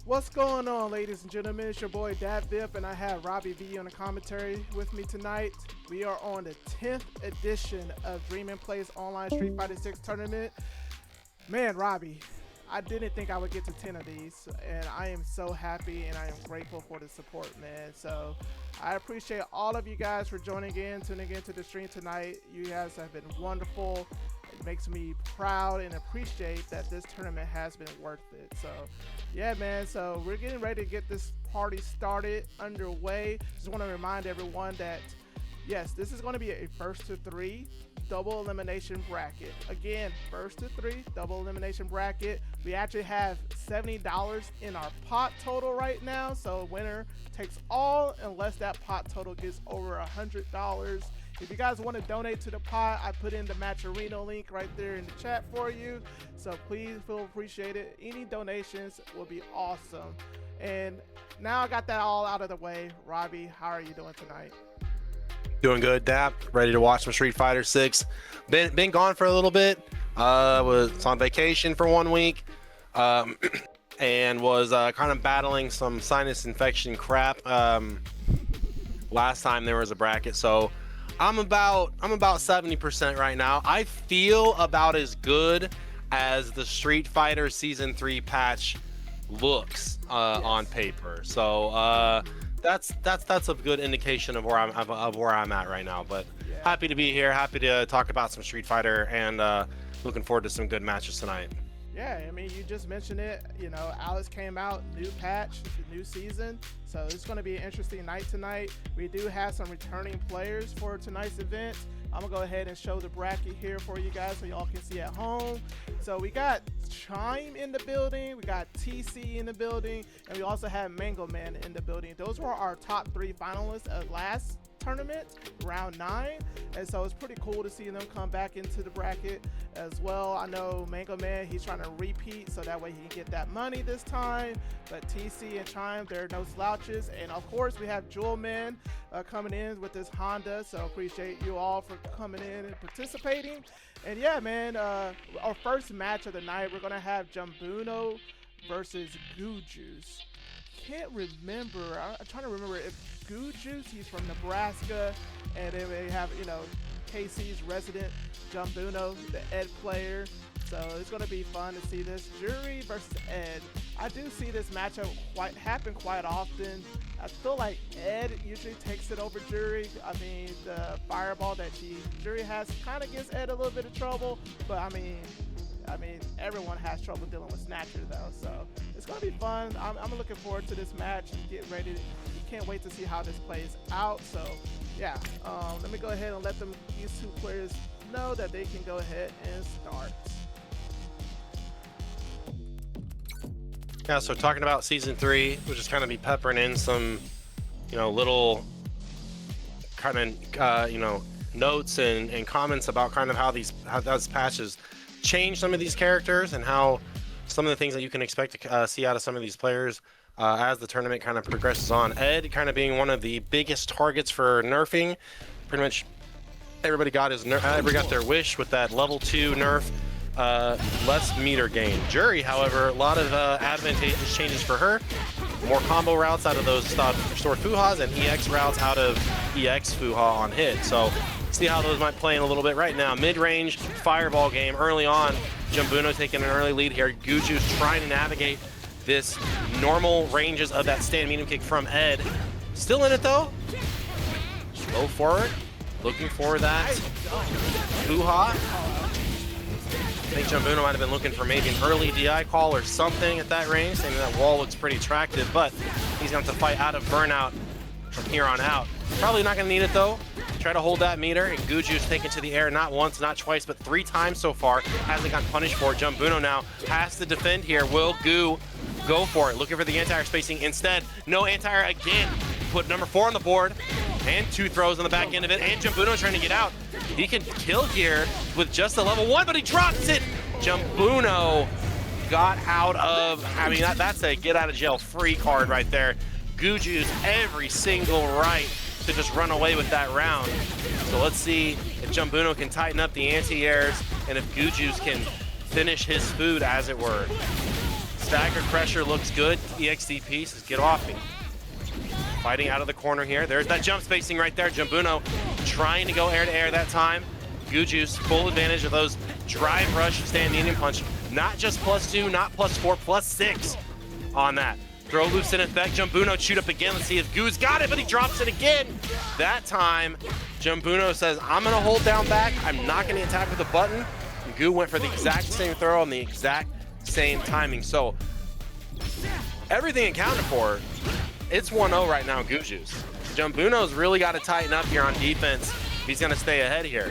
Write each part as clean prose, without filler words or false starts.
What's going on, ladies and gentlemen? It's your boy Dad Vip, and I have Robbie V on the commentary with me tonight. We are on the 10th edition of Dream and Play's online Street Fighter 6 tournament. Man, Robbie, I didn't think I would get to 10 of these, and I am so happy and I am grateful for the support, man. So I appreciate all of you guys for tuning in to the stream tonight. You guys have been wonderful. It makes me proud and appreciate that this tournament has been worth it. So yeah, man, so we're getting ready to get this party started, underway. Just want to remind everyone that yes, this is going to be a first to three double elimination bracket. Again, first to three double elimination bracket. We actually have $70 in our pot total right now, so winner takes all unless that pot total gets over $100. If you guys want to donate to the pot, I put in the Match Arena link right there in the chat for you. So please feel appreciated. Any donations will be awesome. And now I got that all out of the way. Robbie, how are you doing tonight? Doing good, Dap. Ready to watch some Street Fighter 6. Been gone for a little bit. Was on vacation for 1 week. And was kind of battling some sinus infection crap. Last time there was a bracket, so I'm about 70% right now. I feel about as good as the Street Fighter Season 3 patch looks on paper. So that's a good indication of where I'm at right now. But yeah, happy to be here, happy to talk about some Street Fighter, and looking forward to some good matches tonight. Yeah, I mean, you just mentioned it. You know, Alice came out, new patch, new season. So it's going to be an interesting night tonight. We do have some returning players for tonight's event. I'm going to go ahead and show the bracket here for you guys so y'all can see at home. So we got Chime in the building, we got TCSDuo in the building, and we also have Mango Man in the building. Those were our top 3 finalists of last tournament, round 9, and so it's pretty cool to see them come back into the bracket as well. I know Mango Man, he's trying to repeat so that way he can get that money this time, but TCSDuo and Chime, they're no slouches. And of course we have Jewelman coming in with this Honda, so appreciate you all for coming in and participating. And yeah, man, our first match of the night, we're gonna have Jumbuno versus GooJuice. Can't remember, I'm trying to remember if GooJuice, he's from Nebraska, and then we have, you know, KC's resident Jumbuno, the Ed player. So it's going to be fun to see this. Jury versus Ed. I do see this matchup happen quite often. I feel like Ed usually takes it over Jury. I mean, the fireball that Jury has kind of gives Ed a little bit of trouble, but I mean, everyone has trouble dealing with Snatcher though, so it's gonna be fun. I'm looking forward to this match. Get ready. Can't wait to see how this plays out. So yeah, let me go ahead and let these two players know that they can go ahead and start. Yeah, so talking about Season 3, we'll just kind of be peppering in some, you know, little kind of, you know, notes and comments about kind of how those patches change some of these characters and how some of the things that you can expect to see out of some of these players as the tournament kind of progresses on. Ed kind of being one of the biggest targets for nerfing. Pretty much everybody got their wish with that level 2 nerf, less meter gain. Jury, however, a lot of advantageous changes for her. More combo routes out of those stored Fuhas and EX routes out of EX Fuha on hit. So see how those might play in a little bit right now. Mid-range fireball game early on. Jumbuno taking an early lead here. GooJuice trying to navigate this normal ranges of that stand medium kick from Ed. Still in it though. Go forward. Looking for that Fuha. I think Jumbuno might have been looking for maybe an early DI call or something at that range, saying that wall looks pretty attractive, but he's going to have to fight out of burnout from here on out. Probably not going to need it though. Try to hold that meter, and GooJuice taken to the air not once, not twice, but 3 times so far. Hasn't gotten punished for it. Jumbuno now has to defend here. Will Goo go for it? Looking for the anti-air spacing. Instead, no anti-air again. Put number 4 on the board, and 2 throws on the back end of it, and Jumbuno trying to get out. He can kill here with just a level 1, but he drops it. Jumbuno got out of, I mean, that's a get out of jail free card right there. GooJuice every single right to just run away with that round. So let's see if Jumbuno can tighten up the anti-airs and if GooJuice can finish his food, as it were. Staggered pressure looks good. EXDP says, get off me. Fighting out of the corner here. There's that jump spacing right there. Jumbuno trying to go air to air that time. GooJuice full advantage of those drive rush stand medium punch. Not just +2, not +4, +6 on that. Throw loops in effect. Jumbuno shoot up again. Let's see if Goo's got it, but he drops it again. That time, Jumbuno says, I'm gonna hold down back. I'm not gonna attack with a button. And Goo went for the exact same throw on the exact same timing. So everything accounted for, it's 1-0 right now, GooJuice. Jumbuno's really got to tighten up here on defense if he's going to stay ahead here.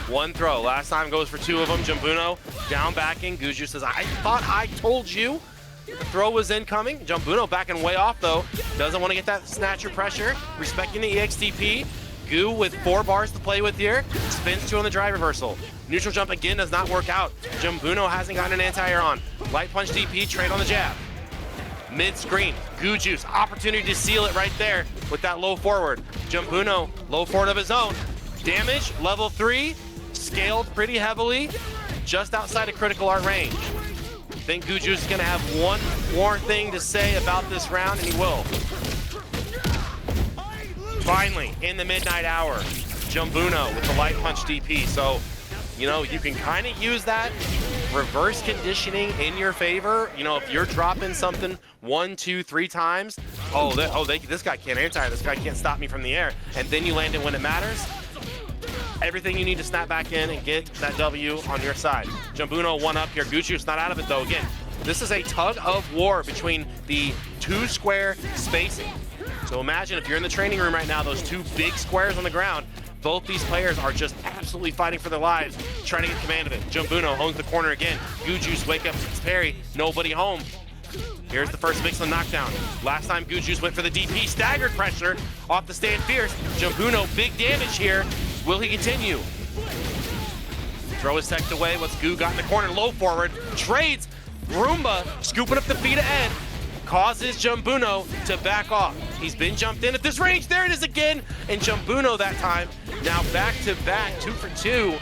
One throw. Last time goes for 2 of them. Jumbuno down backing. GooJuice says, I thought I told you the throw was incoming. Jumbuno backing way off, though. Doesn't want to get that snatcher pressure. Respecting the EXDP. Goo with 4 bars to play with here. Spins 2 on the drive reversal. Neutral jump again does not work out. Jumbuno hasn't gotten an anti-air on. Light punch DP, trade on the jab. Mid-screen, GooJuice, opportunity to seal it right there with that low forward. Jumbuno, low forward of his own. Damage, level 3, scaled pretty heavily, just outside of critical art range. I think GooJuice is gonna have one more thing to say about this round, and he will. Finally, in the midnight hour, Jumbuno with the light punch DP. So, you know, you can kind of use that reverse conditioning in your favor. You know, if you're dropping something 1, 2, 3 times, this guy can't anti, this guy can't stop me from the air, and then you land it when it matters. Everything you need to snap back in and get that W on your side. Jumbuno 1 up here. GooJuice not out of it though. Again, this is a tug of war between the 2 square spacing. So imagine if you're in the training room right now, those 2 big squares on the ground, both these players are just absolutely fighting for their lives, trying to get command of it. Jumbuno owns the corner again. GooJuice wake up to parry, nobody home. Here's the first Vixen knockdown. Last time GooJuice went for the DP, staggered pressure off the stand fierce. Jumbuno, big damage here. Will he continue? Throw is teched away. What's Goo got in the corner? Low forward, trades. Roomba scooping up the feet of Ed. Causes Jumbuno to back off. He's been jumped in at this range. There it is again. And Jumbuno that time, now back to back, 2 for 2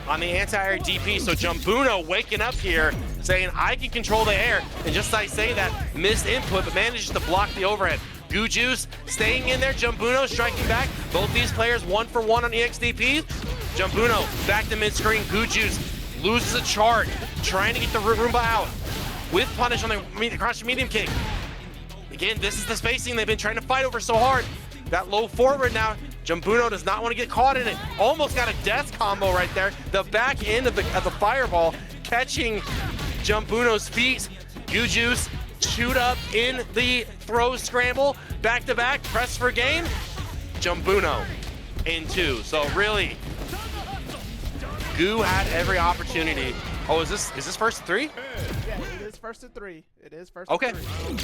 on the anti-air DP. So Jumbuno waking up here saying, I can control the air. And just as I say that, missed input, but manages to block the overhead. GooJuice staying in there. Jumbuno striking back. Both these players 1 for 1 on EXDP. Jumbuno back to mid-screen. GooJuice loses a charge, trying to get the Roomba out. With punish on the across the medium kick. Again, this is the spacing they've been trying to fight over so hard. That low forward now, Jumbuno does not want to get caught in it. Almost got a death combo right there. The back end of the fireball catching Jumbuno's feet. GooJuice shoot up in the throw scramble. Back to back, press for game. Jumbuno in 2. So really, Goo had every opportunity. Oh, is this first to 3? Yeah, it is first to 3. It is first okay. to 3.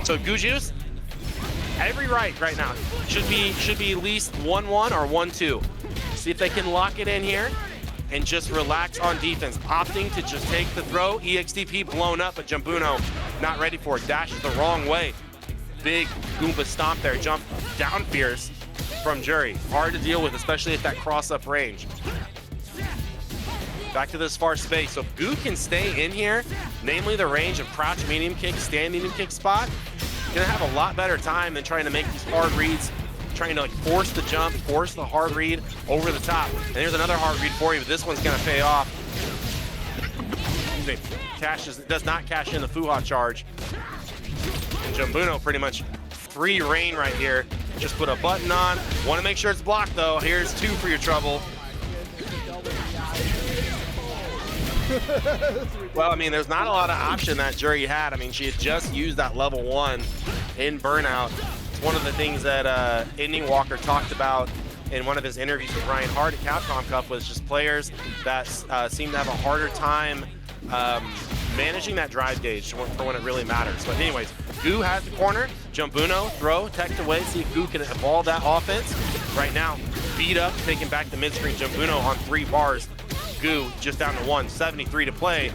So GooJuice, every right now should be at least 1-1 or 1-2. See if they can lock it in here and just relax on defense. Opting to just take the throw. EXDP blown up, but Jumbuno not ready for it. Dashes the wrong way. Big Goomba stomp there. Jump down fierce from Jury. Hard to deal with, especially at that cross-up range. Back to this far space. So if Goo can stay in here, namely the range of crouch medium kick, stand medium kick spot, gonna have a lot better time than trying to make these hard reads, trying to like force the jump, force the hard read over the top. And there's another hard read for you, but this one's gonna pay off. Does not cash in the Fuha charge. And Jumbuno pretty much free reign right here. Just put a button on. Want to make sure it's blocked though. Here's 2 for your trouble. Well, I mean, there's not a lot of option that Jury had. I mean, she had just used that level 1 in Burnout. It's one of the things that Ending Walker talked about in one of his interviews with Ryan Hart at Capcom Cup, was just players that seem to have a harder time managing that drive gauge for when it really matters. But anyways, Goo has the corner. Jumbuno, throw, teched away, see if Goo can evolve that offense. Right now, beat up, taking back the mid-screen. Jumbuno on 3 bars. Goo just down to 1, 73 to play.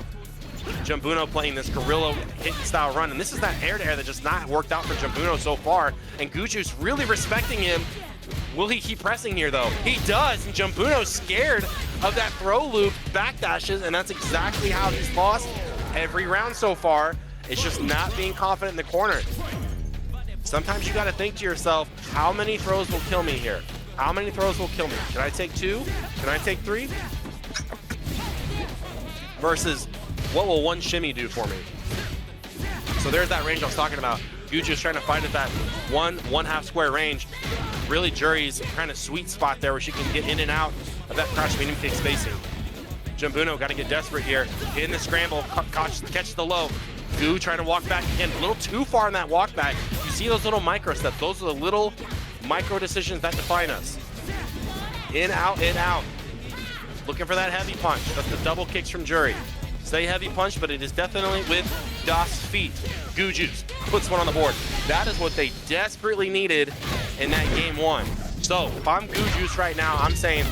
Jumbuno playing this guerrilla hit style run, and this is that air-to-air that just not worked out for Jumbuno so far, and GooJuice really respecting him. Will he keep pressing here though? He does, and Jumbuno's scared of that throw loop, backdashes, and that's exactly how he's lost every round so far. It's just not being confident in the corner. Sometimes you got to think to yourself, how many throws will kill me here? How many throws will kill me? Can I take 2? Can I take 3? Versus, what will 1 shimmy do for me? So there's that range I was talking about. GooJuice trying to fight at that one half square range. Really, Jury's kind of sweet spot there where she can get in and out of that crouch medium kick spacing. Jumbuno got to get desperate here. In the scramble, catch the low. Goo trying to walk back again, a little too far in that walk back. You see those little micro steps. Those are the little micro decisions that define us. In, out, in, out. Looking for that heavy punch. That's the double kicks from Jury. Say heavy punch, but it is definitely with Das feet. GooJuice puts one on the board. That is what they desperately needed in that game 1. So if I'm GooJuice right now, I'm saying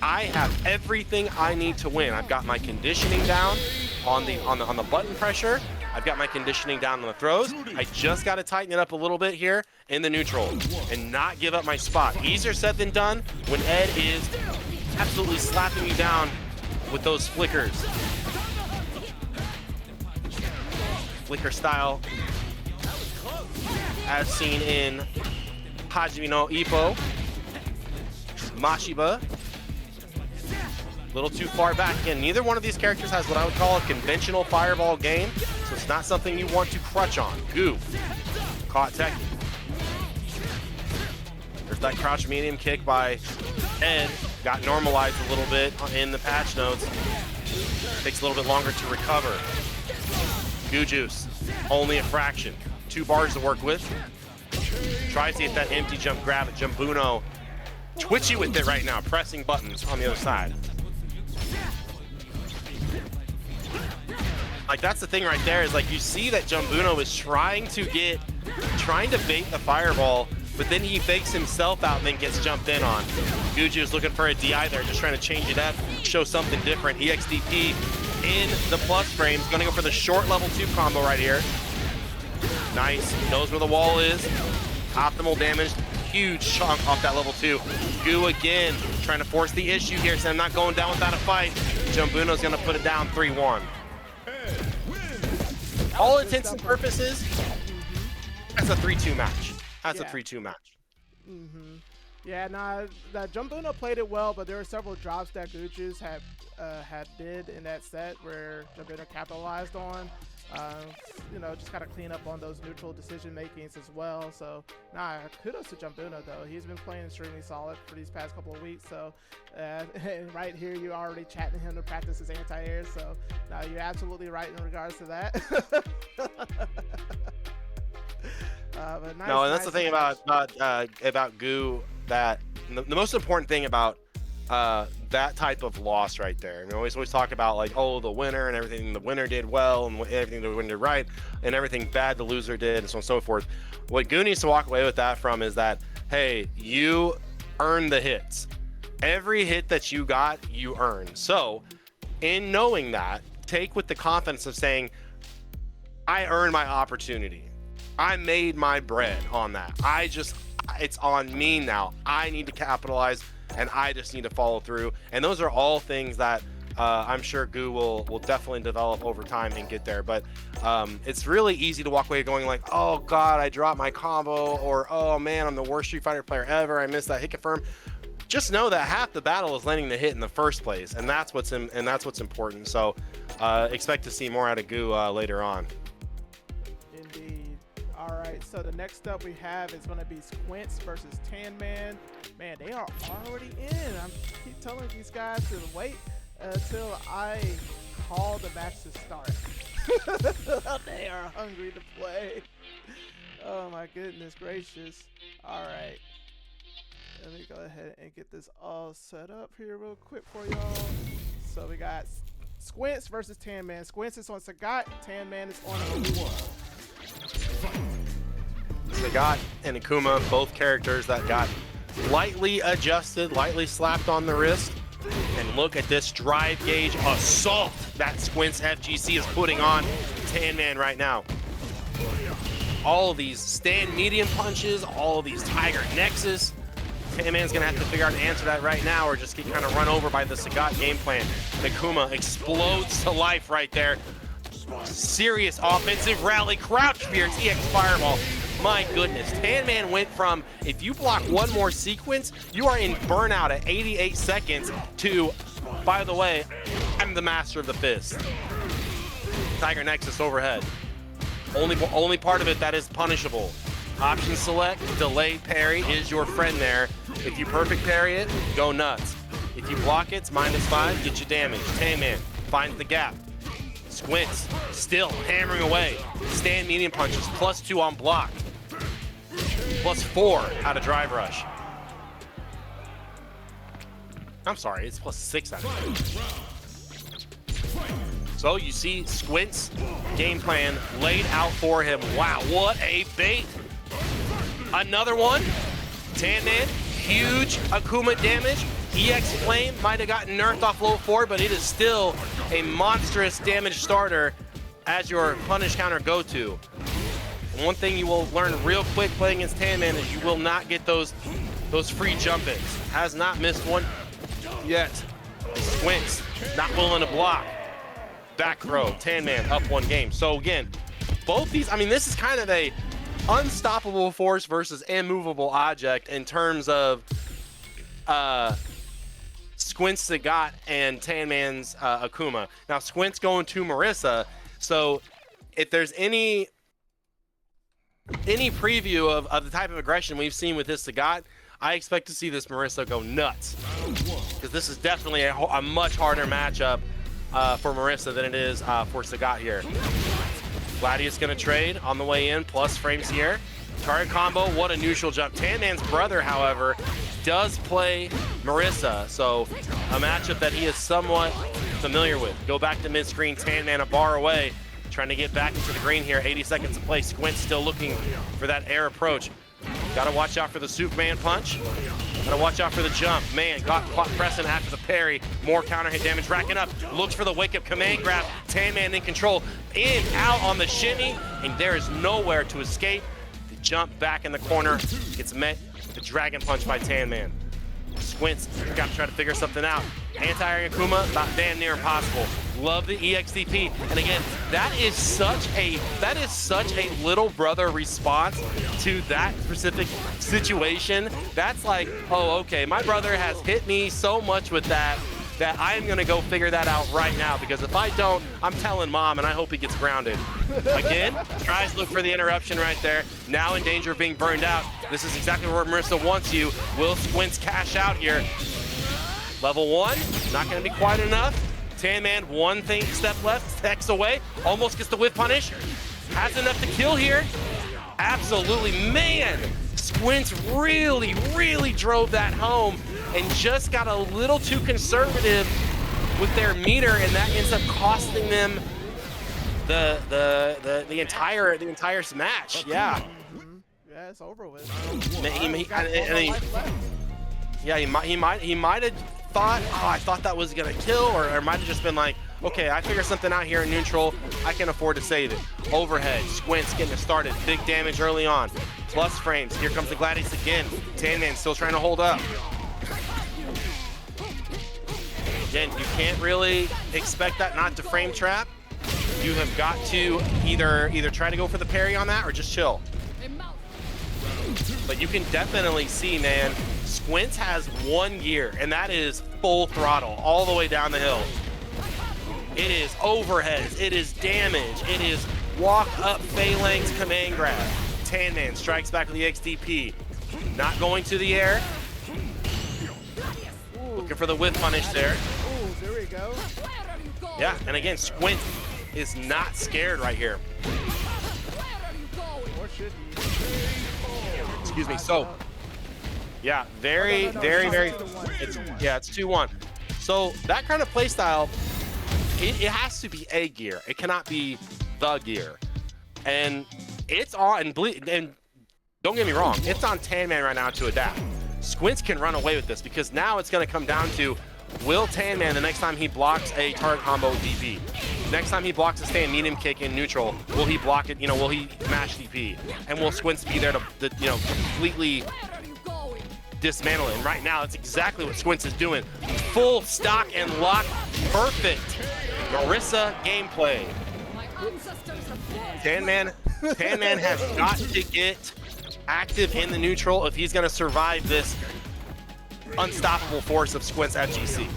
I have everything I need to win. I've got my conditioning down on the button pressure. I've got my conditioning down on the throws. I just got to tighten it up a little bit here in the neutral and not give up my spot. Easier said than done when Ed is absolutely slapping you down with those flickers. Flicker style, as seen in Hajime no Ippo, Mashiba. A little too far back again. Neither one of these characters has what I would call a conventional fireball game, so it's not something you want to crutch on. Goo, caught tech. There's that crouch medium kick by Ed. Got normalized a little bit in the patch notes. Takes a little bit longer to recover. GooJuice, only a fraction. 2 bars to work with. Tries to get that empty jump grab at Jumbuno. Twitchy with it right now, pressing buttons on the other side. Like, that's the thing right there, is like you see that Jumbuno is trying to bait the fireball, but then he fakes himself out and then gets jumped in on. GooJuice looking for a DI there, just trying to change it up, show something different. EXDP in the plus frames, gonna go for the short level 2 combo right here. Nice, knows where the wall is. Optimal damage, huge chunk off that level 2. Goo again, trying to force the issue here, so I'm not going down without a fight. Jumbuno's gonna put it down 3-1. All intents and purposes, that's a 3-2 match. That's a 3-2 match. Yeah, nah, Jumbuno played it well, but there were several drops that GooJuice had did in that set where Jumbuno capitalized on. You know, just gotta clean up on those neutral decision makings as well. So, nah, kudos to Jumbuno though. He's been playing extremely solid for these past couple of weeks. So, and right here, you're already chatting him to practice his anti-air. So, nah, you're absolutely right in regards to that. But nice, no, and that's the thing about Goo, that the most important thing about that type of loss right there. And we always talk about like, oh, the winner and everything the winner did well and everything the winner did right and everything bad the loser did and so on and so forth. What Goo needs to walk away with that from is that, hey, you earned the hits. Every hit that you got, you earned. So in knowing that, take with the confidence of saying, I earned my opportunity. I made my bread on that. It's on me now. I need to capitalize and I just need to follow through. And those are all things that I'm sure Goo will definitely develop over time and get there. But it's really easy to walk away going like, oh God, I dropped my combo, or oh man, I'm the worst Street Fighter player ever. I missed that hit confirm. Just know that half the battle is landing the hit in the first place, and that's what's important. So expect to see more out of Goo later on. Indeed. All right, so the next up we have is going to be Squintz versus TanMan. Man, they are already in. I keep telling these guys to wait until I call the match to start. They are hungry to play. Oh my goodness gracious. All right. Let me go ahead and get this all set up here real quick for y'all. So we got Squintz versus TanMan. Squintz is on Sagat, TanMan is on Akuma. Sagat and Akuma, both characters that got lightly adjusted, lightly slapped on the wrist. And look at this drive gauge assault that Squintz FGC is putting on TanMan right now. All of these stand medium punches, all of these Tiger Nexus. TanMan's gonna have to figure out an answer to that right now, or just get kind of run over by the Sagat game plan. Akuma explodes to life right there. serious offensive rally, crouch spear, TX fireball. My goodness, TanMan went from, if you block one more sequence, you are in burnout at 88 seconds to, by the way, I'm the master of the fist. Tiger Nexus overhead. Only part of it that is punishable. Option select, delay parry is your friend there. If you perfect parry it, go nuts. If you block it, it's -5, get you damage. TanMan finds the gap. Squintz still hammering away. Stand medium punches, +2 on block. +4 out of drive rush. I'm sorry, it's +6 out of drive. So you see Squint's game plan laid out for him. Wow, what a bait. Another one. TanMan, huge Akuma damage. EX Flame might have gotten nerfed off low 4, but it is still a monstrous damage starter as your punish counter go-to. And one thing you will learn real quick playing against TanMan is you will not get those free jump-ins. Has not missed one yet. Squintz not willing to block. Back throw, TanMan up 1 game. So again, both these, I mean, this is kind of a unstoppable force versus immovable object in terms of Squint's Sagat and TanMan's Akuma. Now Squint's going to Marissa, so if there's any preview of the type of aggression we've seen with this Sagat, I expect to see this Marissa go nuts, because this is definitely a much harder matchup for Marissa than it is for Sagat here. Gladius gonna trade on the way in, plus frames here. Target combo, what a neutral jump. TanMan's brother, however, does play Marissa, so a matchup that he is somewhat familiar with. Go back to mid-screen, TanMan a bar away, trying to get back into the green here. 80 seconds to play. Squint still looking for that air approach. Gotta watch out for the Superman punch. Gotta watch out for the jump. Man, got caught pressing after the parry. More counter hit damage racking up. Looks for the wake-up command grab. TanMan in control. In, out on the shimmy, and there is nowhere to escape. The jump back in the corner gets met with the dragon punch by TanMan. Squint's got to try to figure something out. Anti-air Akuma, about damn near impossible. Love the EXDP, and again, that is such a little brother response to that specific situation. That's like, oh, okay, my brother has hit me so much with that I'm gonna go figure that out right now, because if I don't, I'm telling mom, and I hope he gets grounded. Again, tries to look for the interruption right there. Now in danger of being burned out. This is exactly where Marissa wants you. Will Squintz cash out here? Level 1, not gonna be quite enough. TanMan, one step left, X away, almost gets the whip punish. Has enough to kill here. Absolutely, man! Squintz really drove that home and just got a little too conservative with their meter, and that ends up costing them the entire match. Yeah. Yeah, it's over with. He might have thought, oh, I thought that was gonna kill, or it might have just been like, okay, I figured something out here in neutral. I can afford to save it. Overhead, Squintz getting it started. Big damage early on. Plus frames. Here comes the Gladius again. TanMan still trying to hold up. Again, you can't really expect that not to frame trap. You have got to either try to go for the parry on that or just chill. But you can definitely see, man, Squintz has 1 gear, and that is full throttle all the way down the hill. It is overheads, it is damage, it is walk up phalanx command grab. TanMan strikes back with the XDP. Not going to the air. Looking for the whip punish there. Ooh, there we go. Yeah, and again, Squintz is not scared right here. Or should he? Excuse me, so. Yeah, very, it's 2-1. So that kind of play style, it has to be a gear. It cannot be the gear. And it's on, and don't get me wrong, it's on TanMan right now to adapt. Squintz can run away with this, because now it's going to come down to, will TanMan, the next time he blocks a target combo DP, next time he blocks a stand medium kick in neutral, will he block it, will he mash DP? And will Squintz be there to completely dismantle it? And right now, that's exactly what Squintz is doing. Full stock and lock, perfect Marissa gameplay. TanMan has got to get active in the neutral if he's going to survive this unstoppable force of Squintz at GC.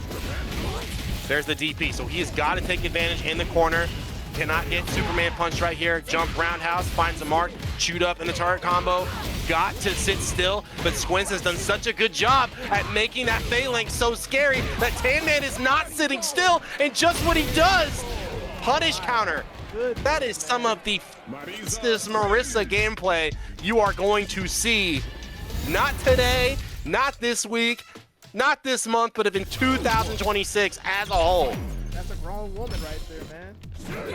There's the DP, so he's got to take advantage in the corner. Cannot get Superman punch right here. Jump roundhouse, finds a mark, shoot up in the target combo. Got to sit still, but Squintz has done such a good job at making that phalanx so scary that TanMan is not sitting still, and just what he does, punish counter. That is some of the fastest Marisa gameplay you are going to see. Not today, not this week, not this month, but in 2026 as a whole. That's a grown woman right there, man.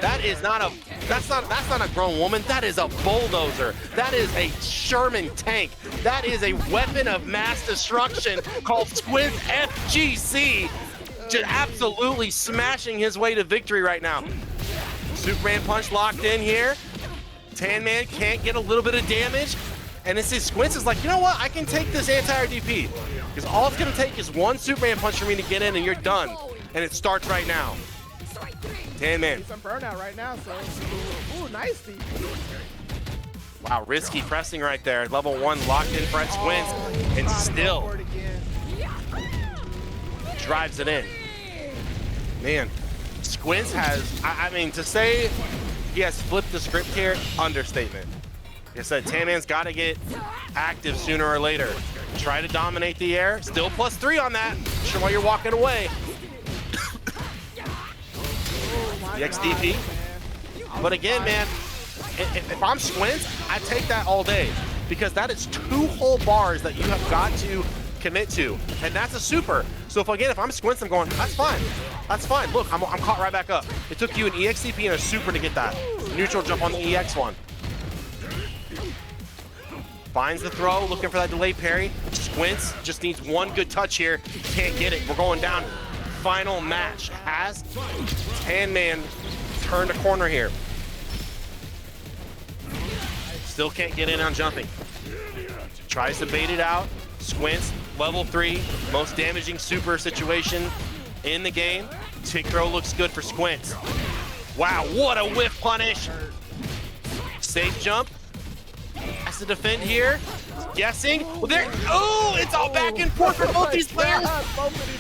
That's not a grown woman. That is a bulldozer. That is a Sherman tank. That is a weapon of mass destruction called Squintz FGC. Just absolutely smashing his way to victory right now. Superman punch locked in here. TanMan can't get a little bit of damage. And this is Squintz is like, you know what? I can take this anti-air DP. Because all it's going to take is one Superman punch for me to get in and you're done. And it starts right now. TanMan. Some burnout right now, so. Ooh, nice DP. Wow, risky pressing right there. Level 1 locked in for Squintz. And still drives it in. Man, Squintz has, I mean, to say he has flipped the script here, understatement. Like I said, TanMan's got to get active sooner or later. Try to dominate the air. Still +3 on that. Sure, while you're walking away. The XDP. But again, man, if I'm Squintz, I take that all day because that is 2 whole bars that you have got to commit to, and that's a super. So if I'm Squintz, I'm going, that's fine. That's fine. Look, I'm caught right back up. It took you an EXDP and a super to get that. Neutral jump on the EX one. Finds the throw, looking for that delayed parry. Squintz just needs one good touch here. Can't get it. We're going down. Final match. Has TanMan turned a corner here. Still can't get in on jumping. Tries to bait it out. Squintz, level 3, most damaging super situation in the game. Tick throw looks good for Squintz. Wow, what a whiff punish. Safe jump. Has to defend here. Guessing. Well, there. Oh, it's all back and forth for both these players.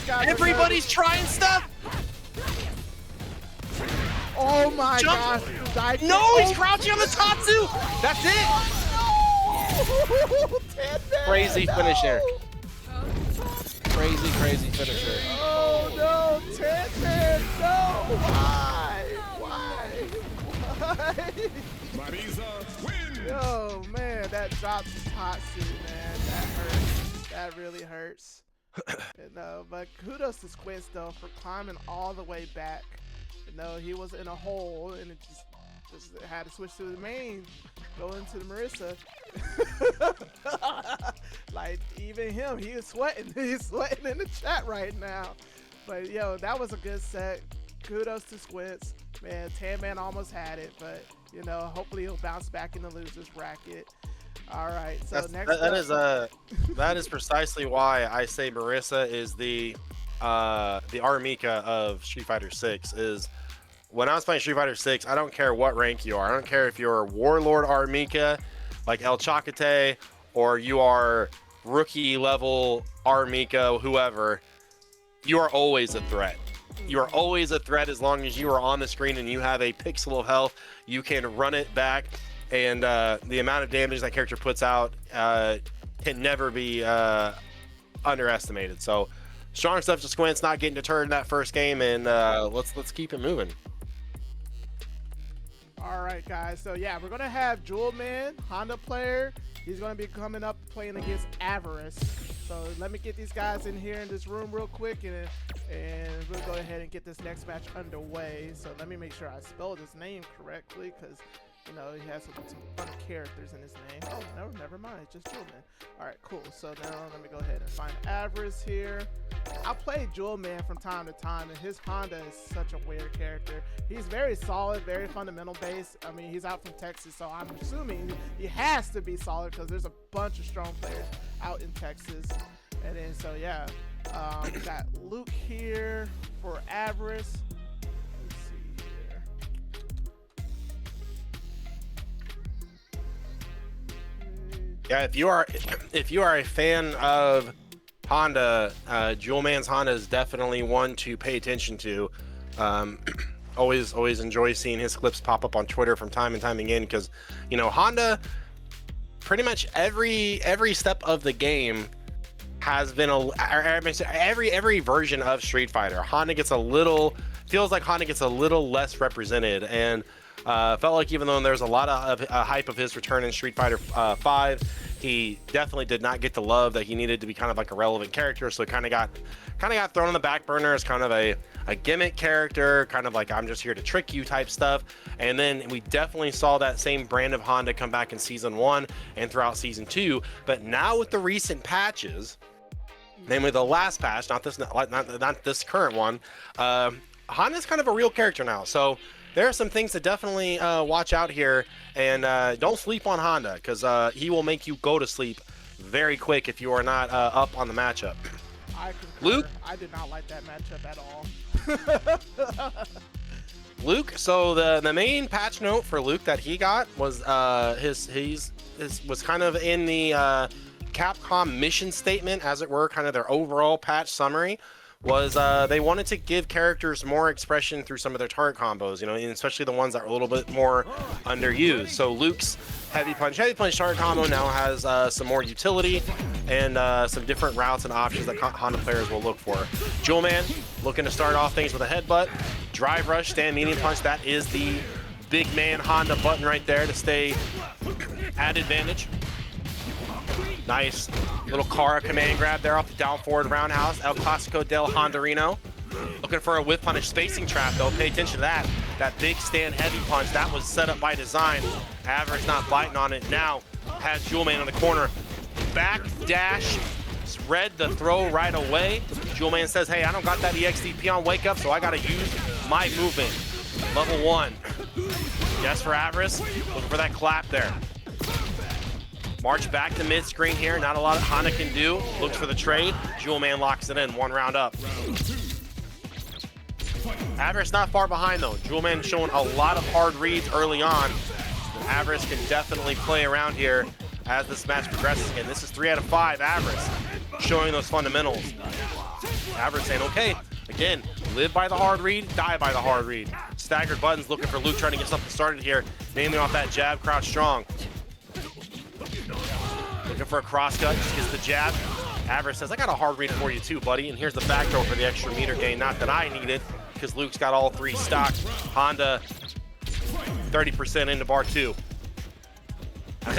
Everybody's trying stuff. Oh my gosh. No, he's crouching on the Tatsu. That's it. Crazy finisher. Crazy finisher. Oh no, TanMan, no. Why? Oh man, that drops Tatsu, man. That hurts. That really hurts. But kudos to Squintz though for climbing all the way back. He was in a hole and it just had to switch to the main, go into the Marisa. Like even him, he is sweating. He's sweating in the chat right now. But yo, that was a good set. Kudos to Squintz. Man, TanMan almost had it, but hopefully he'll bounce back in the losers bracket. All right, so that is precisely why I say Marisa is the Armika of Street Fighter 6. Is when I was playing Street Fighter 6, I don't care what rank you are. I don't care if you're Warlord Armika, like El Chocate, or you are rookie level Armika, whoever. You are always a threat. You are always a threat as long as you are on the screen and you have a pixel of health. You can run it back, and the amount of damage that character puts out can never be underestimated. So strong stuff to Squintz, not getting deterred in that first game, and let's keep it moving. All right, guys. So yeah, we're gonna have Jewelman, Honda player. He's gonna be coming up playing against Avaris. So let me get these guys in here in this room real quick, and we'll go ahead and get this next match underway. So let me make sure I spelled his name correctly, because he has some fun characters in his name. Oh, no, never mind. It's just Jewelman. All right, cool. So now let me go ahead and find Avaris here. I play Jewelman from time to time, and his Honda is such a weird character. He's very solid, very fundamental based. I mean, he's out from Texas, so I'm assuming he has to be solid because there's a bunch of strong players out in Texas. And then, so yeah, we got Luke here for Avaris. Let's see here. Yeah, if you are a fan of Honda, Jewelman's Honda is definitely one to pay attention to. Always enjoy seeing his clips pop up on Twitter from time and time again, because you know Honda, pretty much every step of the game has been every version of Street Fighter. Feels like Honda gets a little less represented, and felt like even though there's a lot of hype of his return in Street Fighter 5, he definitely did not get the love that he needed to be kind of like a relevant character. So it kind of got thrown on the back burner as kind of a gimmick character, kind of like I'm just here to trick you type stuff. And then we definitely saw that same brand of Honda come back in Season 1 and throughout Season 2. But now with the recent patches, namely the last patch, not this current one, Honda's kind of a real character now. So there are some things to definitely watch out here, and don't sleep on Honda, because he will make you go to sleep very quick if you are not up on the matchup. I concur. Luke? I did not like that matchup at all. Luke, so the main patch note for Luke that he got was was kind of in the Capcom mission statement, as it were, kind of their overall patch summary. Was they wanted to give characters more expression through some of their target combos, you know, and especially the ones that are a little bit more underused. So Luke's heavy punch target combo now has some more utility and some different routes and options that Honda players will look for. Jewelman looking to start off things with a headbutt, drive rush, stand medium punch. That is the big man Honda button right there to stay at advantage. Nice little Kara command grab there off the down forward roundhouse. El Clasico del Hondarino. Looking for a whip punish spacing trap though. Pay attention to that. That big stand heavy punch, that was set up by design. Avaris not biting on it. Now has Jewelman in the corner. Back dash. Read the throw right away. Jewelman says, hey, I don't got that EXDP on wake up, so I gotta use my movement. Level 1. Yes for Avaris. Looking for that clap there. March back to mid-screen here. Not a lot Honda can do. Looks for the trade. Jewelman locks it in. 1 round up. Avaris not far behind, though. Jewelman showing a lot of hard reads early on. Avaris can definitely play around here as this match progresses. And this is 3 out of 5. Avaris showing those fundamentals. Avaris saying, okay, again, live by the hard read, die by the hard read. Staggered buttons looking for Luke trying to get something started here. Namely off that jab, crouch strong. Looking for a crosscut, just gets the jab. Avaris says, I got a hard read for you too, buddy. And here's the back throw for the extra meter gain. Not that I need it, because Luke's got all 3 stocked. Honda, 30% into bar 2.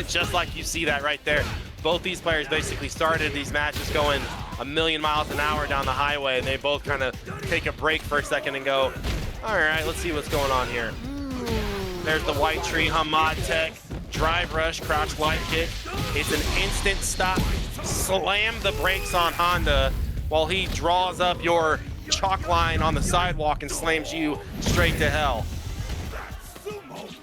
Just like you see that right there. Both these players basically started these matches going a million miles an hour down the highway, and they both kind of take a break for a second and go, all right, let's see what's going on here. There's the white tree, Hamad Tech. Drive rush, crouch glide kick. It's an instant stop. Slam the brakes on Honda while he draws up your chalk line on the sidewalk and slams you straight to hell.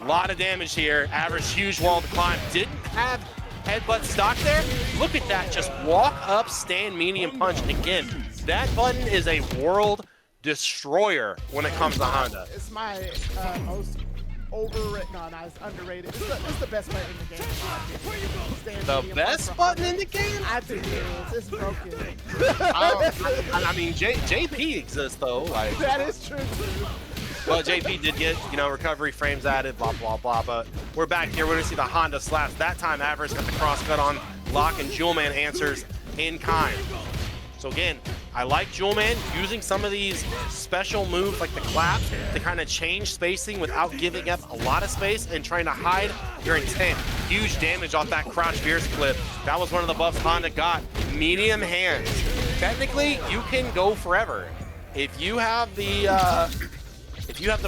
A lot of damage here. Avaris, huge wall to climb. Didn't have headbutt stock there. Look at that. Just walk up, stand medium punch. And again, that button is a world destroyer when it comes to Honda. It's my most overrated, no, it's underrated. It's the best button in the game. The best button in the game? I think it is. It's broken. I mean, JP exists though. Like that is true too. Well, JP did get, you know, recovery frames added, blah, blah, blah. But we're back here. We're going to see the Honda slaps. That time, Avaris got the cross cut on lock, and Jewelman answers in kind. So again, I like Jewelman using some of these special moves like the clap to kind of change spacing without giving up a lot of space and trying to hide your intent. Huge damage off that crouch Veers clip. That was one of the buffs Honda got. Medium hands. Technically, you can go forever. If you have the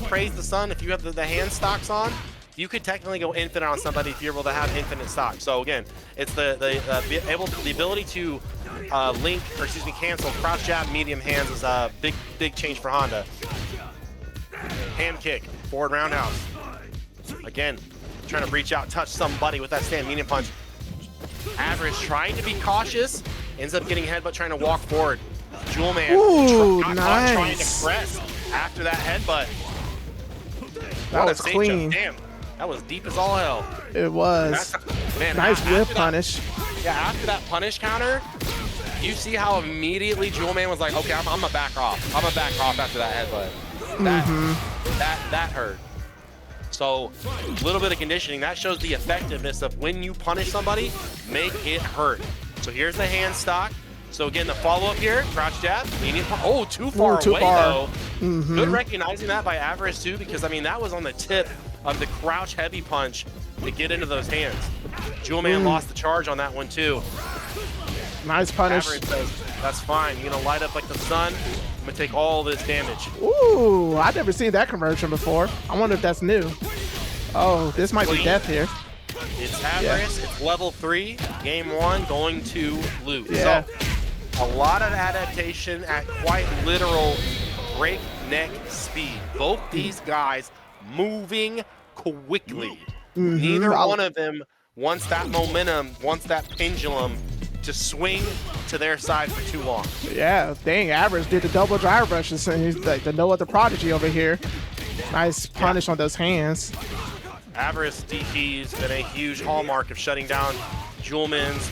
Praise the Sun, if you have the hand stocks on, you could technically go infinite on somebody if you're able to have infinite stock. So again, it's the ability to cancel crouch jab, medium hands is a big change for Honda. Hand kick, forward roundhouse. Again, trying to reach out, touch somebody with that stand medium punch. Avaris trying to be cautious, ends up getting headbutt, trying to walk forward. Jewelman nice. Trying to press after that headbutt. That was clean. Damn. That was deep as all hell. It was. Man, nice whip punish. Yeah, after that punish counter, you see how immediately Jewelman was like, okay, I'm gonna back off. I'm gonna back off after that headbutt. That hurt. So a little bit of conditioning, that shows the effectiveness of when you punish somebody, make it hurt. So here's the hand stock. So again, the follow-up here, crouch jab, too far away though. Good recognizing that by Avaris too, because I mean, that was on the tip of the crouch heavy punch to get into those hands. Jewelman lost the charge on that one too. Nice punish. Avaris says, that's fine, you're gonna light up like the sun. I'm gonna take all this damage. Ooh, I've never seen that conversion before. I wonder if that's new. Oh, this might be death here. It's Avaris, it's level 3, game 1, going to Luke. Yeah. So, a lot of adaptation at quite literal breakneck speed. Both these guys moving quickly. Neither one of them wants that momentum, wants that pendulum to swing to their side for too long. Yeah, dang, Avaris did the double driver brushes, and he's like the no other prodigy over here. Nice punish on those hands. Avaris DP's been a huge hallmark of shutting down Jewelman's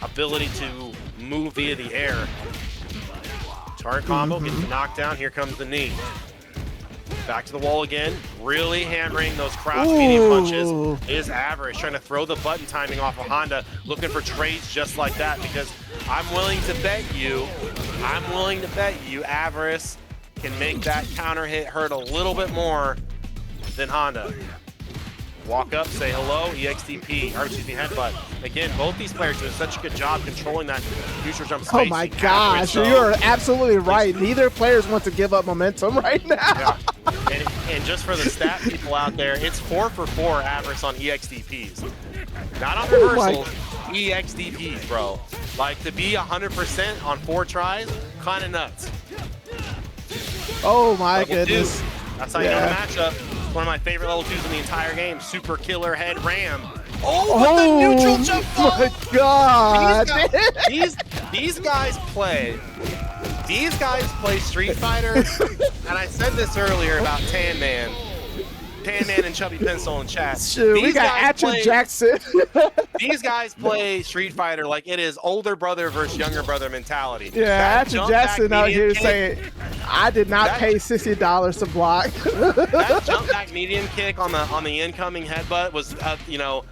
ability to move via the air. Target combo, gets the knockdown, here comes the knee. Back to the wall again, really hammering those crouch medium punches is Avaris, trying to throw the button timing off of Honda, looking for trades just like that, because I'm willing to bet you Avaris can make that counter hit hurt a little bit more than Honda. Walk up, say hello, EXDP, or excuse me, headbutt. Again, both these players doing such a good job controlling that neutral jump space. Oh my gosh, you're absolutely right. Neither players want to give up momentum right now. Yeah. And just for the stat people out there, it's 4 for 4 Avaris on EXDPs. Not on reversals, EXDPs, bro. Like, to be 100% on 4 tries, kind of nuts. Oh my Level goodness. 2. That's how you know the matchup. One of my favorite level 2s in the entire game, super killer head ram. Oh, the neutral jump ball. My God. These guys play Street Fighter, and I said this earlier about TanMan and Chubby Pencil in chat. Shoot, we got Action Jackson. These guys play Street Fighter like it is older brother versus younger brother mentality. Yeah, Action Jackson out here saying, I did not pay $60 to block. That jump back medium kick on the incoming headbutt was, you know,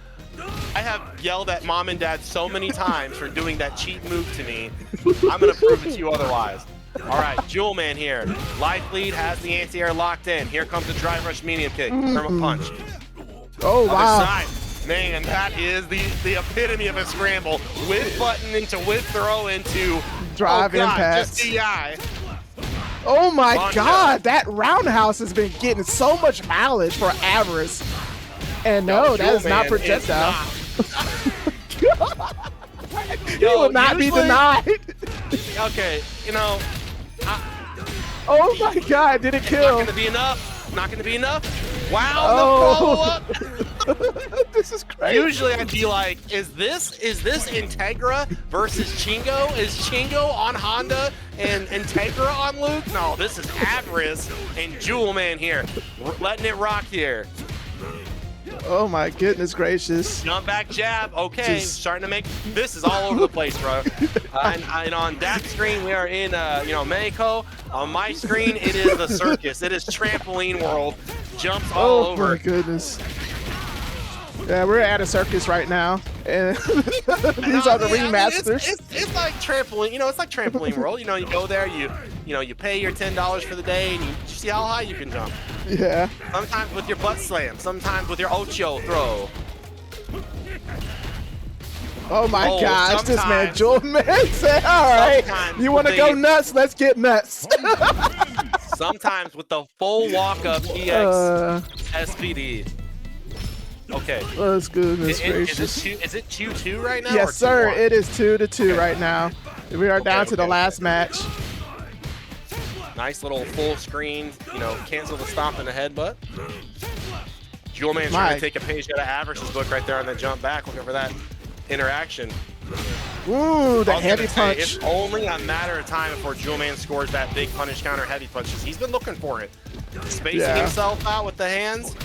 I have yelled at mom and dad so many times for doing that cheap move to me. I'm going to prove it to you otherwise. All right, Jewelman here. Life lead has the anti-air locked in. Here comes the drive rush medium kick. Thermal punch. Oh, wow. Other side. Man, that is the epitome of a scramble. With button into, with throw into. Drive impact. Just DI. Oh my God, that roundhouse has been getting so much mileage for Avaris. And no, that is not projectile. He will not be denied. Okay, you know. Oh my God, did it kill? Not gonna be enough. Not gonna be enough. Wow, the follow-up. This is crazy. Usually I'd be like, is this Integra versus Chingo? Is Chingo on Honda and Integra on Luke? No, this is Avaris and Jewelman here. Letting it rock here. Oh my goodness gracious. Jump back jab. Okay, starting to make, this is all over the place, bro. And on that screen, we are in, you know, Mexico. On my screen, it is the circus. It is trampoline world. Jumps all over. Oh my goodness. Yeah, we're at a circus right now, and these are the remasters. It's like trampoline, you know, it's like trampoline world. You know, you go there, you know, you pay your $10 for the day, and you see how high you can jump. Yeah. Sometimes with your butt slam, sometimes with your ocho throw. Oh my gosh, this man Jewelman said, all right, you want to go nuts? Let's get nuts. Sometimes with the full walk-up EX SPD. Okay. Let's goodness gracious. Is it 2-2 right now? Yes, or sir. 2-1? It is 2-2 right now. We are down to the last match. Nice little full screen, you know, cancel the stomp and the headbutt. Jewelman's trying to take a page out of Avaris's book right there on the jump back, looking for that interaction. Ooh, the heavy punch. It's only a matter of time before Jewelman scores that big punish counter heavy punches. He's been looking for it. Spacing himself out with the hands.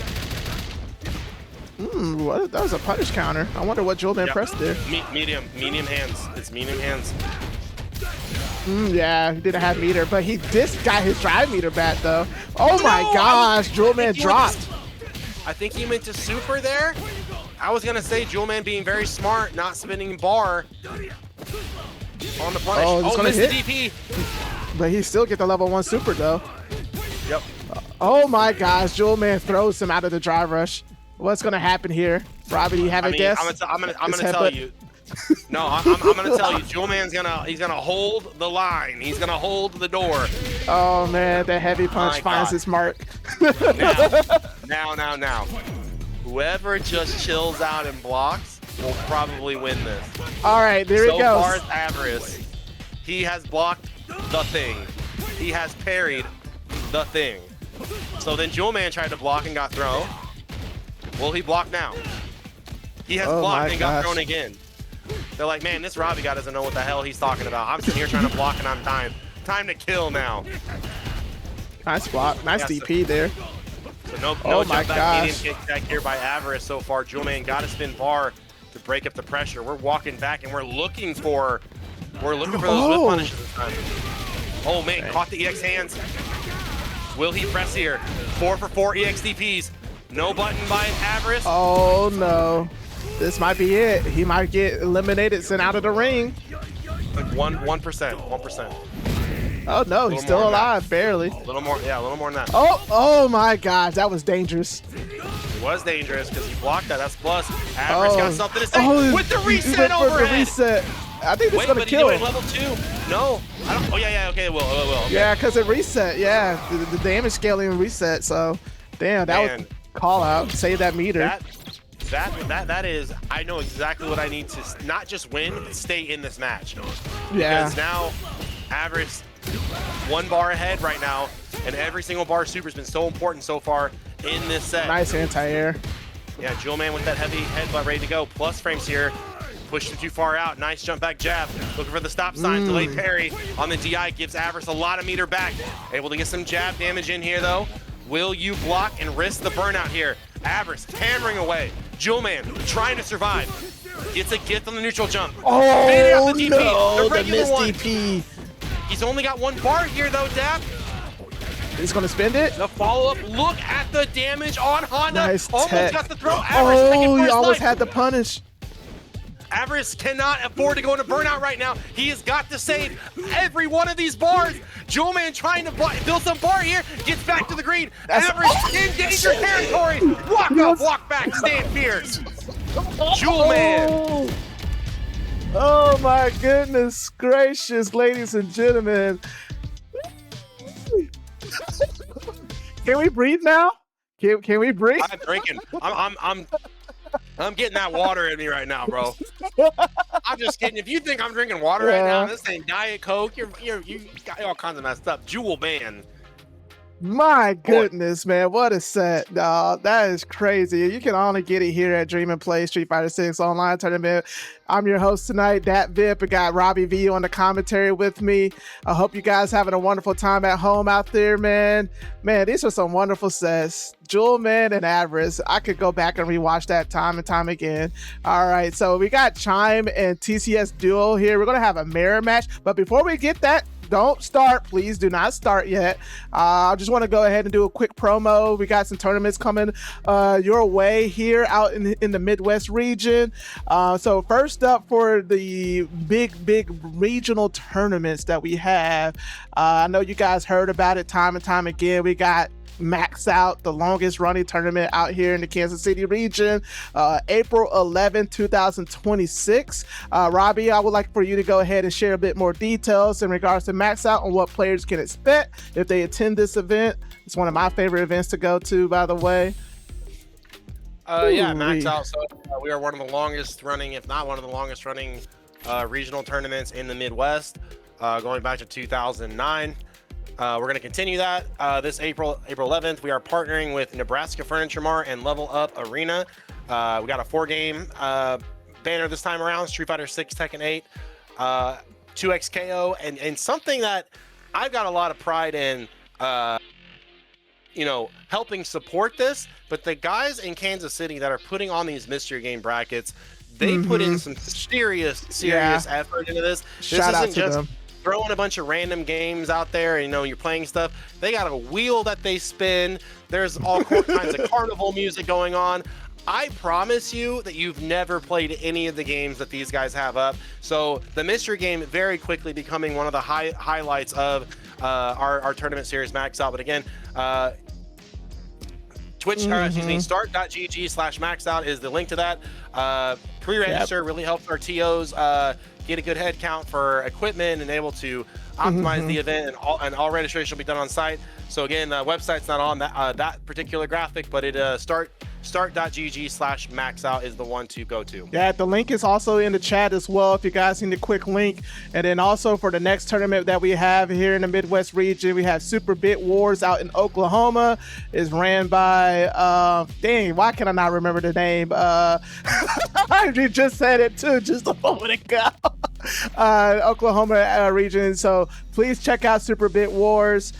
What? That was a punish counter. I wonder what Jewelman pressed there. Medium hands. It's medium hands. Yeah, he didn't have meter, but he just got his drive meter back though. Oh my gosh, Jewelman dropped. I think he meant to super there. I was gonna say Jewelman being very smart, not spinning bar on the punish. Oh, he's gonna missed hit. the DP. But he still get the level 1 super though. Yep. Oh my gosh, Jewelman throws him out of the drive rush. What's gonna happen here? Robbie, do you have a guess? I'm gonna tell you. No, I'm gonna tell you. Jewelman's gonna hold the line. He's gonna hold the door. Oh man, that heavy punch finds its mark. Now. Whoever just chills out and blocks will probably win this. All right, there it goes. So far as Avaris, he has blocked the thing. He has parried the thing. So then Jewelman tried to block and got thrown. Will he block now? He has blocked and got thrown again. They're like, man, this Robbie guy doesn't know what the hell he's talking about. I'm sitting here trying to block and I'm dying. Time to kill now. Nice block. Nice DP there. So no jump back medium kick back here by Avaris so far. Jewelman got a spin bar to break up the pressure. We're walking back and we're looking for those whip punishes this time. Oh man, caught the EX hands. Will he press here? 4 for 4 EX DPs. No button by Avaris. Oh no. This might be it. He might get eliminated, sent out of the ring. Like 1%. Oh no, he's still alive, barely. A little more than that. Oh my gosh, that was dangerous. It was dangerous because he blocked that. That's plus. Avaris got something to say with the reset overhead. The reset. I think it's gonna kill him. Level 2. No, I don't. Oh yeah. Okay, it will. Okay. Yeah, because it reset. Yeah, the damage scaling reset. So, damn, that was call out. Save that meter. That is, I know exactly what I need to not just win, but stay in this match. Yeah. Because now, Avaris 1 bar ahead right now, and every single bar super has been so important so far in this set. Nice anti-air. Yeah, Jewelman with that heavy headbutt ready to go. Plus frames here. Pushed him too far out. Nice jump back jab. Looking for the stop sign. Delayed parry on the DI gives Avaris a lot of meter back. Able to get some jab damage in here though. Will you block and risk the burnout here? Avaris hammering away. Jewelman trying to survive. Gets a gift on the neutral jump. Oh out the DP, no, the missed one. DP. He's only got 1 bar here though, Dap. He's gonna spend it. The follow-up, look at the damage on Honda. Nice almost tech. got the throw. Avaris he almost had the punish. Avaris cannot afford to go into burnout right now. He has got to save every one of these bars. Jewelman trying to build some bar here. Gets back to the green. Avaris in danger territory. Walk up, walk back, stand fierce. Jewelman. Oh my goodness gracious, ladies and gentlemen. Can we breathe now? Can we breathe? I'm drinking. I'm getting that water in me right now, bro. I'm just kidding. If you think I'm drinking water right now, this ain't Diet Coke. You got all kinds of messed up. Jewelman. My goodness, man, what a set, dog. That is crazy. You can only get it here at Dream and Play Street Fighter 6 online tournament. I'm your host tonight, Dat Vip. I got Robbie V on the commentary with me. I hope you guys having a wonderful time at home out there, man. Man, these are some wonderful sets. Jewelman and Avaris. I could go back and rewatch that time and time again. All right, so we got Chime and TCSDuo here. We're going to have a mirror match, but before we get that, don't start. Please do not start yet. I just want to go ahead and do a quick promo. We got some tournaments coming your way here out in the Midwest region. So first up for the big regional tournaments that we have. I know you guys heard about it time and time again. We got Max Out, the longest running tournament out here in the Kansas City region, April 11, 2026. Robbie, I would like for you to go ahead and share a bit more details in regards to Max Out and what players can expect if they attend this event. It's one of my favorite events to go to, by the way. Yeah, Max Out. So we are one of the longest running, if not one of the longest running regional tournaments in the Midwest, going back to 2009. We're going to continue that this April 11th. We are partnering with Nebraska Furniture Mart and Level Up Arena. We got a 4-game banner this time around: Street Fighter 6, Tekken 8, 2XKO, and something that I've got a lot of pride in you know, helping support this, but the guys in Kansas City that are putting on these mystery game brackets, they put in some serious effort into this. Shout out isn't to just them. throwing a bunch of random games out there and, you know, you're playing stuff. They got a wheel that they spin. There's all kinds of carnival music going on. I promise you that you've never played any of the games that these guys have up. So the mystery game very quickly becoming one of the highlights of our tournament series Max Out. But again, start.gg/maxout is the link to that. Pre-register really helps our TOs get a good head count for equipment and able to optimize the event, and all registration will be done on site. So again, the website's not on that particular graphic, but it start.gg/maxout is the one to go to. Yeah, the link is also in the chat as well if you guys need a quick link. And then also for the next tournament that we have here in the Midwest region, we have Super Bit Wars out in Oklahoma. It's ran by, dang, why can I not remember the name? You just said it too, just a moment ago. Oklahoma region. So please check out Super Bit Wars.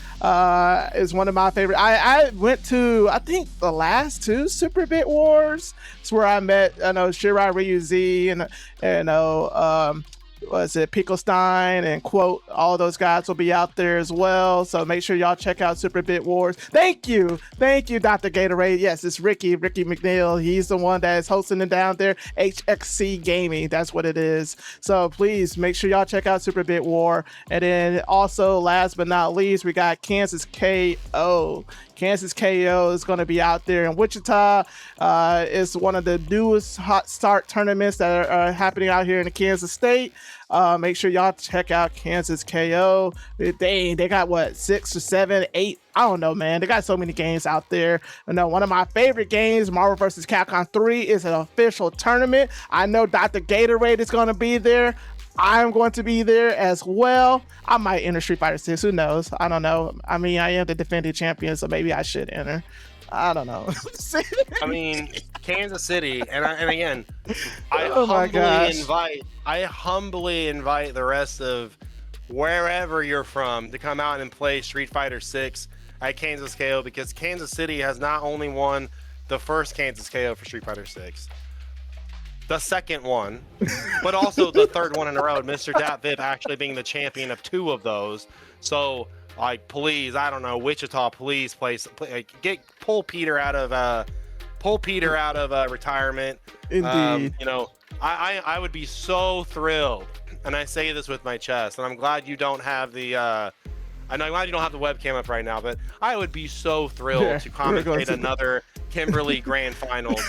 Is one of my favorite. I went to, I think, the last two Super Bit Wars. It's where I met, Shirai Ryuzi and was it Pickelstein and Quote. All those guys will be out there as well. So make sure y'all check out Super Bit Wars. Thank you, Dr. Gatorade. Yes, it's Ricky McNeil. He's the one that is hosting it down there. HXC Gaming, that's what it is. So please make sure y'all check out Super Bit War. And then also, last but not least, we got Kansas KO. Kansas KO is going to be out there in Wichita. It's one of the newest hot start tournaments that are happening out here in the Kansas State. Make sure y'all check out Kansas KO. They got what, 6 or 7, 8? I don't know, man. They got so many games out there. I know one of my favorite games, Marvel vs. Capcom 3, is an official tournament. I know Dr. Gatorade is going to be there. I'm going to be there as well. I might enter Street Fighter 6. Who knows? I don't know. I mean, I am the defending champion, so maybe I should enter. I don't know. I mean, Kansas City, and again, I humbly invite the rest of wherever you're from to come out and play Street Fighter 6 at Kansas KO, because Kansas City has not only won the first Kansas KO for Street Fighter 6, the second one, but also the third one in a row, Mr. Viv actually being the champion of 2 of those. So, like, please, I don't know, Wichita, please pull Peter out of retirement. Indeed. I would be so thrilled, and I say this with my chest, and I'm glad you don't have the I'm glad you don't have the webcam up right now, but I would be so thrilled to commentate another Kimberly Grand Finals.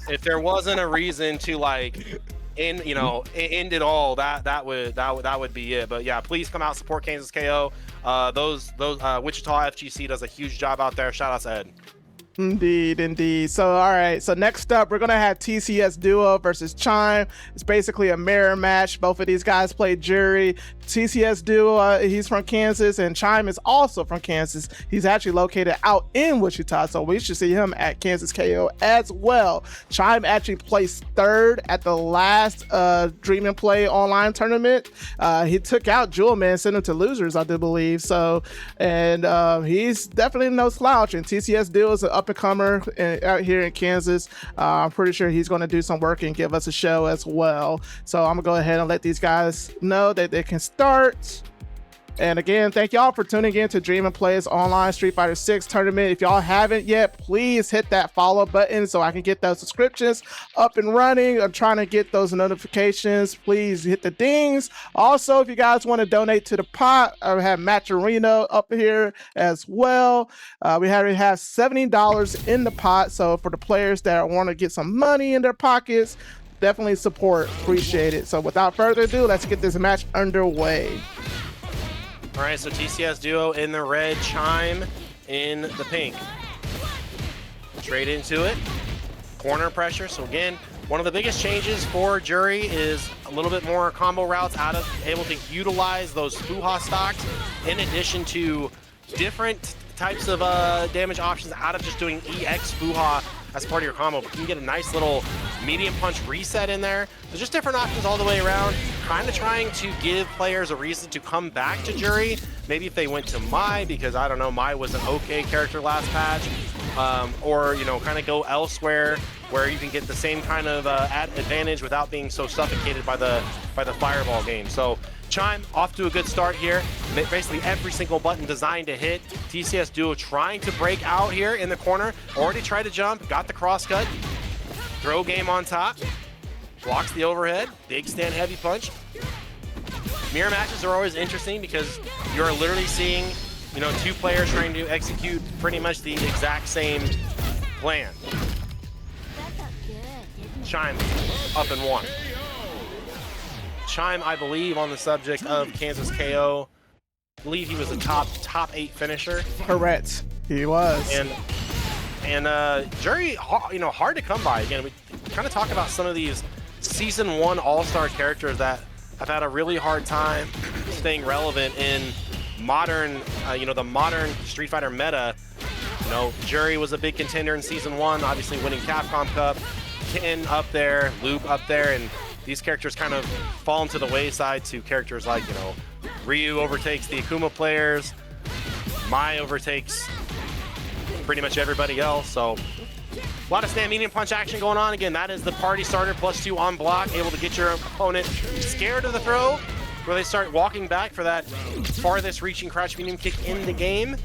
If there wasn't a reason to end it all, that would be it. But yeah, please come out, support Kansas KO. Those Wichita FGC does a huge job out there. Shout out to Ed. Indeed. So, all right. So next up, we're going to have TCSDuo versus Chime. It's basically a mirror match. Both of these guys play jury. TCSDuo, he's from Kansas, and Chime is also from Kansas. He's actually located out in Wichita, so we should see him at Kansas KO as well. Chime actually placed 3rd at the last Dream and Play online tournament. He took out Jewelman, sent him to losers, I do believe. So, and he's definitely no slouch. And TCSDuo is an up-and-comer out here in Kansas. I'm pretty sure he's going to do some work and give us a show as well. So I'm going to go ahead and let these guys know that they can start. And again, thank y'all for tuning in to Dream and Play's online Street Fighter 6 tournament. If y'all haven't yet, please hit that follow button so I can get those subscriptions up and running. I'm trying to get those notifications. Please hit the dings. Also, if you guys want to donate to the pot, I have Maturino up here as well. We have $70 in the pot. So for the players that want to get some money in their pockets, definitely support. Appreciate it. So without further ado, let's get this match underway. All right, so TCSDuo in the red, Chime in the pink. Straight into it. Corner pressure. So again, one of the biggest changes for Jury is a little bit more combo routes, able to utilize those Fuha stocks in addition to different types of damage options out of just doing EX Fuha as part of your combo. But you can get a nice little medium punch reset in there. There's just different options all the way around. kind of trying to give players a reason to come back to Jury. Maybe if they went to Mai, because I don't know, Mai was an okay character last patch, or you know, kind of go elsewhere where you can get the same kind of advantage without being so suffocated by the fireball game. So Chime off to a good start here. Basically every single button designed to hit. TCSDuo trying to break out here in the corner. Already tried to jump, got the cross cut. Throw game on top. Blocks the overhead. Big stand heavy punch. Mirror matches are always interesting because you're literally seeing, you know, two players trying to execute pretty much the exact same plan. Chime up and one. Chime, I believe, on the subject of Kansas KO, I believe he was a top 8 finisher. Correct, he was. And Jury, you know, hard to come by. Again, we kind of talk about some of these Season 1 All-Star characters that have had a really hard time staying relevant in modern, you know, the modern Street Fighter meta. You know, Jury was a big contender in Season 1, obviously winning Capcom Cup. Ken up there, Luke up there, and these characters kind of fall to the wayside to characters like, you know, Ryu overtakes the Akuma players, Mai overtakes pretty much everybody else. So a lot of stand medium punch action going on. Again, that is the party starter, +2 on block, able to get your opponent scared of the throw, where they start walking back for that farthest reaching crouch medium kick in the game,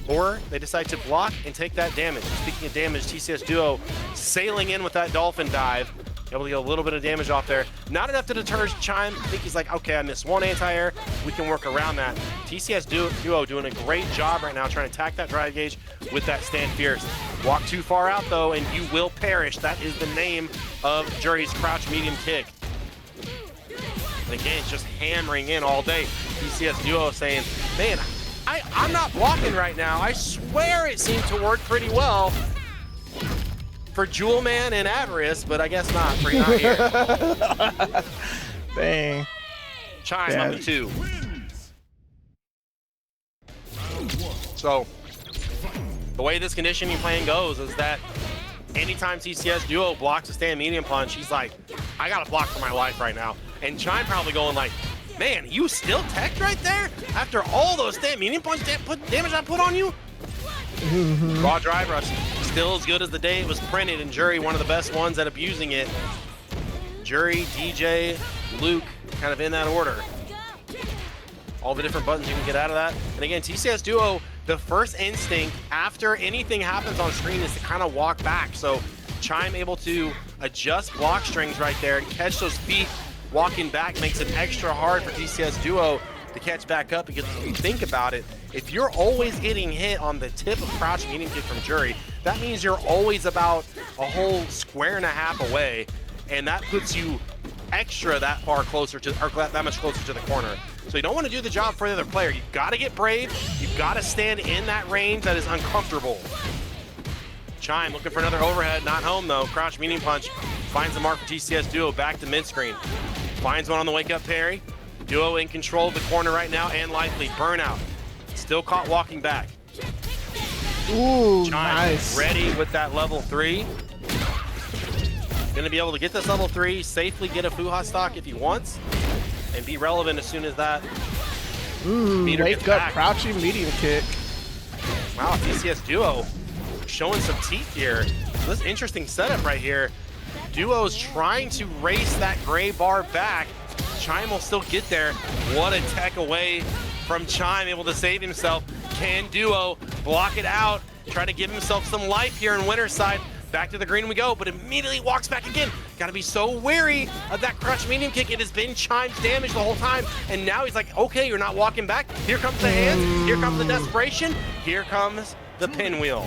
or they decide to block and take that damage. Speaking of damage, TCSDuo sailing in with that dolphin dive, able to get a little bit of damage off there. Not enough to deter Chime. I think he's like, okay, I missed one anti-air. We can work around that. TCSDuo doing a great job right now trying to attack that drive gauge with that stand fierce. Walk too far out though, and you will perish. That is the name of Jury's crouch medium kick. And again, it's just hammering in all day. TCSDuo saying, man, I'm not blocking right now. I swear it seemed to work pretty well for Jewelman and Avaris, but I guess not. For not here. Dang. Chime up to 2. So the way this conditioning plan goes is that anytime TCSDuo blocks a stand medium punch, he's like, I gotta block for my life right now. And Chime probably going like, man, you still teched right there? After all those stand medium punch damage I put on you? Raw drive rush, still as good as the day it was printed, and Jury, one of the best ones at abusing it. Jury, DJ, Luke, kind of in that order. All the different buttons you can get out of that. And again, TCSDuo, the first instinct after anything happens on screen is to kind of walk back. So Chime able to adjust block strings right there and catch those feet. Walking back makes it extra hard for TCSDuo to catch back up, because if you think about it, if you're always getting hit on the tip of crouch medium kick from Jury, that means you're always about a whole square and a half away, and that puts you extra that far closer to, or that much closer to the corner. So you don't want to do the job for the other player. You've got to get brave. You've got to stand in that range that is uncomfortable. Chime looking for another overhead, not home though. Crouch medium punch finds the mark for TCSDuo, back to mid screen. Finds one on the wake up parry. Duo in control of the corner right now, and likely burnout. Still caught walking back. Ooh, Chime nice. ready with that level 3. Gonna be able to get this level 3, safely get a Fuha stock if he wants, and be relevant as soon as that meter Wake gets up, back. crouching medium kick. Wow, TCSDuo showing some teeth here. So this interesting setup right here. Duo's trying to race that gray bar back. Chime will still get there. What a tech away from Chime, able to save himself. Can Duo block it out? Try to give himself some life here in winner's side. Back to the green we go, but immediately walks back again. Gotta be so wary of that crouch medium kick. It has been Chime's damage the whole time, and now he's like, okay, you're not walking back. Here comes the hands, here comes the desperation, here comes the pinwheel.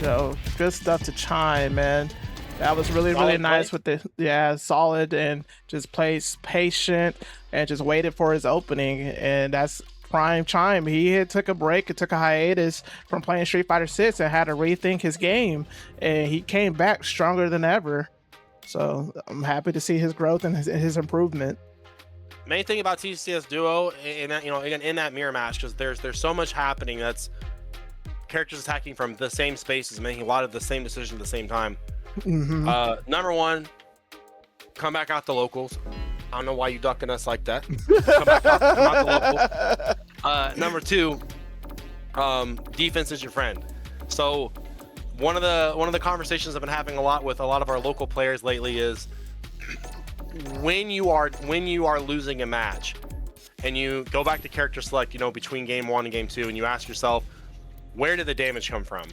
Yo, good stuff to Chime, man. That was really Solid nice play. with the, solid, and just plays patient and just waited for his opening. And that's prime Chime. He had took a break and took a hiatus from playing Street Fighter 6 and had to rethink his game. And he came back stronger than ever. So I'm happy to see his growth and his improvement. Main thing about TCSDuo in that, you know, again, in that mirror match, because there's so much happening that's characters attacking from the same spaces, making a lot of the same decisions at the same time. Number one, come back out the locals. I don't know why you ducking us like that. Come back out the local. Number 2, defense is your friend. So one of the conversations I've been having a lot with a lot of our local players lately is when you are losing a match and you go back to character select, between game 1 and game 2, and you ask yourself, where did the damage come from?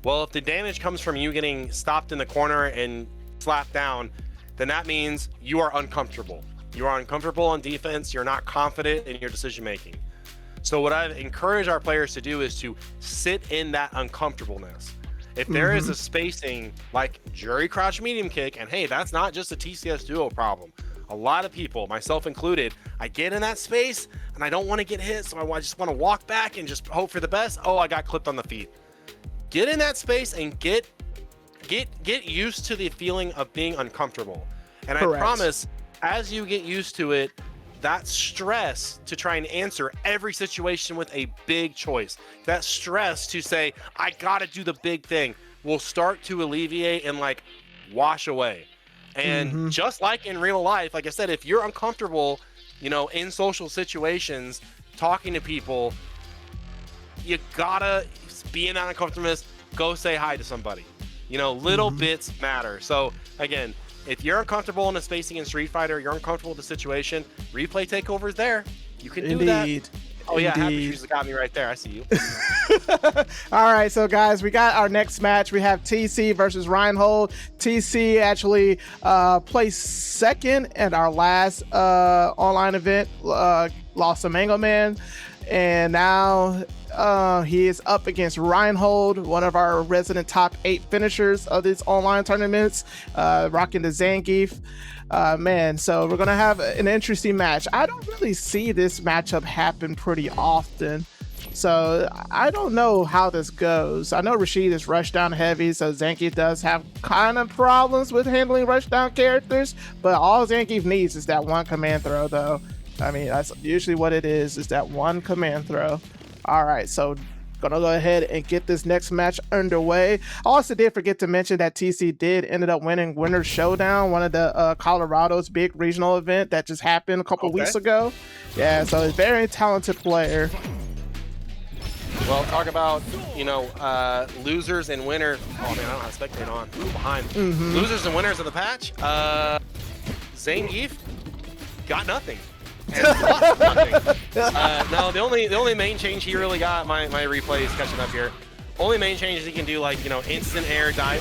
Well, if the damage comes from you getting stopped in the corner and slapped down, then that means you are uncomfortable. You are uncomfortable on defense. You're not confident in your decision making. So what I encourage our players to do is to sit in that uncomfortableness. If there is a spacing like jury crouch medium kick, and hey, that's not just a TCSDuo problem. A lot of people, myself included, I get in that space and I don't want to get hit, so I just want to walk back and just hope for the best. Oh, I got clipped on the feet. Get in that space and get used to the feeling of being uncomfortable. And correct. I promise, as you get used to it, that stress to try and answer every situation with a big choice, that stress to say, I gotta do the big thing, will start to alleviate and like wash away. And just like in real life, like I said, if you're uncomfortable, in social situations, talking to people, you gotta be in that uncomfortableness, go say hi to somebody. Little bits matter. So again, if you're uncomfortable in a spacing in Street Fighter, you're uncomfortable with the situation, replay takeover is there. You can do that. Oh yeah, Happy Shoes got me right there. I see you. All right, so guys, we got our next match. We have TCSDuo versus Reinhold. TCSDuo actually placed second at our last online event, lost to Mango Man, and now he is up against Reinhold, one of our resident top 8 finishers of these online tournaments, rocking the Zangief. Man, so we're gonna have an interesting match. I don't really see this matchup happen pretty often, so I don't know how this goes. I know Rashid is rushdown heavy, so Zangief does have kind of problems with handling rushdown characters, but all Zangief needs is that one command throw, though. I mean, that's usually what it is that one command throw. All right, so gonna go ahead and get this next match underway. I also did forget to mention that TC did ended up winning Winner's Showdown, one of the Colorado's big regional event that just happened a couple weeks ago. Yeah, so he's a very talented player. Well, talk about, losers and winners. Oh man, I don't have spectate on. Behind. Losers and winners of the patch. Zangief got nothing. And lost nothing. No, the only main change he really got, my replay is catching up here. Only main change is he can do like, instant air drop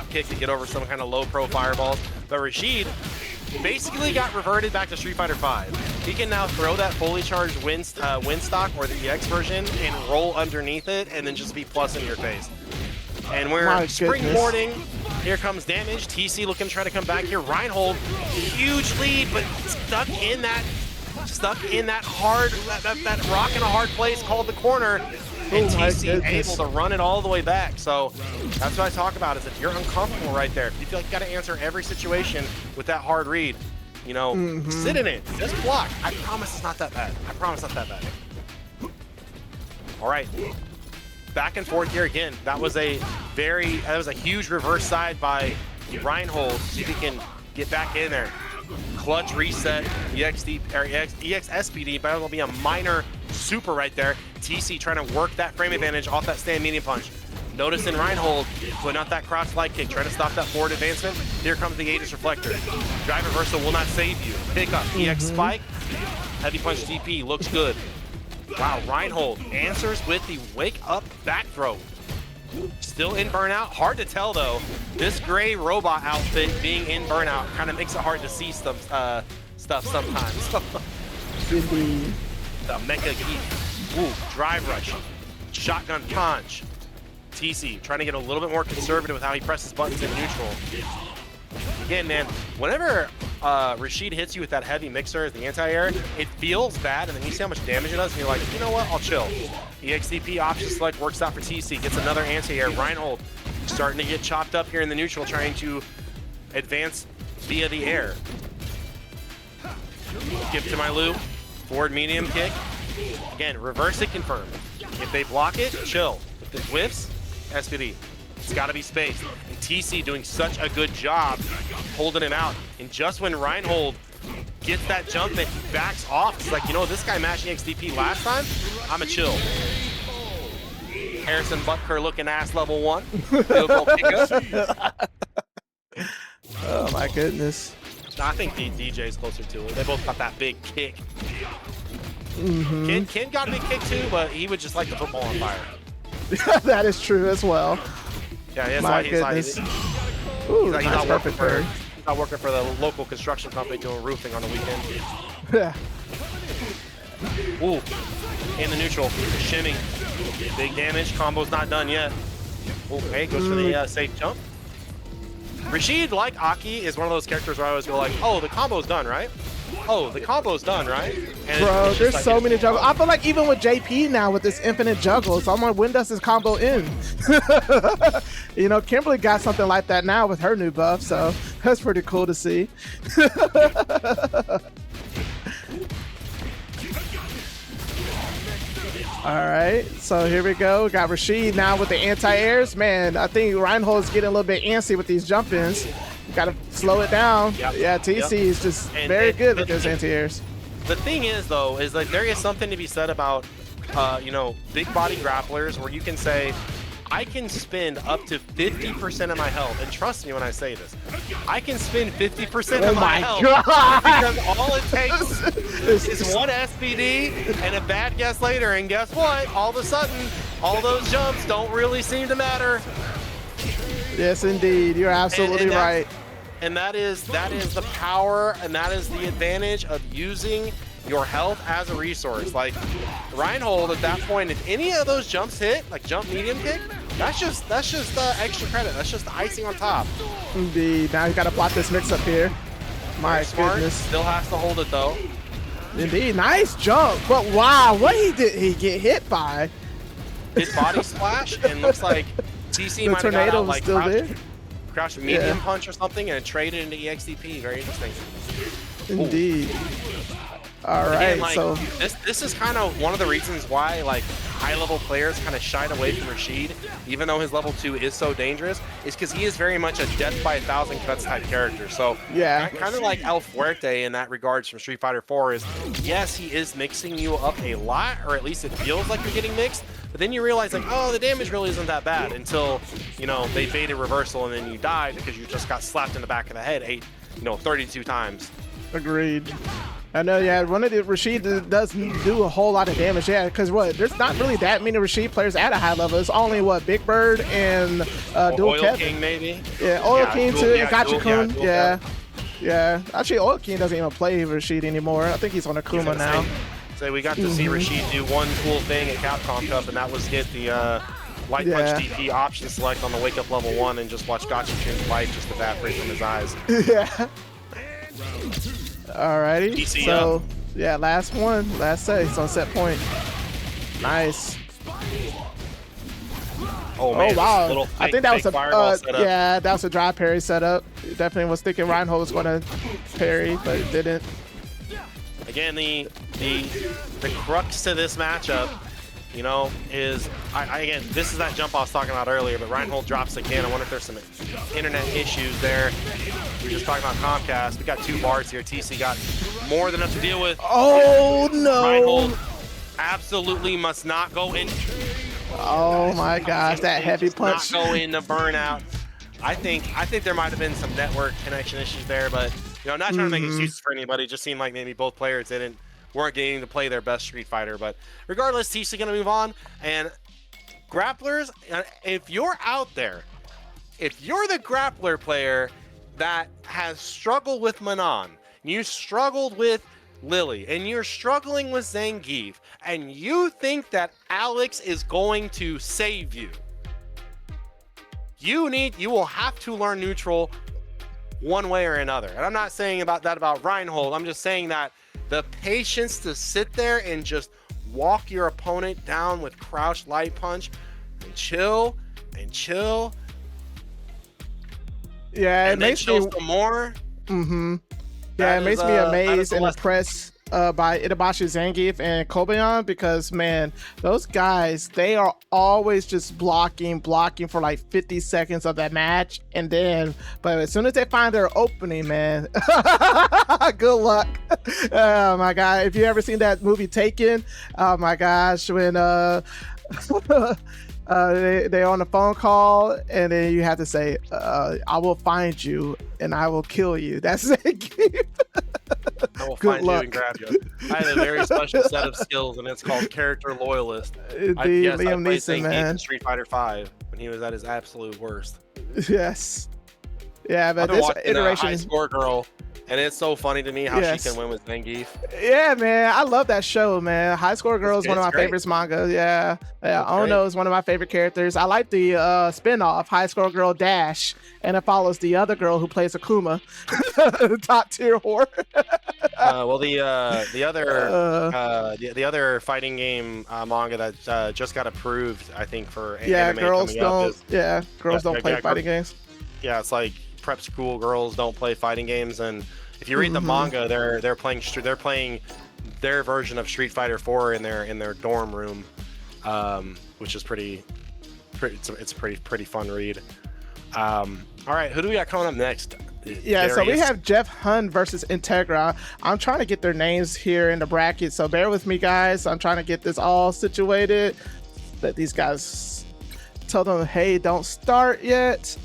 kick to get over some kind of low pro fireballs. But Rashid basically got reverted back to Street Fighter V. He can now throw that fully charged Windstock or the EX version and roll underneath it and then just be plus in your face. And we're springboarding. Here comes damage. TC looking to try to come back here. Reinhold, huge lead, but stuck in that hard, that rock in a hard place called the corner. And TC able to run it all the way back. So that's what I talk about, is if you're uncomfortable right there, if you feel like you got to answer every situation with that hard read, sit in it, just block. I promise it's not that bad. I promise not that bad. All right. Back and forth here again. That was a huge reverse side by Reinhold. See if he can get back in there. Clutch reset, EX SPD, but it'll be a minor super right there. TC trying to work that frame advantage off that stand medium punch. Notice in Reinhold, putting out that cross light kick, trying to stop that forward advancement. Here comes the Aegis Reflector. Drive reversal will not save you. Pick up, EX spike, heavy punch DP, looks good. Wow, Reinhold answers with the wake up back throw. Still in burnout. Hard to tell though. This gray robot outfit being in burnout kind of makes it hard to see stuff sometimes. The Mecha Geek. Ooh, drive rush. Shotgun punch. TC trying to get a little bit more conservative with how he presses buttons in neutral. Again, man, whenever Rashid hits you with that heavy mixer as the anti-air, it feels bad, and then you see how much damage it does, and you're like, you know what, I'll chill. EXDP option select works out for TC, gets another anti-air. Reinhold starting to get chopped up here in the neutral, trying to advance via the air. Give to my loop, forward medium kick. Again, reverse it confirmed. If they block it, chill. If it whiffs, SPD. It's got to be spaced. And TCSDuo doing such a good job holding it out. And just when Reinhold gets that jump and he backs off, it's like, you know, this guy mashed XDP last time, I'm a chill. Harrison Butker looking ass level 1. Field goal pickup. Oh my goodness. I think DJ's closer to it. They both got that big kick. Ken got a big kick too, but he would just like the football on fire. That is true as well. Yeah, that's my why goodness. He's not working for the local construction company doing roofing on the weekend. Yeah. Ooh, in the neutral, shimming. Big damage, combo's not done yet. Okay, goes for the safe jump. Rashid, like Aki, is one of those characters where I always go like, oh, the combo's done, right? Oh, the combo's done, right? And bro, there's like, so many juggles. I feel like even with JP now with this infinite juggles, I'm like, when does this combo end? You know, Kimberly got something like that now with her new buff, so that's pretty cool to see. All right, so here we go. We got Rashid now with the anti-airs. Man, I think Reinhold is getting a little bit antsy with these jump-ins. Got to slow it down. Yep. Yeah, TC is just very good with those anti-airs. The thing is, though, is like there is something to be said about, you know, big body grapplers where you can say, I can spend up to 50% of my health, and trust me when I say this, I can spend 50% of my health because all it takes is one SPD and a bad guess later, and guess what? All of a sudden, all those jumps don't really seem to matter. Yes, indeed. You're absolutely right. And that is the power, and that is the advantage of using your health as a resource. Like Reinhold at that point, if any of those jumps hit, like jump medium kick, that's just extra credit. That's just the icing on top. Indeed. Now you got to plot this mix up here. My goodness. Still has to hold it though. Indeed. Nice jump. But wow, what he get hit by? His body splash, and looks like TC might have got out like crouch medium punch or something and traded into EXDP. Very interesting. Indeed. All right, like, so this is kind of one of the reasons why like high-level players kind of shied away from Rashid, even though his level 2 is so dangerous, is because he is very much a death by 1,000 cuts type character. So yeah, kind of like El Fuerte in that regards from Street Fighter 4 is, yes, he is mixing you up a lot, or at least it feels like you're getting mixed, but then you realize like, oh, the damage really isn't that bad until, you know, they baited reversal and then you died because you just got slapped in the back of the head 32 times. Agreed. I know, yeah, one of the Rashid does do a whole lot of damage, yeah, because there's not really that many Rashid players at a high level. It's only, Big Bird and Dual Oil Kevin. King, maybe? Yeah, Oil King too, and Gotcha-kun, yeah. Yeah, actually, Oil King doesn't even play Rashid anymore. I think he's on Akuma now. So we got to see Rashid do one cool thing at Capcom Cup, and that was get the Light Punch DP option select on the Wake Up level 1 and just watch Gotcha-kun's life just evaporate from his eyes. Yeah. Alrighty, TCSDuo. So yeah, last set. He's on set point. Nice. Oh man! Wow! I think that was a that was a dry parry setup. Definitely was thinking Reinhold was going to parry, but it didn't. Again, the crux to this matchup, you know, is again, this is that jump I was talking about earlier, but Reinhold drops again. I wonder if there's some internet issues there. We were just talking about Comcast. We got 2 bars here. TC got more than enough to deal with. Oh no! Reinhold absolutely must not go in. Oh my gosh, that heavy punch. Not go into burnout. I think there might have been some network connection issues there, but you know, not trying to make excuses for anybody. It just seemed like maybe both players weren't getting to play their best Street Fighter. But regardless, TC's gonna move on. And grapplers, if you're out there, if you're the grappler player that has struggled with Manon, you struggled with Lily, and you're struggling with Zangief, and you think that Alex is going to save you, you will have to learn neutral one way or another. And I'm not saying about Reinhold. I'm just saying that the patience to sit there and just walk your opponent down with crouch light punch and chill and chill. Yeah, it makes me some more. Yeah, it makes me amazed and impressed by Itabashi Zangief and Kobayan, because man, those guys, they are always just blocking for like 50 seconds of that match, and then but as soon as they find their opening, man, good luck. Oh my god, if you ever seen that movie Taken, oh my gosh, when they're on a phone call, and then you have to say, I will find you and I will kill you. That's it. I will Good find luck. you and grab you. I have a very special set of skills, and it's called Character Loyalist. The I Liam played Neeson, Zangief man. in Street Fighter V when he was at his absolute worst. Yes. Yeah, but I've been this watching iteration High Score Girl, and it's so funny to me how Yes. she can win with Zangief. Yeah, man, I love that show, man. High Score Girl is one of my It's great. favorites manga. Yeah, It's Ono is one of my favorite characters. I like the spin-off High Score Girl Dash, and it follows the other girl who plays Akuma, the top tier whore. Well, the other fighting game manga that just got approved, I think, for Yeah, anime girls coming up don't. is, Yeah, girls don't play yeah, fighting games. yeah, it's like prep school girls don't play fighting games, and if you read the manga, they're playing their version of Street Fighter 4 in their dorm room, which is pretty it's a pretty fun read. All right, who do we got coming up next? Yeah, so we have Jeff Hun versus Integra. I'm trying to get their names here in the bracket, so bear with me, guys. I'm trying to get this all situated. Let these guys tell them, hey, don't start yet.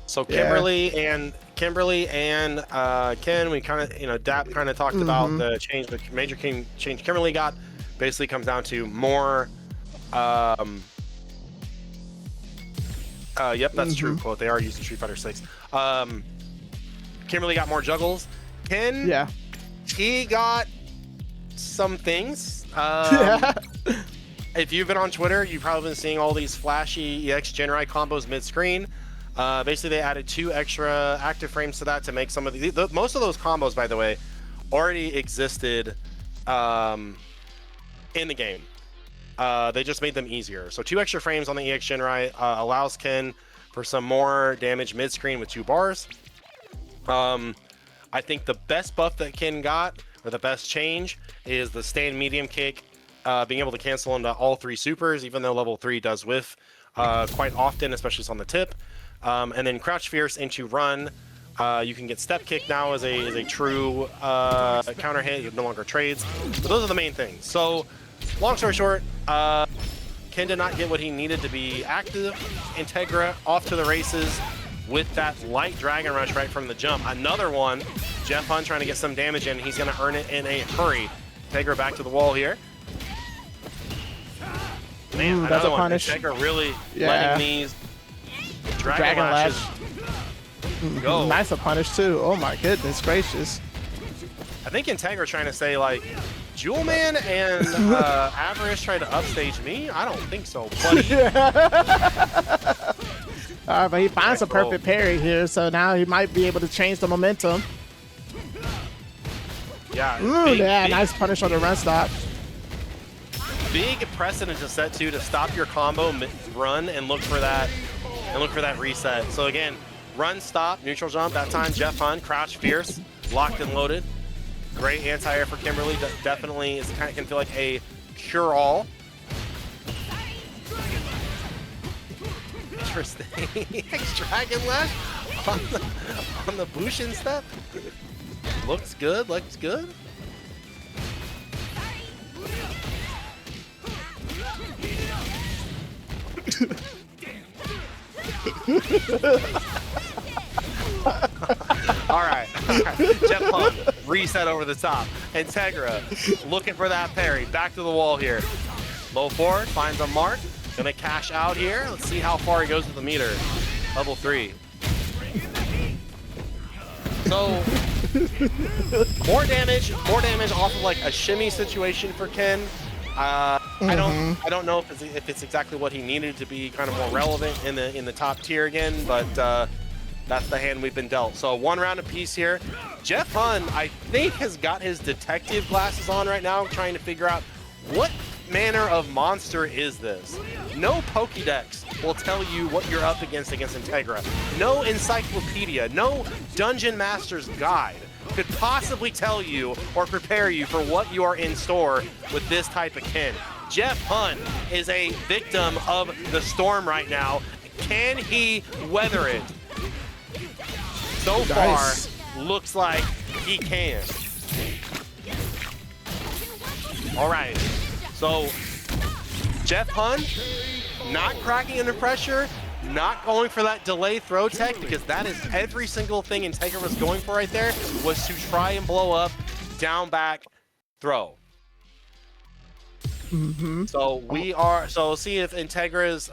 So Kimberly and Ken, we kind of, Dap kind of talked about the change, the major change Kimberly got. Basically comes down to more. Yep, that's true quote. They are using Street Fighter 6. Kimberly got more juggles. Ken, Yeah. he got some things. If you've been on Twitter, you've probably been seeing all these flashy EX Genrai combos mid-screen. Basically, they added 2 extra active frames to that to make some of most of those combos, by the way, already existed in the game. They just made them easier. So 2 extra frames on the EX Genrai allows Ken for some more damage mid-screen with 2 bars. I think the best buff that Ken got, or the best change, is the stand medium kick, being able to cancel into all 3 supers, even though level 3 does whiff quite often, especially if it's on the tip. And then crouch fierce into run. You can get step kick now as a true counter hit. You no longer trades. But those are the main things. So long story short, Ken did not get what he needed to be active. Integra off to the races with that light Dragon Rush right from the jump. Another one, Jeff Hun trying to get some damage in. He's going to earn it in a hurry. Integra back to the wall here. Man, that's a one. punish. Integra really letting these Dragon Lashes go. Nice a punish too. Oh my goodness gracious. I think Integra trying to say, like, Jewelman and Avaris tried to upstage me? I don't think so, buddy. But he finds a perfect parry here, so now he might be able to change the momentum. Yeah. Big, nice punish on the run stop. Big precedent to set to stop your combo, run, and look for that reset. So again, run, stop, neutral jump. That time, Jeff Hun, crouch, fierce, locked and loaded. Great anti-air for Kimberly. Definitely can feel like a cure-all. Interesting. Dragon Lash on the Bushin step. Looks good. Looks good. All right. Jeff Hun, reset over the top. Integra, looking for that parry. Back to the wall here. Low forward, finds a mark. Gonna cash out here. Let's see how far he goes with the meter. Level 3. So, more damage off of like a shimmy situation for Ken. I don't know if it's exactly what he needed to be kind of more relevant in the top tier again, but that's the hand we've been dealt. So 1 round apiece here. Jeff Hun, I think, has got his detective glasses on right now, trying to figure out what manner of monster is this. No Pokédex will tell you what you're up against Integra. No encyclopedia, no Dungeon Master's Guide could possibly tell you or prepare you for what you are in store with this type of kin. Jeff Hunt is a victim of the storm right now. Can he weather it? So far, looks like he can. All right, so Jeff Hunt not cracking under pressure, not going for that delay throw tech, because that is every single thing Integra was going for right there, was to try and blow up, down back, throw. So so see if Integra's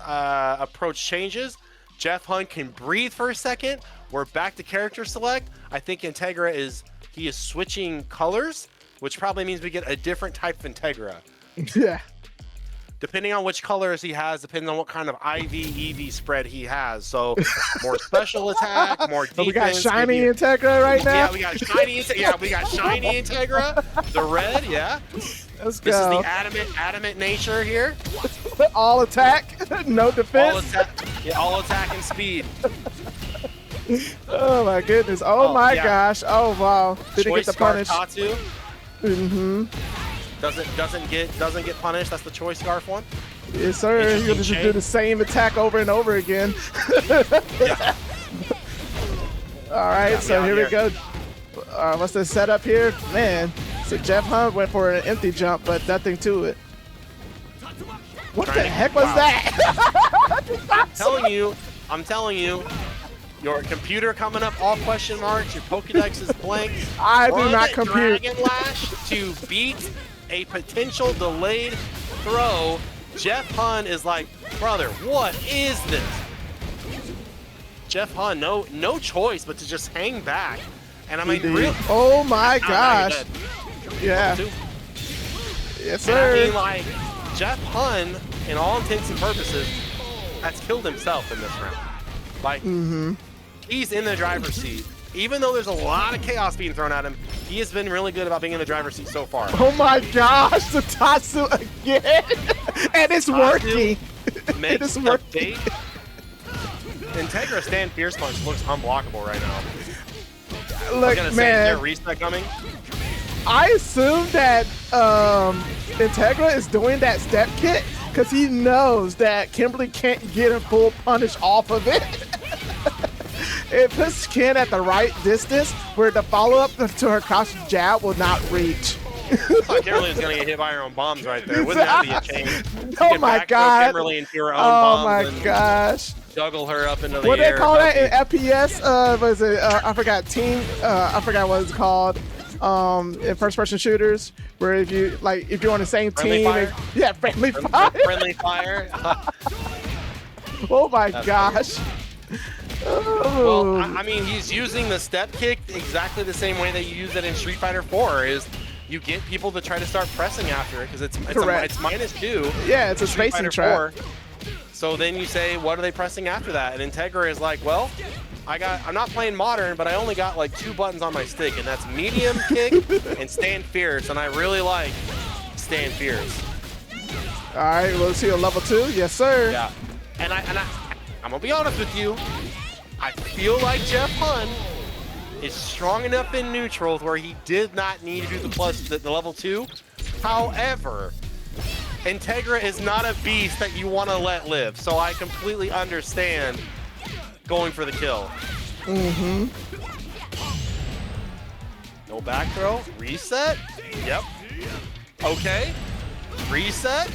approach changes. Jeff Hunt can breathe for a second. We're back to character select. I think Integra is switching colors, which probably means we get a different type of Integra. Yeah. Depending on which colors he has, depending on what kind of IV EV spread he has. So more special attack, more defense. We got shiny Integra right now. Yeah, we got shiny. Yeah, we got shiny Integra. The red, yeah. Let's go. This is the adamant nature here. All attack, no defense. All attack and speed. Oh my goodness. Oh my gosh. Oh wow. Didn't get the punish. Tatsu. Doesn't get punished. That's the choice scarf one. Yes, sir. You're gonna just do the same attack over and over again. Yeah. All right, so here we go. What's the setup here? Man, so Jeff Hunt went for an empty jump, but nothing to it. What the heck was that? I'm telling you, your computer coming up all question marks, your Pokedex is blank. I do not compute. Dragon Lash to beat a potential delayed throw. Jeff Hunt is like, brother, what is this? Jeff Hunt, no choice but to just hang back. And I mean, really, oh my gosh. Yeah. Yes, sir. And I mean, like, Jeff Hunt, in all intents and purposes, has killed himself in this round. Like, he's in the driver's seat. Even though there's a lot of chaos being thrown at him, he has been really good about being in the driver's seat so far. Oh my gosh, the Tatsu again. And it's working. It is working. Integra stand fierce punch looks unblockable right now. Look, man, is there a reset coming? I assume that Integra is doing that step kick because he knows that Kimberly can't get a full punish off of it. It puts Ken at the right distance where the follow-up to her crouch jab will not reach. Kimberly is going to get hit by her own bombs right there. Wouldn't that be a change? Oh my god. Kimberly into her own bombs. Oh my gosh. Juggle her up into the what air. What they call that in FPS? Was it? I forgot. I forgot what it's called. In first-person shooters, where if you on the same team, yeah, friendly fire. Friendly fire. Oh my gosh. Well, I mean, he's using the step kick exactly the same way that you use it in Street Fighter 4. Is you get people to try to start pressing after it because it's -2. Yeah, it's a spacing trap. So then you say, what are they pressing after that? And Integra is like, well, I'm not playing modern, but I only got like 2 buttons on my stick, and that's medium kick and stand fierce, and I really like stand fierce. All right, let's see a level 2. Yes, sir. Yeah, and I'm gonna be honest with you. I feel like Jeff Hunt is strong enough in neutral where he did not need to do the level 2. However, Integra is not a beast that you want to let live, so I completely understand going for the kill. No back throw. Reset. Yep. Okay. Reset.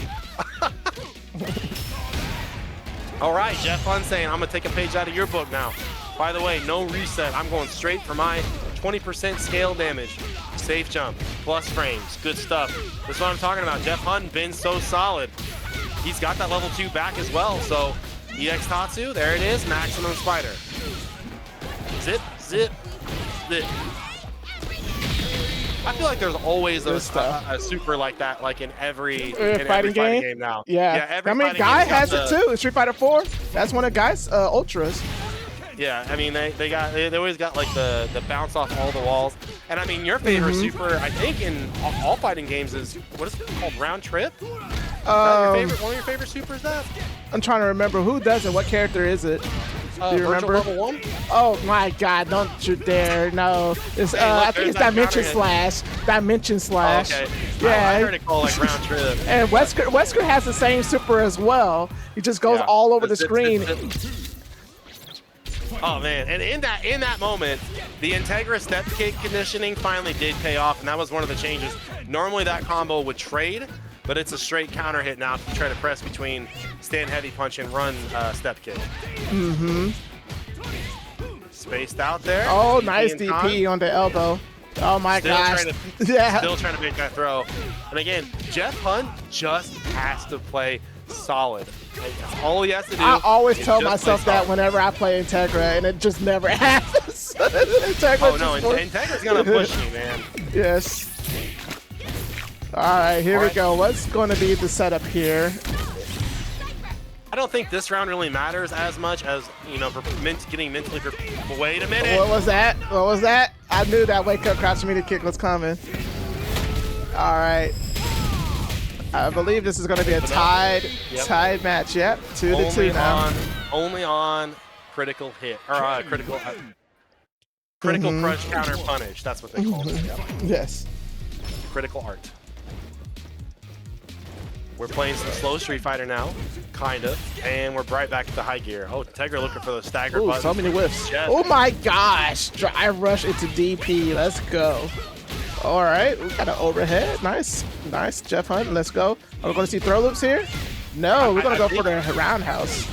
All right, Jeff Hunt saying, I'm going to take a page out of your book now. By the way, no reset. I'm going straight for my 20% scale damage. Safe jump, plus frames, good stuff. That's what I'm talking about. Jeff Hunt been so solid. He's got that level 2 back as well, so EX Tatsu, there it is, maximum spider. Zip, zip, zip. I feel like there's always a super like that, like in every fighting game now. Yeah, I mean, Guy has it too. In Street Fighter 4, that's one of Guy's ultras. Yeah, I mean, they always got like the bounce off all the walls. And I mean, your favorite super, I think in all fighting games is, what is it called, Round Trip? One of your favorite supers, that? I'm trying to remember who does it. What character is it? Do you remember? Level 1? Oh my God! Don't you dare! No, it's Hey, look, I think it's there's that Dimension counter Slash. Dimension Slash. Oh, okay. Yeah. I heard it called like round trip. And Wesker has the same super as well. He just goes all over the screen. Oh man! And in that moment, the Integra step kick conditioning finally did pay off, and that was one of the changes. Normally that combo would trade, but it's a straight counter hit now if you try to press between stand heavy punch and run step kick. Mm-hmm. Spaced out there. Oh, nice DP on the elbow. Oh my gosh. Still trying to make that throw. And again, Jeff Hunt just has to play solid. That's all he has to do. I always tell myself that whenever I play Integra, and it just never happens. Integra's gonna push you, man. Yes. All right, here we go. What's going to be the setup here? I don't think this round really matters as much as, you know, for getting mentally prepared. Wait a minute. What was that? What was that? I knew that wake up crouch immediate kick was coming. All right. I believe this is going to be a tied match. Yep, 2-2 now. Only on critical hit or critical crush counter punish. That's what they call it. Yep. Yes. Critical art. We're playing some slow Street Fighter now, kind of, and we're right back to high gear. Oh, Integra looking for the stagger button. So many whiffs. Yes. Oh my gosh! Drive rush into DP. Let's go. All right, we got an overhead. Nice, nice, Jeff Hunt. Let's go. Are we going to see throw loops here? No, we're going to go for the roundhouse.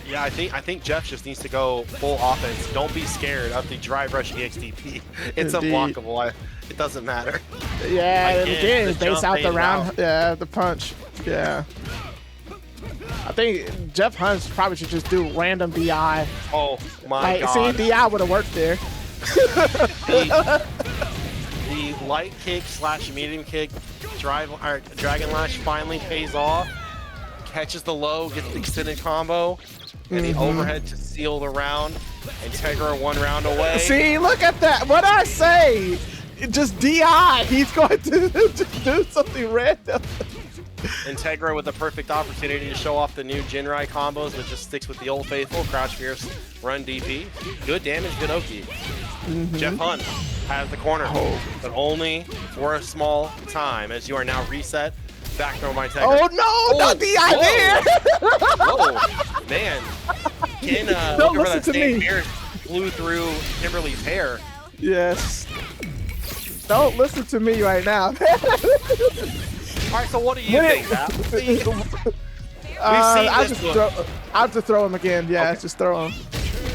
Yeah, I think Jeff just needs to go full offense. Don't be scared of the drive rush EXDP. It's unblockable. It doesn't matter. Yeah, again, base out the round. Yeah, the punch. Yeah. I think Jeff Hunt probably should just do random DI. Oh my God. See, DI would have worked there. The light kick / medium kick, Dragon Lash finally pays off. Catches the low, gets the extended combo, and the overhead to seal the round. Integra 1 round away. See, look at that. What I say? Just DI. He's going to just do something random. Integra with the perfect opportunity to show off the new Jinrai combos, but just sticks with the old faithful crouch fierce run DP. Good damage, good Oki. Jeff Hunt has the corner, but only for a small time, as you are now reset. Back throw by Integra. Oh no, not DI there! Whoa, man. Ken, don't listen to me. Flew through Kimberly's hair. Yes. Don't listen to me right now. All right, so what do you think, Matt? I'll just throw him again. Yeah, just throw him.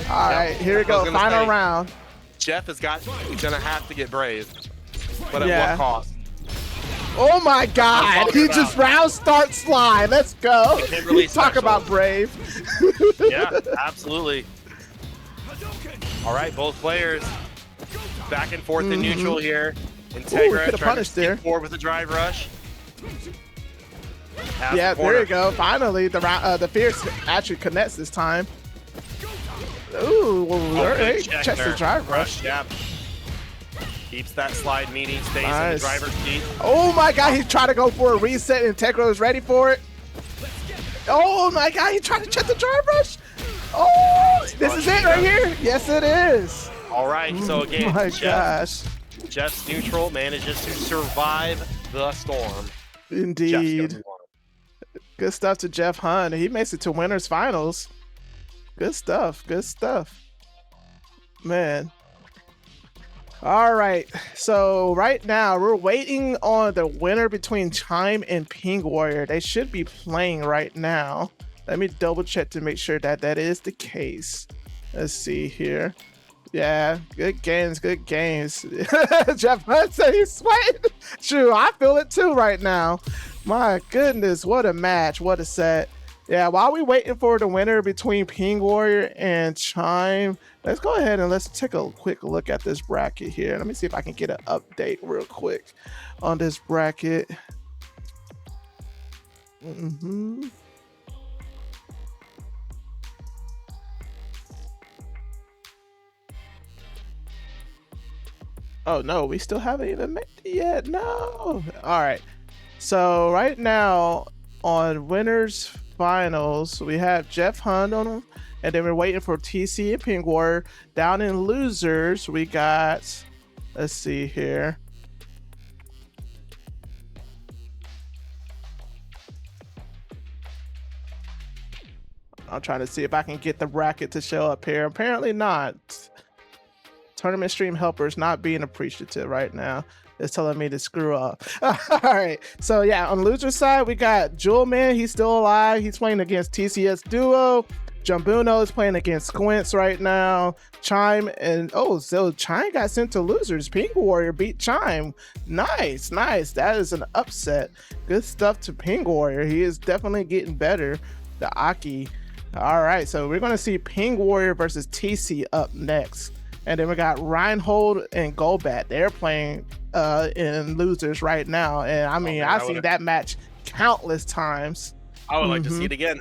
All right, here we go. Final round. Jeff he's gonna have to get brave, but at what cost? Oh my God! He just round start slide. Let's go. Talk about brave. Yeah, absolutely. All right, both players back and forth in neutral here. Integra trying to stick forward with the drive rush. Yeah, there you go. Finally, the Fierce actually connects this time. Ooh, checks the drive rush. Yeah. Keeps that slide meaty, stays in the driver's seat. Oh my God, he's trying to go for a reset. Integra is ready for it. Oh my God, he tried to check the drive rush. Oh, this is it right here. Yes, it is. All right, so again, gosh. Jeff's neutral manages to survive the storm. Indeed. Good stuff to Jeff Hunt. He makes it to winners finals. Good stuff. Good stuff. Man. All right. So right now we're waiting on the winner between Chime and PingWarrior. They should be playing right now. Let me double check to make sure that that is the case. Let's see here. Yeah, good games, good games. Jeff Hunt said he's sweating. True, I feel it too right now. My goodness, what a match, what a set. Yeah, while we waiting for the winner between PingWarrior and Chime, let's go ahead and let's take a quick look at this bracket here. Let me see if I can get an update real quick on this bracket. Oh no, we still haven't even made it yet. No. All right. So right now on winners finals, we have Jeff Hunt on And then we're waiting for TCSDuo and PingWarrior. Down in losers, we got, let's see here. I'm trying to see if I can get the bracket to show up here. Apparently not. Tournament stream helpers not being appreciative right now. It's telling me to screw up. All right. So yeah, on the loser side, we got Jewelman. He's still alive. He's playing against TCSDuo. Jumbuno is playing against Squintz right now. Chime and so Chime got sent to losers. PingWarrior beat Chime. Nice. That is an upset. Good stuff to PingWarrior. He is definitely getting better. The Aki. All right, so we're gonna see PingWarrior versus TCSDuo up next. And then we got Reinhold and Golbat. They're playing in losers right now. And I mean, I've seen that match countless times. I would like to see it again.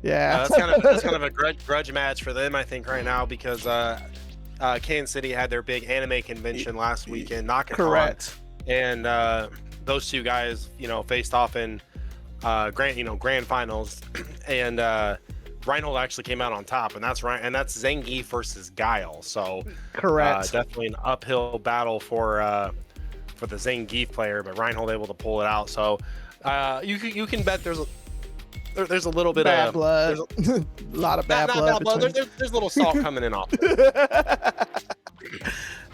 Yeah. That's kind of a grudge match for them, I think, right now, because Kansas City had their big anime convention last weekend, Correct. And those two guys, faced off in grand finals, and Reinhold actually came out on top, and that's Zangief versus Guile. So correct. Definitely an uphill battle for the Zangief player, but Reinhold able to pull it out. So you can bet there's a little bit bad of blood. A lot of bad blood. There's a little salt coming in off.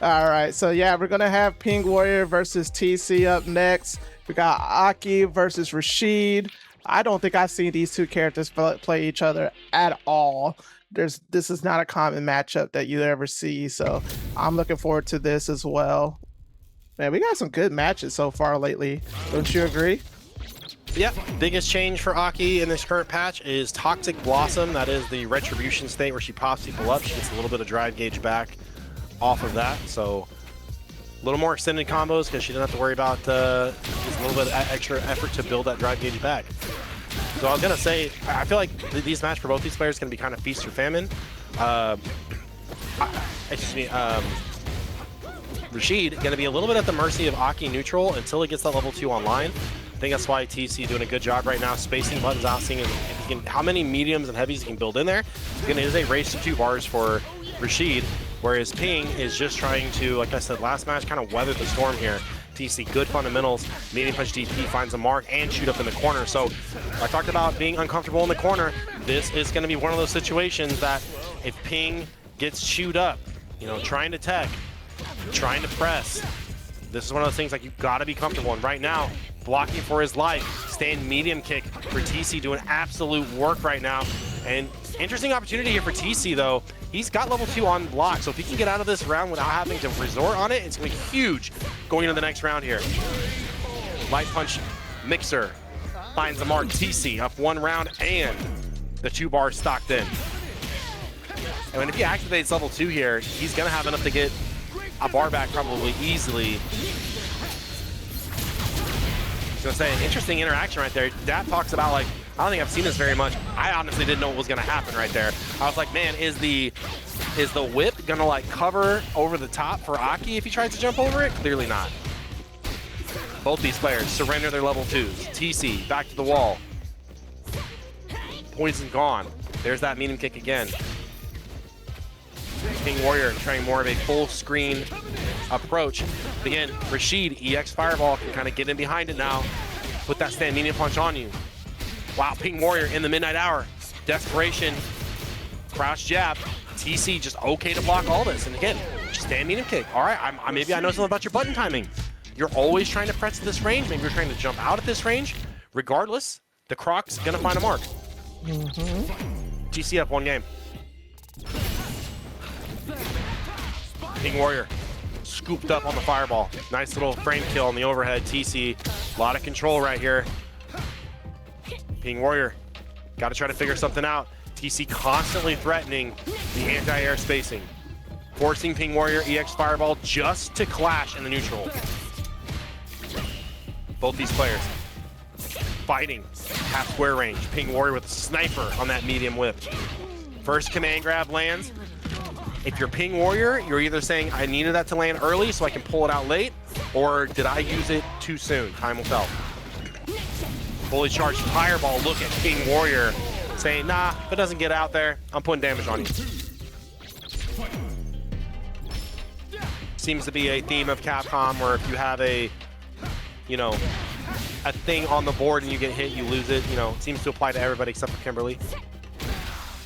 All right, so yeah, we're gonna have PingWarrior versus TCSDuo up next. We got Aki versus Rashid. I don't think I've seen these two characters play each other at all. This is not a common matchup that you ever see, so I'm looking forward to this as well. Man, we got some good matches so far lately. Don't you agree? Yeah, biggest change for Aki in this current patch is Toxic Blossom. That is the retribution state where she pops people up. She gets a little bit of drive gauge back off of that, so a little more extended combos because she didn't have to worry about just a little bit of extra effort to build that drive gauge back. So I was gonna say, I feel like these matches for both these players can be kind of feast or famine. Rashid gonna be a little bit at the mercy of Aki neutral until he gets that level 2 online. I think that's why TCSDuo doing a good job right now, spacing buttons out, seeing if he can, how many mediums and heavies he can build in there. It is a race to 2 bars for Rashid, whereas Ping is just trying to, like I said last match, kind of weather the storm here. TCSDuo, good fundamentals, medium punch DP, finds a mark, and shoot up in the corner. So I talked about being uncomfortable in the corner. This is going to be one of those situations that if Ping gets chewed up, trying to tech, trying to press, this is one of those things like you've got to be comfortable. And right now, blocking for his life, stand medium kick for TCSDuo, doing absolute work right now. And interesting opportunity here for TCSDuo though. He's got level 2 on block, so if he can get out of this round without having to resort on it, it's going to be huge going into the next round here. Light punch mixer finds the mark. TCSDuo up 1 round, and the 2 bars stocked in. And if he activates level 2 here, he's going to have enough to get a bar back probably easily. I was going to say, an interesting interaction right there. Dad talks about, like, I don't think I've seen this very much. I honestly didn't know what was going to happen right there. I was like, man, is the whip going to, like, cover over the top for Aki if he tries to jump over it? Clearly not. Both these players surrender their level 2s. TCSDuo back to the wall. Poison gone. There's that medium kick again. PingWarrior trying more of a full screen approach. Again, Rashid, EX Fireball can kind of get in behind it now. Put that stand medium punch on you. Wow, PingWarrior in the midnight hour. Desperation. Crouch jab. TCSDuo just okay to block all this. And again, just stand medium kick. All right, maybe I know something about your button timing. You're always trying to press at this range. Maybe you're trying to jump out at this range. Regardless, the Croc's gonna find a mark. TCSDuo up 1 game. PingWarrior scooped up on the fireball. Nice little frame kill on the overhead. TCSDuo, a lot of control right here. PingWarrior, got to try to figure something out. TCSDuo constantly threatening the anti-air spacing, forcing PingWarrior EX Fireball just to clash in the neutral. Both these players fighting half square range. PingWarrior with a sniper on that medium whip. First command grab lands. If you're PingWarrior, you're either saying, I needed that to land early so I can pull it out late, or did I use it too soon? Time will tell. Fully charged Fireball. Look at PingWarrior saying, nah, if it doesn't get out there, I'm putting damage on you. Seems to be a theme of Capcom where if you have a, you know, a thing on the board and you get hit, you lose it. You know, it seems to apply to everybody except for Kimberly.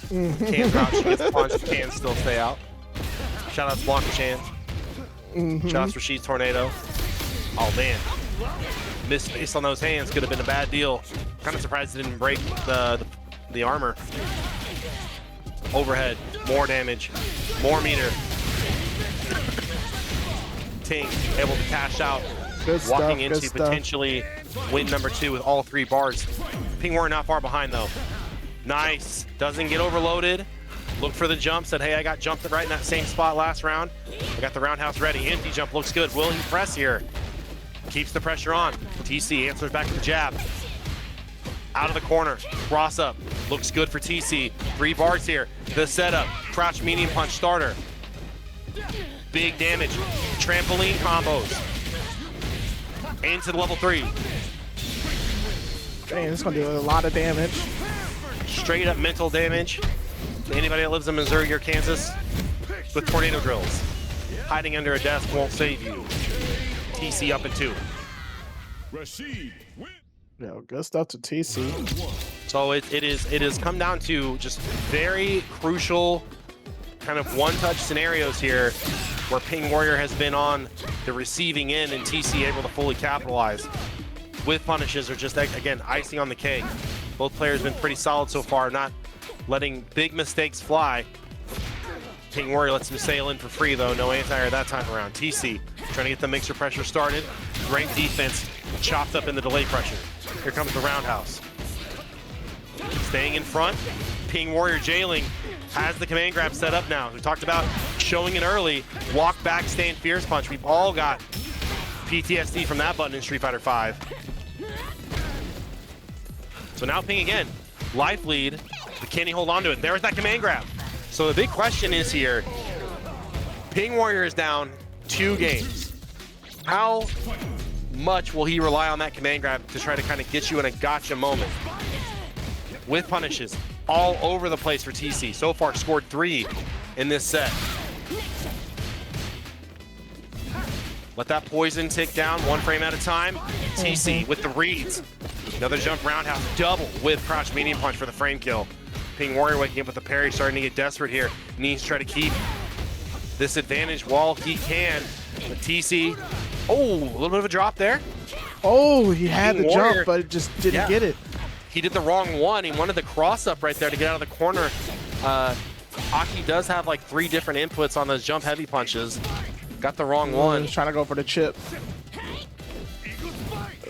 Can crouch, she gets punched, can still stay out. Shout out to Blanca Chan. Shout out to Rashid's Tornado. Oh man, missed space on those hands, could have been a bad deal. Kind of surprised it didn't break the armor. Overhead, more damage, more meter. Ting able to cash out, walking into potentially win number 2 with all 3 bars. PingWarrior not far behind though. Nice, doesn't get overloaded. Looked for the jump, said, hey, I got jumped right in that same spot last round. I got the roundhouse ready. Empty jump looks good. Will he press here? Keeps the pressure on. TC answers back to the jab. Out of the corner, cross up. Looks good for TC. 3 bars here. The setup, crouch medium punch starter. Big damage, trampoline combos. Into the level 3. Dang, it's gonna do a lot of damage. Straight up mental damage. Anybody that lives in Missouri or Kansas with tornado drills. Hiding under a desk won't save you. TC up at 2. Yo, good stuff to TC. So it is come down to just very crucial kind of one-touch scenarios here where PingWarrior has been on the receiving end and TC able to fully capitalize. With punishes or just, again, icing on the cake. Both players been pretty solid so far, not letting big mistakes fly. PingWarrior lets him sail in for free though, no anti-air that time around. TC trying to get the mixer pressure started. Great defense, chopped up in the delay pressure. Here comes the roundhouse. Staying in front, PingWarrior jailing, has the command grab set up now. We talked about showing it early, walk back, stand fierce punch. We've all got PTSD from that button in Street Fighter V. So now Ping again, life lead, but can he hold on to it? There's that command grab. So the big question is here, PingWarrior is down 2 games. How much will he rely on that command grab to try to kind of get you in a gotcha moment? With punishes all over the place for TC. So far scored 3 in this set. Let that poison tick down 1 frame at a time. TC with the reads. Another jump roundhouse, double with crouch medium punch for the frame kill. PingWarrior waking up with the parry, starting to get desperate here. Needs to try to keep this advantage while he can. But TC, oh, a little bit of a drop there. Oh, he had the jump, but it just didn't get it. He did the wrong one. He wanted the cross up right there to get out of the corner. Aki does have like 3 different inputs on those jump heavy punches. Got the wrong one. He's trying to go for the chip.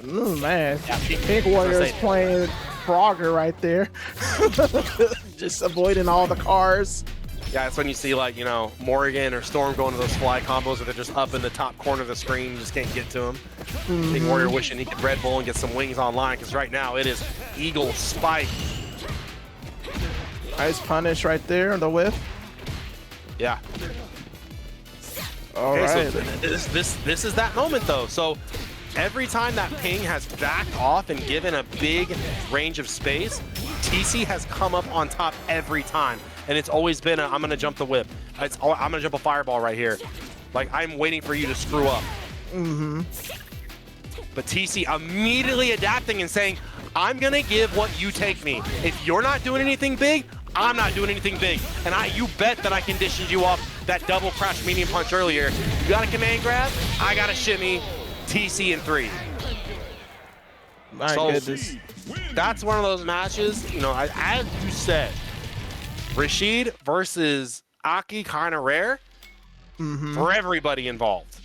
Man, Yeah, PingWarrior is playing Frogger right there. Just avoiding all the cars. Yeah, that's when you see like, you know, Morrigan or Storm going to those fly combos where they're just up in the top corner of the screen, just can't get to him. PingWarrior wishing he could Red Bull and get some wings online, because right now it is Eagle Spike. Nice punish right there on the whiff. Yeah. All okay, right. So this is that moment though. So every time that Ping has backed off and given a big range of space, TC has come up on top every time. And it's always been a, I'm gonna jump the whip. I'm gonna jump a fireball right here. Like, I'm waiting for you to screw up. But TC immediately adapting and saying, I'm gonna give what you take me. If you're not doing anything big, I'm not doing anything big. And you bet that I conditioned you off that double crash medium punch earlier. You got a command grab, I got a shimmy. TC in 3. My goodness. That's one of those matches, you know, as you said, Rashid versus Aki kind of rare for everybody involved.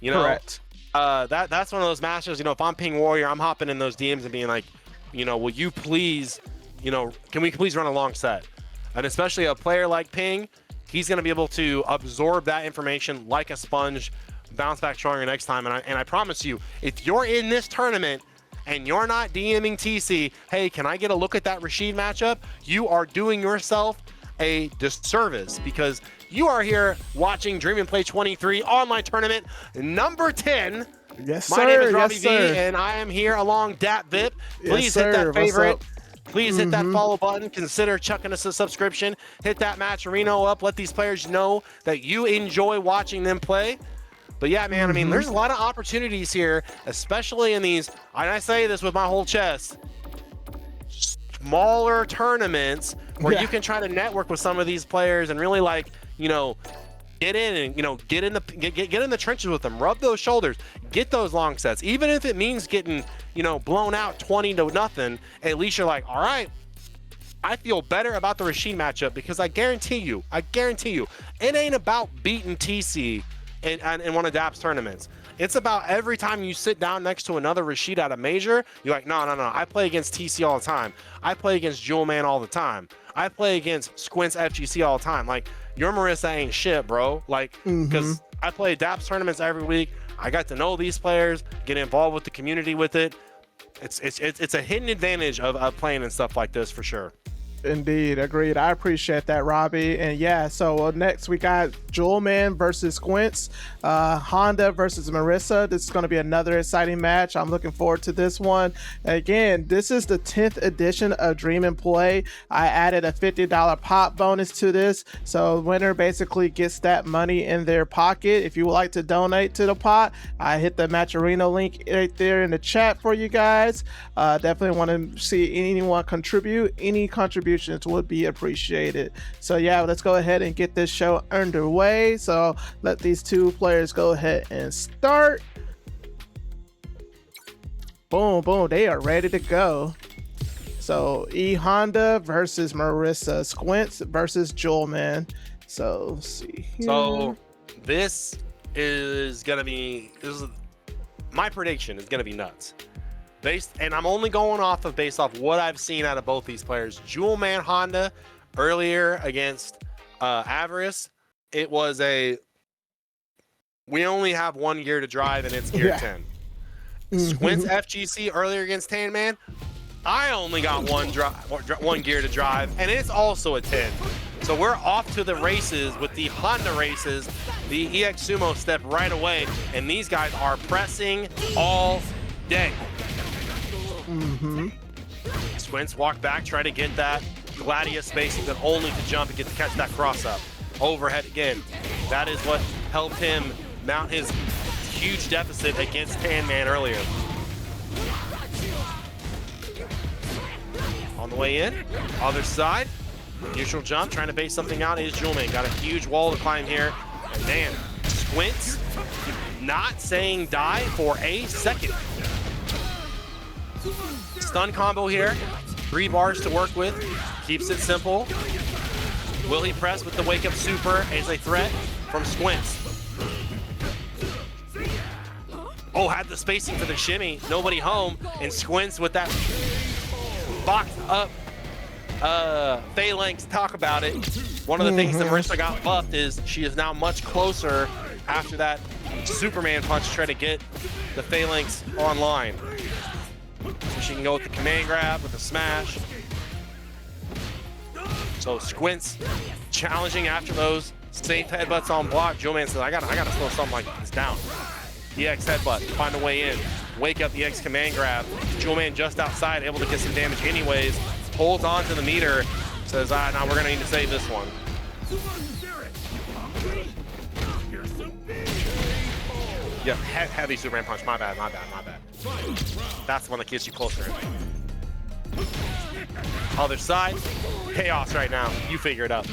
You know, correct. That's one of those matches, you know, if I'm PingWarrior, I'm hopping in those DMs and being like, you know, will you please, you know, can we please run a long set? And especially a player like Ping, he's going to be able to absorb that information like a sponge, bounce back stronger next time. And I promise you, if you're in this tournament and you're not DMing TC, hey, can I get a look at that Rashid matchup? You are doing yourself a disservice, because you are here watching Dream and Play 23 online tournament number 10. Yes, My sir. name is Robbie yes, V, sir. and I am here along Dat Vip. Please yes, hit that favorite Please hit that follow button. Consider chucking us a subscription. Hit that Matcherino up. Let these players know that you enjoy watching them play. But yeah, man, I mean, there's a lot of opportunities here, especially in these, and I say this with my whole chest, smaller tournaments where you can try to network with some of these players and really, like, you know, get in and, you know, get in the trenches with them, rub those shoulders, get those long sets. Even if it means getting, you know, blown out 20-0, at least you're like, all right, I feel better about the Rashid matchup, because I guarantee you, it ain't about beating TCSDuo in one of DAP's tournaments. It's about every time you sit down next to another Rashid at a major, you're like, no, I play against TCSDuo all the time. I play against Jewelman all the time. I play against Squintz FGC all the time. Like, your Marissa ain't shit, bro. Like, because I play DAP's tournaments every week. I got to know these players, get involved with the community with it. It's a hidden advantage of playing and stuff like this, for sure. Indeed, agreed. I appreciate that, Robbie. And yeah, so next we got Jewelman versus Squintz, Honda versus Marissa. This is going to be another exciting match. I'm looking forward to this one. Again, this is the 10th edition of Dream and Play. I added a $50 pop bonus to this, so winner basically gets that money in their pocket. If you would like to donate to the pot, I hit the Matcherino link right there in the chat for you guys. Definitely want to see anyone contribute. Any contributions would be appreciated. So yeah, let's go ahead and get this show underway. So let these two players go ahead and start. Boom, boom, they are ready to go. So Honda versus Marissa, Squintz versus Jewelman. So let's see here. So this is my prediction is gonna be nuts. And I'm only going based off what I've seen out of both these players. Jewelman Honda earlier against Avaris, it was we only have one gear to drive and it's gear 10. Squintz FGC earlier against TanMan, I only got one gear to drive and it's also a 10. So we're off to the races with the Honda races. The EX Sumo step right away, and these guys are pressing all day. Squintz walk back, try to get that Gladius spacing, but only to jump and get to catch that cross up. Overhead again. That is what helped him mount his huge deficit against TanMan earlier. On the way in, other side, neutral jump, trying to base something out is Jewelman. Got a huge wall to climb here. Man, Squintz not saying die for a second. Stun combo here, 3 bars to work with, keeps it simple. Will he press with the wake up super as a threat from Squintz? Oh, had the spacing for the shimmy, nobody home, and Squintz with that boxed up phalanx. Talk about it. One of the things that Marissa got buffed is she is now much closer after that Superman punch to try to get the phalanx online. So she can go with the command grab, with the smash. So Squintz challenging after those safe headbutts on block. Jewelman says, I gotta slow something like this down. EX headbutt, find a way in. Wake up the EX command grab. Jewelman just outside, able to get some damage anyways. Holds on to the meter. Says, now we're gonna need to save this one. Yeah, heavy Superman punch, my bad. That's the one that gets you closer. Other side, chaos right now. You figure it out.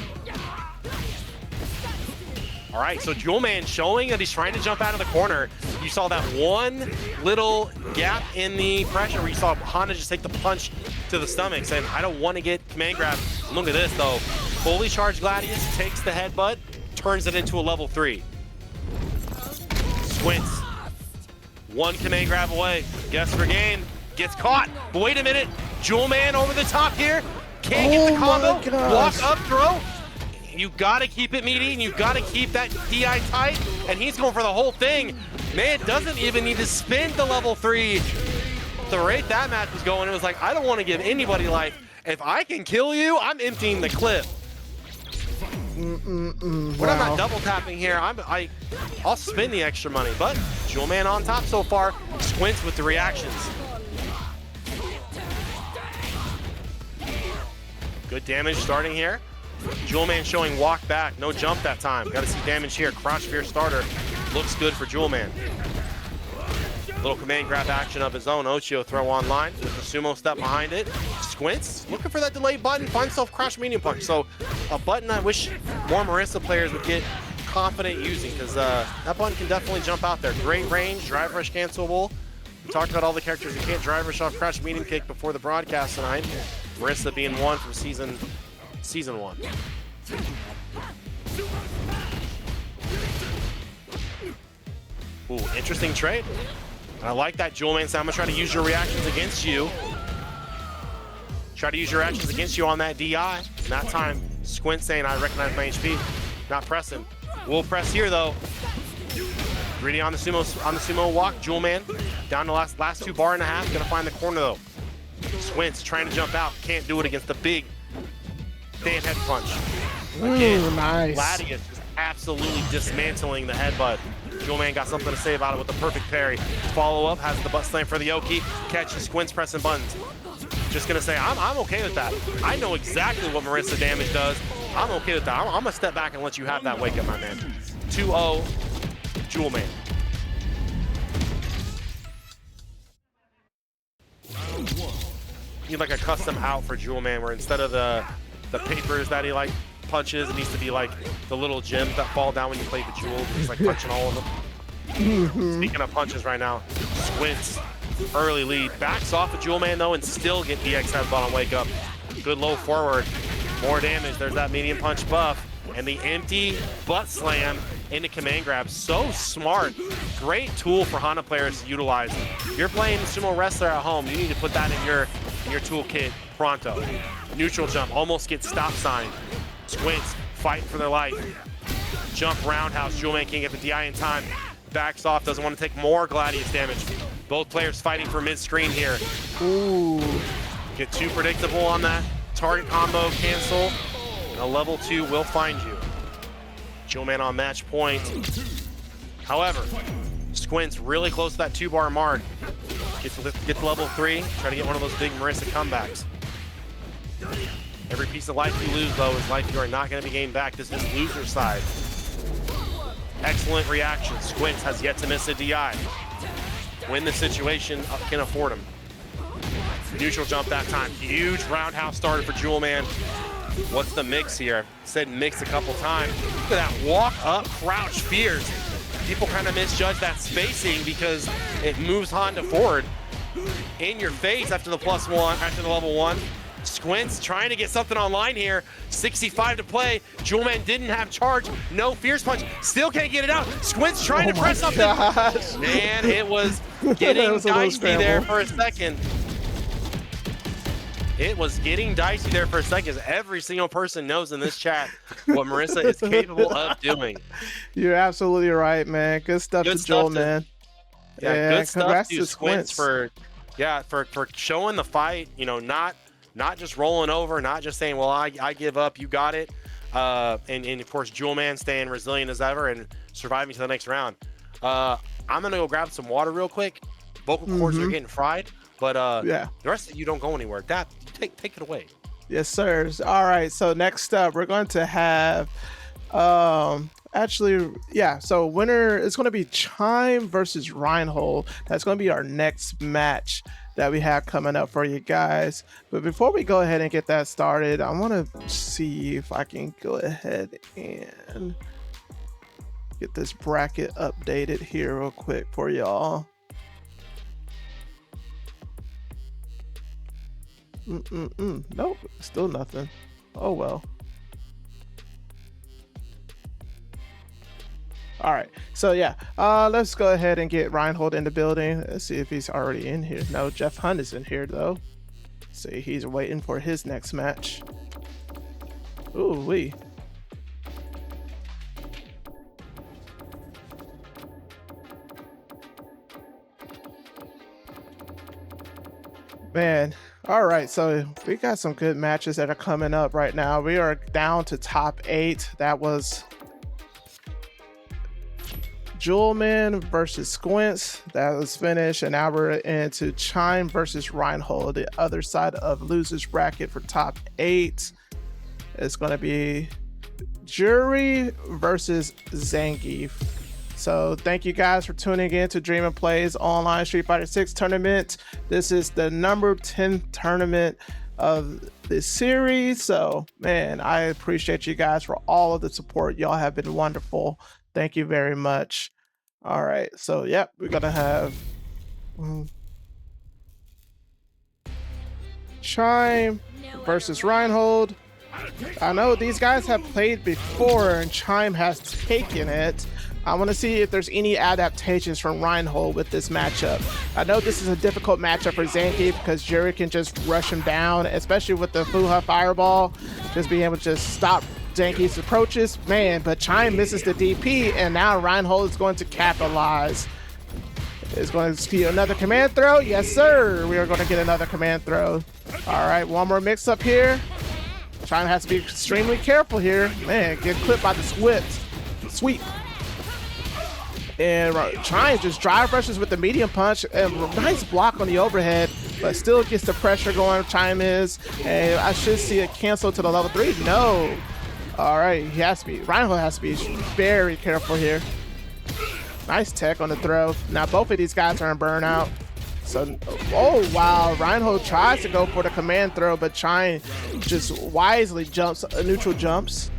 All right, so Jewelman showing that he's trying to jump out of the corner. You saw that one little gap in the pressure where you saw Honda just take the punch to the stomach, saying, I don't want to get command grab. Look at this, though. Fully charged Gladius takes the headbutt, turns it into a level 3. Squintz, one command grab away. Guess for game, gets caught. But wait a minute, Jewelman over the top here. Can't get the combo. Walk up throw. You gotta keep it meaty, and you gotta keep that DI tight. And he's going for the whole thing. Man, doesn't even need to spin the level 3. The rate that match was going, it was like, I don't want to give anybody life. If I can kill you, I'm emptying the clip. When I'm not double tapping here, I'll spend the extra money. But Jewelman on top so far. Squintz with the reactions. Good damage starting here. Jewelman showing walk back, no jump that time. Got to see damage here. Crouch fear starter looks good for Jewelman. Little command grab action of his own. Ochio throw online with the sumo step behind it. Squintz looking for that delay button, finds himself crouch medium punch. So a button I wish more Marisa players would get confident using, because that button can definitely jump out there. Great range, drive rush cancelable. We talked about all the characters who can't drive rush off crouch medium kick before the broadcast tonight. Marisa being one from season 1. Ooh, interesting trade. I like that, Jewelman. So I'm gonna try to use your reactions against you. Try to use your actions against you on that DI. And that time, Squint saying, I recognize my HP. Not pressing. We'll press here though. Greedy on the sumo walk. Jewelman down to last 2.5 bars. Gonna find the corner though. Squint's trying to jump out. Can't do it against the big Dan head punch. Again, nice. Gladius just absolutely dismantling the headbutt. Jewelman got something to say about it with the perfect parry. Follow up, has the butt slam for the Oki. Catches Squint's pressing buttons. Just gonna say, I'm okay with that. I know exactly what Marisa damage does. I'm okay with that. I'm gonna step back and let you have that wake up, my man. 2-0, Jewelman. Need like a custom out for Jewelman, where instead of the papers that he like punches, it needs to be like the little gems that fall down when you play the jewels. He's like punching all of them. Speaking of punches right now, Squint's early lead. Backs off of Jewelman though and still get DX headbutt on wake up. Good low forward. More damage. There's that medium punch buff. And the empty butt slam into command grab. So smart. Great tool for Hana players to utilize. If you're playing sumo wrestler at home, you need to put that in your toolkit pronto. Neutral jump. Almost gets stop sign. Squints fighting for their life. Jump roundhouse. Jewelman can't get the DI in time. Backs off. Doesn't want to take more Gladius damage. Both players fighting for mid-screen here. Ooh. Get too predictable on that target combo cancel. And a level 2 will find you. Jewelman on match point. However, Squint's really close to that 2-bar mark. Get to level 3. Try to get one of those big Marisa comebacks. Every piece of life you lose, though, is life you are not going to be gaining back. This is loser side. Excellent reaction. Squint's has yet to miss a DI. When the situation can afford him. Neutral jump that time. Huge roundhouse starter for Jewelman. What's the mix here? Said mix a couple times. Look at that walk up, crouch fears. People kind of misjudge that spacing because it moves Honda forward in your face after the +1, after the level 1. Squint's trying to get something online here. 65 to play. Jewelman didn't have charge. No fierce punch. Still can't get it out. Squint's trying to press something. Gosh. Man, it was getting dicey there for a second. It was getting dicey there for a second. Every single person knows in this chat what Marisa is capable of doing. You're absolutely right, man. Good stuff to Jewelman. Yeah, good stuff congrats to Squintz for showing the fight. You know, not just rolling over, not just saying, well, I give up, you got it. And of course, Jewelman staying resilient as ever and surviving to the next round. I'm going to go grab some water real quick. Vocal cords are getting fried, but yeah, the rest of you don't go anywhere. Dap, take it away. Yes, sir. All right, so next up, we're going to have, actually, yeah, so winner is going to be Chime versus Reinhold. That's going to be our next match that we have coming up for you guys. But before we go ahead and get that started, I want to see if I can go ahead and get this bracket updated here real quick for y'all. Nope, still nothing. Oh well. All right, so yeah, let's go ahead and get Reinhold in the building. Let's see if he's already in here. No, Jeff Hunt is in here though. See, he's waiting for his next match. Ooh wee. Man, all right, so we got some good matches that are coming up right now. We are down to top 8. That was Jewelman versus Squintz. That was finished, and now we're into Chime versus Reinhold, the other side of losers bracket for top 8. It's going to be Jury versus Zangief. So thank you guys for tuning in to Dream and Plays online Street Fighter 6 tournament. This is the number 10 tournament of this series. So man, I appreciate you guys for all of the support. Y'all have been wonderful. Thank you very much. All right, so yep, we're gonna have Chime versus Reinhold. I know these guys have played before and Chime has taken it. I want to see if there's any adaptations from Reinhold with this matchup. I know this is a difficult matchup for Zangief because Jury can just rush him down, especially with the Fuha Fireball, just being able to just stop Zangief's approaches. Man, but Chime misses the DP, and now Reinhold is going to capitalize. Is going to see another command throw. Yes, sir. We are going to get another command throw. All right, one more mix up here. Chime has to be extremely careful here. Man, get clipped by the sweep. And Chime just drive rushes with the medium punch. And nice block on the overhead, but still gets the pressure going. Chime is, and I should see a cancel to the level 3. No. All right, he has to be. Reinhold has to be very careful here. Nice tech on the throw. Now both of these guys are in burnout. So, oh wow, Reinhold tries to go for the command throw, but Chime just wisely jumps, neutral jumps.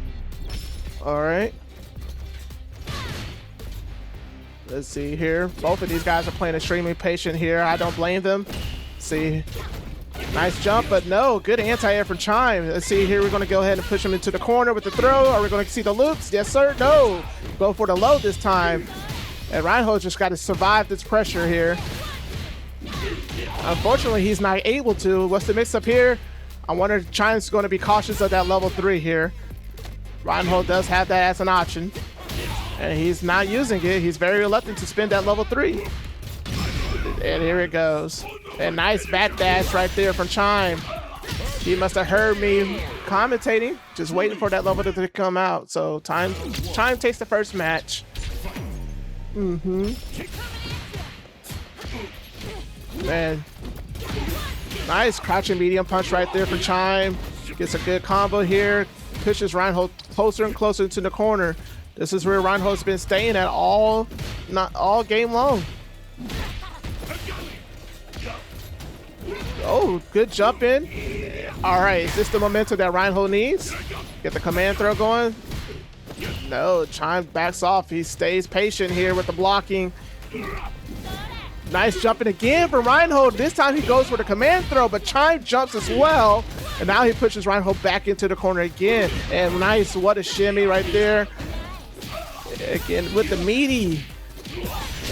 All right. Let's see here. Both of these guys are playing extremely patient here. I don't blame them. See, nice jump, but no, good anti-air from Chime. Let's see here. We're going to go ahead and push him into the corner with the throw. Are we going to see the loops? Yes, sir. No. Go for the low this time. And Reinhold just got to survive this pressure here. Unfortunately, he's not able to. What's the mix up here? I wonder if Chime's going to be cautious of that level 3 here. Reinhold does have that as an option. And he's not using it. He's very reluctant to spend that level 3. And here it goes. A nice back dash right there from Chime. He must have heard me commentating, just waiting for that level to come out. So Chime takes the first match. Man, nice crouching medium punch right there for Chime. Gets a good combo here. Pushes Reinhold closer and closer to the corner. This is where Reinhold's been staying at not all game long. Oh, good jump in. All right, is this the momentum that Reinhold needs? Get the command throw going. No, Chime backs off. He stays patient here with the blocking. Nice jumping again for Reinhold. This time he goes for the command throw, but Chime jumps as well. And now he pushes Reinhold back into the corner again. And nice, what a shimmy right there. Again, with the meaty.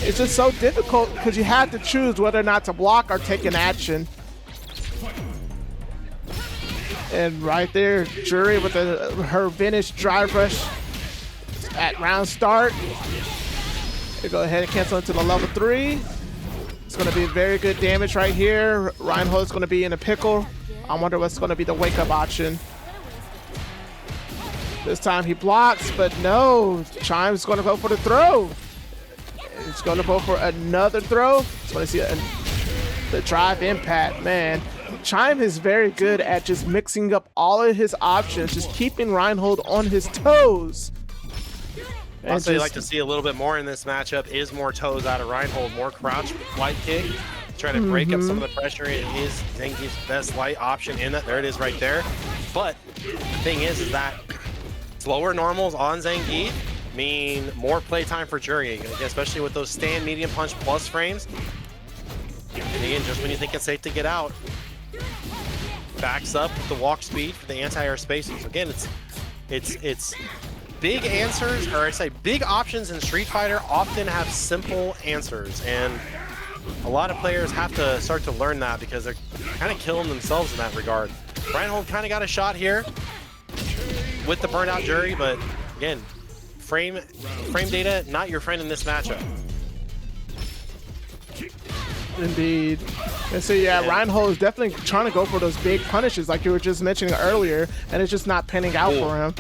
It's just so difficult because you have to choose whether or not to block or take an action. And right there, Jury with her vintage drive rush at round start. They go ahead and cancel into the level 3. It's going to be very good damage right here. Reinhold's going to be in a pickle. I wonder what's going to be the wake-up option. This time he blocks, but no. Chime's going to go for the throw. He's going to go for another throw. It's going to see the drive impact. Man, Chime is very good at just mixing up all of his options, just keeping Reinhold on his toes. Also, you'd like to see a little bit more in this matchup is more toes out of Reinhold, more crouch light kick, trying to break up some of the pressure. It is Zangief's best light option in that. There it is right there. But the thing is that slower normals on Zangief mean more playtime for Jury, especially with those stand medium punch plus frames. And again, just when you think it's safe to get out, backs up with the walk speed for the anti-air spacing. So again, it's big answers, or I say big options in Street Fighter often have simple answers, and a lot of players have to start to learn that because they're kind of killing themselves in that regard. Reinhold kind of got a shot here with the burnout Jury, but again, frame data not your friend in this matchup. Indeed. And so yeah, Reinhold is definitely trying to go for those big punishes like you were just mentioning earlier, and it's just not panning out for him.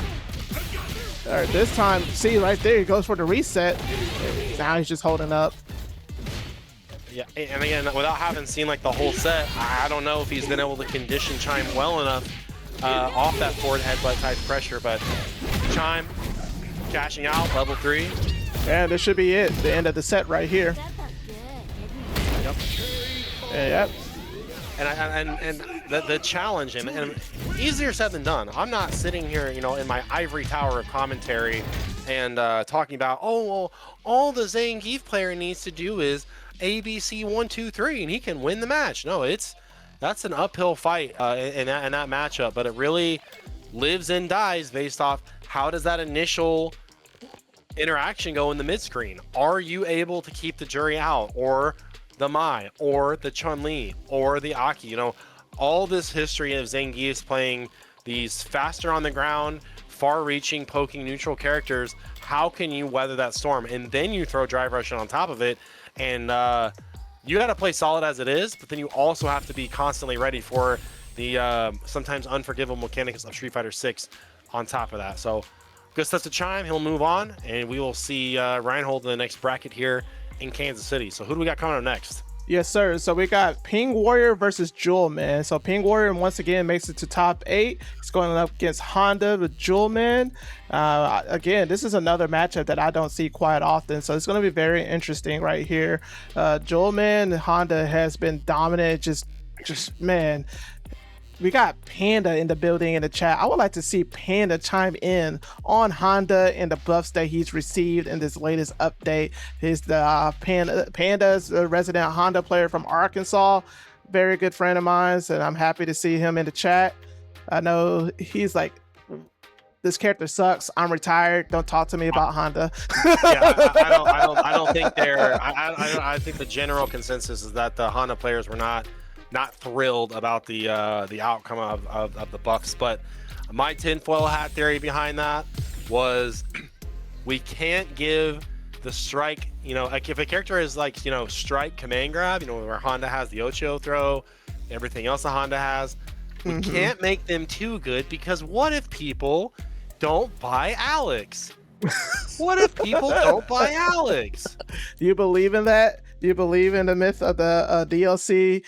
All right, this time, see right there, he goes for the reset. Now he's just holding up. Yeah, and again, without having seen like the whole set, I don't know if he's been able to condition Chime well enough off that forward headbutt type pressure, but Chime cashing out, level 3. And this should be it, the end of the set right here. Yep. Yep. And the challenge, and easier said than done. I'm not sitting here, you know, in my ivory tower of commentary and talking about, oh, well, all the Zangief player needs to do is ABC 1, 2, 3, and he can win the match. No, that's an uphill fight in that matchup, but it really lives and dies based off how does that initial interaction go in the mid screen. Are you able to keep the jury out, or the Mai, or the Chun-Li, or the Aki? You know, all this history of Zangief's playing these faster on the ground, far-reaching, poking neutral characters. How can you weather that storm? And then you throw Drive Rush on top of it, and you got to play solid as it is, but then you also have to be constantly ready for the sometimes unforgivable mechanics of Street Fighter 6 on top of that. So good stuff to Chime. He'll move on, and we will see Reinhold in the next bracket here in Kansas City. So who do we got coming up next? Yes, sir. So we got PingWarrior versus Jewelman. So PingWarrior once again makes it to top 8. He's going up against Honda with Jewelman. Again, this is another matchup that I don't see quite often, so it's going to be very interesting right here. Jewelman, Honda has been dominant. Just man. We got Panda in the building in the chat. I would like to see Panda chime in on Honda and the buffs that he's received in this latest update. He's the Panda's a resident Honda player from Arkansas. Very good friend of mine, and I'm happy to see him in the chat. I know he's like, this character sucks. I'm retired. Don't talk to me about Honda. Yeah, I don't think they're. I think the general consensus is that the Honda players were not thrilled about the outcome of the buffs. But my tinfoil hat theory behind that was we can't give the strike, you know, like if a character is like, you know, strike command grab, you know, where Honda has the Ocho throw, everything else that Honda has, we can't make them too good, because what if people don't buy Alex? What if people don't buy Alex? Do you believe in that? Do you believe in the myth of the DLC?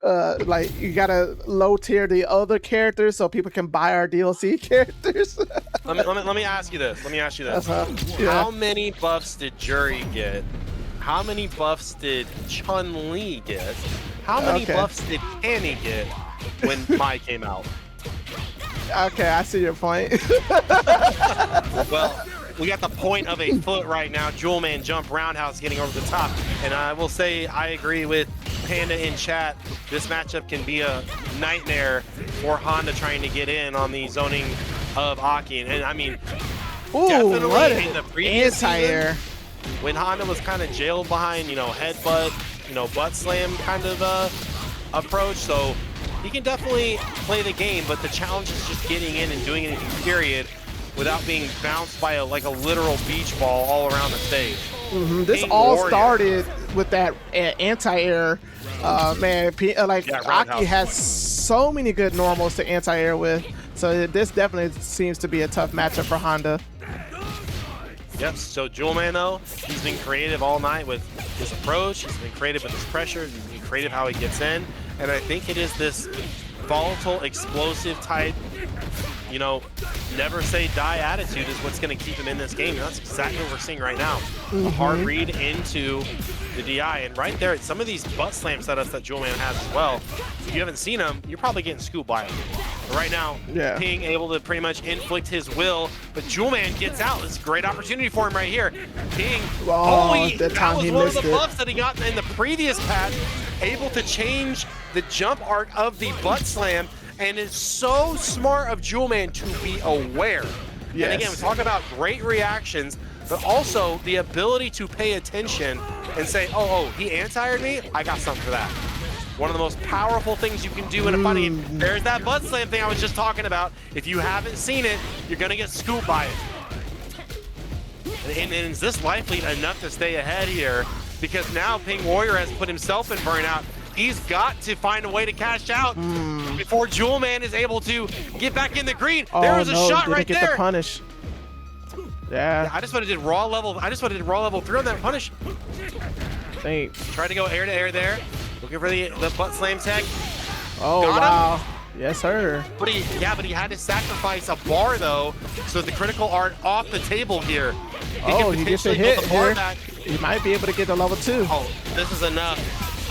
Like you gotta low tier the other characters so people can buy our DLC characters. let me ask you this. Yeah. How many buffs did Jury get? How many buffs did Chun-Li get? How many buffs did Annie get when Mai came out? Okay, I see your point. Well, we got the point of a foot right now. Jewelman jump roundhouse getting over the top. And I will say I agree with Panda in chat. This matchup can be a nightmare for Honda trying to get in on the zoning of Aki. And I mean, definitely in the previous anti-air season, when Honda was kind of jailed behind, you know, headbutt, you know, butt slam kind of approach. So he can definitely play the game, but the challenge is just getting in and doing anything, period, without being bounced by a literal beach ball all around the stage. This all started with that anti-air. Man, Aki has so many good normals to anti-air with, so this definitely seems to be a tough matchup for Honda. Yep, so Jewelman though, he's been creative all night with his approach, he's been creative with his pressure, he's been creative how he gets in, and I think it is this volatile, explosive type, you know, never say die attitude is what's going to keep him in this game. And that's exactly what we're seeing right now. A hard read into the DI, and right there, some of these butt slam setups that Jewelman has as well. If you haven't seen them, you're probably getting scooped by him. But right now, Ping able to pretty much inflict his will, but Jewelman gets out. It's a great opportunity for him right here. Ping, that was one of the buffs that he got in the previous patch, able to change the jump arc of the butt slam. And it's so smart of Jewelman to be aware. And again, we talk about great reactions, but also the ability to pay attention and say, oh, he anti-aired me? I got something for that. One of the most powerful things you can do in a fighting game. There's that butt slam thing I was just talking about. If you haven't seen it, you're going to get scooped by it. And is this life lead enough to stay ahead here? Because now PingWarrior has put himself in burnout. He's got to find a way to cash out before Jewelman is able to get back in the green. There was a shot right there. Get the punish. Yeah. I just would have did raw level 3 on that punish. Thanks. Tried to go air to air there. Looking for the butt slam tech. Oh, wow. Yes, sir. But he had to sacrifice a bar though, so the critical art off the table here. He gets a hit here. He might be able to get to level 2. Oh, this is enough.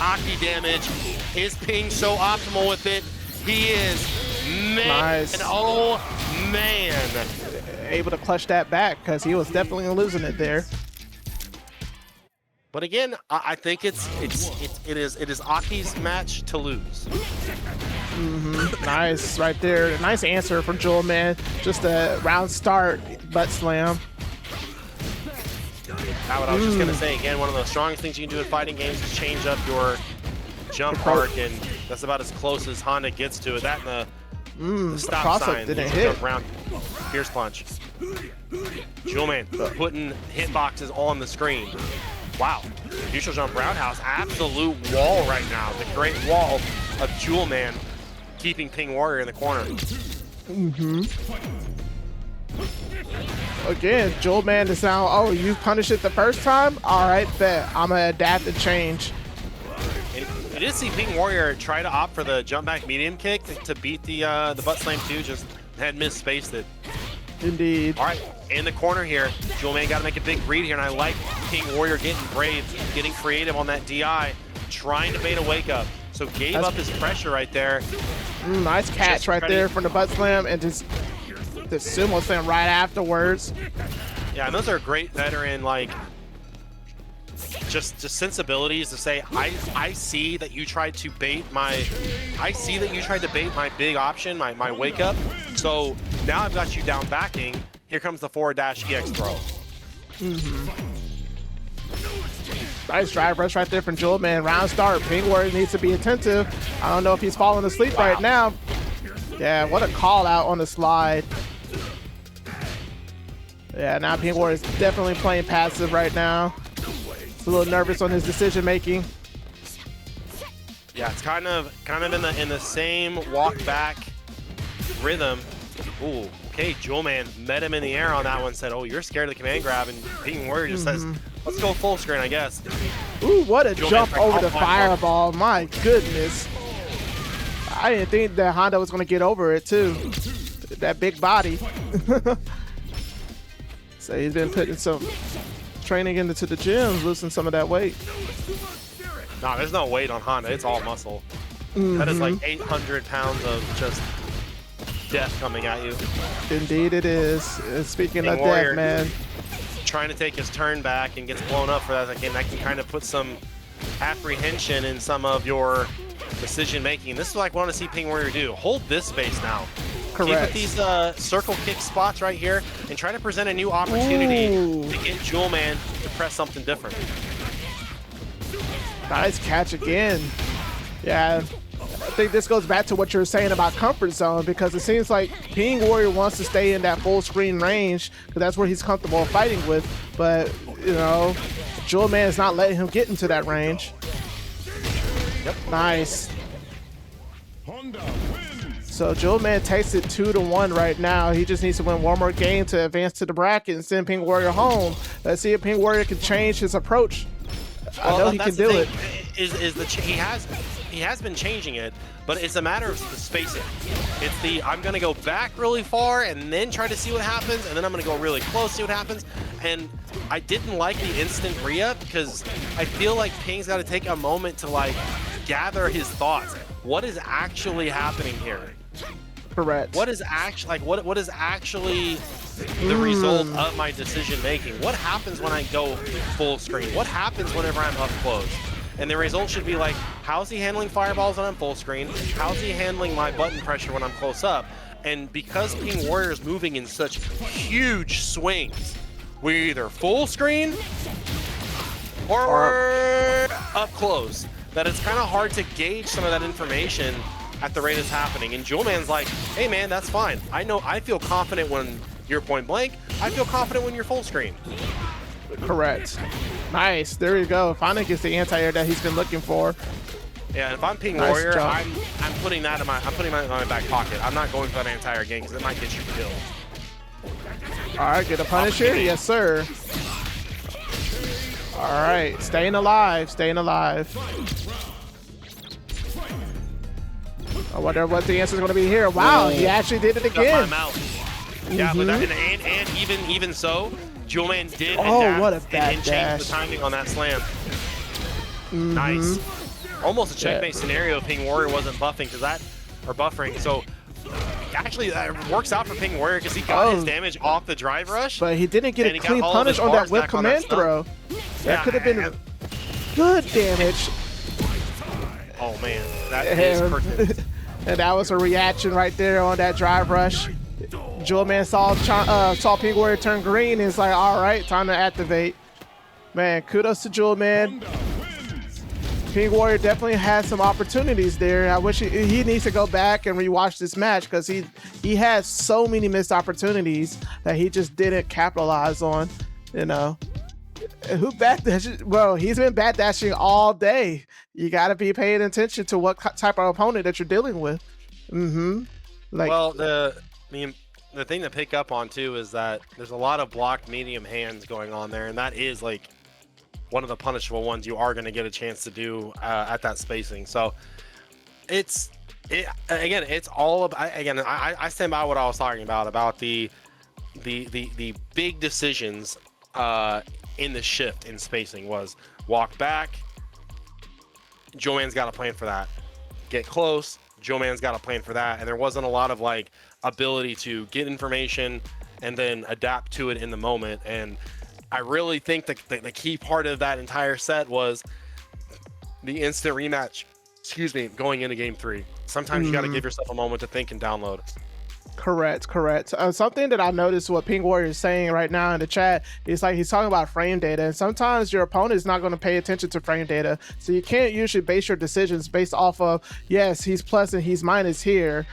Aki damage. Is Ping so optimal with it? He is. Nice. And oh man. Able to clutch that back because he was definitely losing it there. But again, I think it is Aki's match to lose. Nice right there. Nice answer from Jewelman. Just a round start butt slam. Now what I was just gonna say again, one of the strongest things you can do in fighting games is change up your jump arc, and that's about as close as Honda gets to it. That and the stop sign didn't hit. Jump around. Fierce punch. Jewelman putting hitboxes on the screen. Wow. Neutral jump roundhouse. Absolute wall right now. The great wall of Jewelman keeping PingWarrior in the corner. Again, Jewelman is now, oh, you punished it the first time? All right, bet. I'm going to adapt and change. And you did see PingWarrior try to opt for the jump back medium kick to beat the butt slam too, just had misspaced it. Indeed. All right, in the corner here, Jewelman got to make a big read here, and I like PingWarrior getting brave, getting creative on that DI, trying to bait a wake up. So gave up his pressure right there. Nice catch right there from the butt slam, and just the sumo slam right afterwards. Yeah, and those are great veteran, like, just sensibilities to say, I see that you tried to bait my, big option, my wake up. So now I've got you down backing. Here comes the forward dash EX throw. Nice drive rush right there from Jewelman. Round start. PingWarrior needs to be attentive. I don't know if he's falling asleep right now. Yeah, what a call out on the slide. Yeah, now PingWarrior is definitely playing passive right now. He's a little nervous on his decision making. Yeah, it's kind of in the same walk back rhythm. Ooh, okay, Jewelman met him in the air on that one, said, oh, you're scared of the command grab, and PingWarrior just says, let's go full screen, I guess. Ooh, what a Jewelman's jump like, over oh, the fireball. My goodness. I didn't think that Honda was going to get over it, too. That big body. So he's been putting some training into the gym, losing some of that weight. No, there's no weight on Honda. It's all muscle. That is like 800 pounds of just death coming at you. Indeed it is. And speaking of PingWarrior death, man. Trying to take his turn back and gets blown up for that again. That can kind of put some apprehension in some of your decision making. This is what I want to see PingWarrior do. Hold this space now. Correct. Keep with these circle kick spots right here and try to present a new opportunity to get Jewelman to press something different. Nice catch again. Yeah, I think this goes back to what you were saying about comfort zone, because it seems like PingWarrior wants to stay in that full screen range because that's where he's comfortable fighting with. But, you know, Jewelman is not letting him get into that range. Yep. Nice. So Jewelman takes it 2-1 right now. He just needs to win one more game to advance to the bracket and send PingWarrior home. Let's see if PingWarrior can change his approach. I know he can do it. He has been changing it, but it's a matter of the spacing. It's the I'm gonna go back really far and then try to see what happens, and then I'm gonna go really close, see what happens. And I didn't like the instant re-up because I feel like Ping's got to take a moment to like gather his thoughts. What is actually happening here? Correct. What is actually what is actually the result of my decision making? What happens when I go full screen? What happens whenever I'm up close? And the result should be like, how's he handling fireballs when I'm full screen? How's he handling my button pressure when I'm close up? And because PingWarrior is moving in such huge swings, we're either full screen or we're up close. That it's kind of hard to gauge some of that information at the rate it's happening. And Jewelman's like, hey man, that's fine. I feel confident when you're point blank. I feel confident when you're full screen. Correct. Nice. There you go. Finally gets the anti-air that he's been looking for. Yeah, and if I'm PingWarrior, Nice I'm putting that in my back pocket. I'm not going for that anti-air game because it might get you killed. All right, get a punish here. Yes, sir. All right, staying alive, staying alive. I wonder what the answer is going to be here. Wow, he actually did it again. Yeah, but that, and even so, Jewelman did what a adapt bad and dash. change the timing on that slam. Nice. Almost a checkmate scenario if PingWarrior wasn't buffing buffering. So actually that works out for PingWarrior because he got his damage off the drive rush. But he didn't get a clean punish on that whip command throw. That could have been good damage. Oh man, that is perfect. And that was a reaction right there on that drive rush. Jewelman saw PingWarrior turn green and it's like, all right, time to activate. Man, kudos to Jewelman. PingWarrior definitely had some opportunities there. I wish he needs to go back and rewatch this match because he had so many missed opportunities that he just didn't capitalize on, you know. Who backdashes? Well, he's been backdashing all day. You got to be paying attention to what type of opponent that you're dealing with. Well, the thing to pick up on too is that there's a lot of blocked medium hands going on there, and that is like one of the punishable ones you are going to get a chance to do at that spacing. So it's all about, I stand by what I was talking about the big decisions in the shift in spacing was walk back. Jewelman's got a plan for that. Get close. Jewelman's got a plan for that. And there wasn't a lot of like ability to get information and then adapt to it in the moment. And I really think the key part of that entire set was the instant rematch, going into game 3. Sometimes you got to give yourself a moment to think and download. Correct. Something that I noticed what PingWarrior is saying right now in the chat is like he's talking about frame data, and sometimes your opponent is not going to pay attention to frame data, so you can't usually base your decisions based off of, yes, he's plus and he's minus here.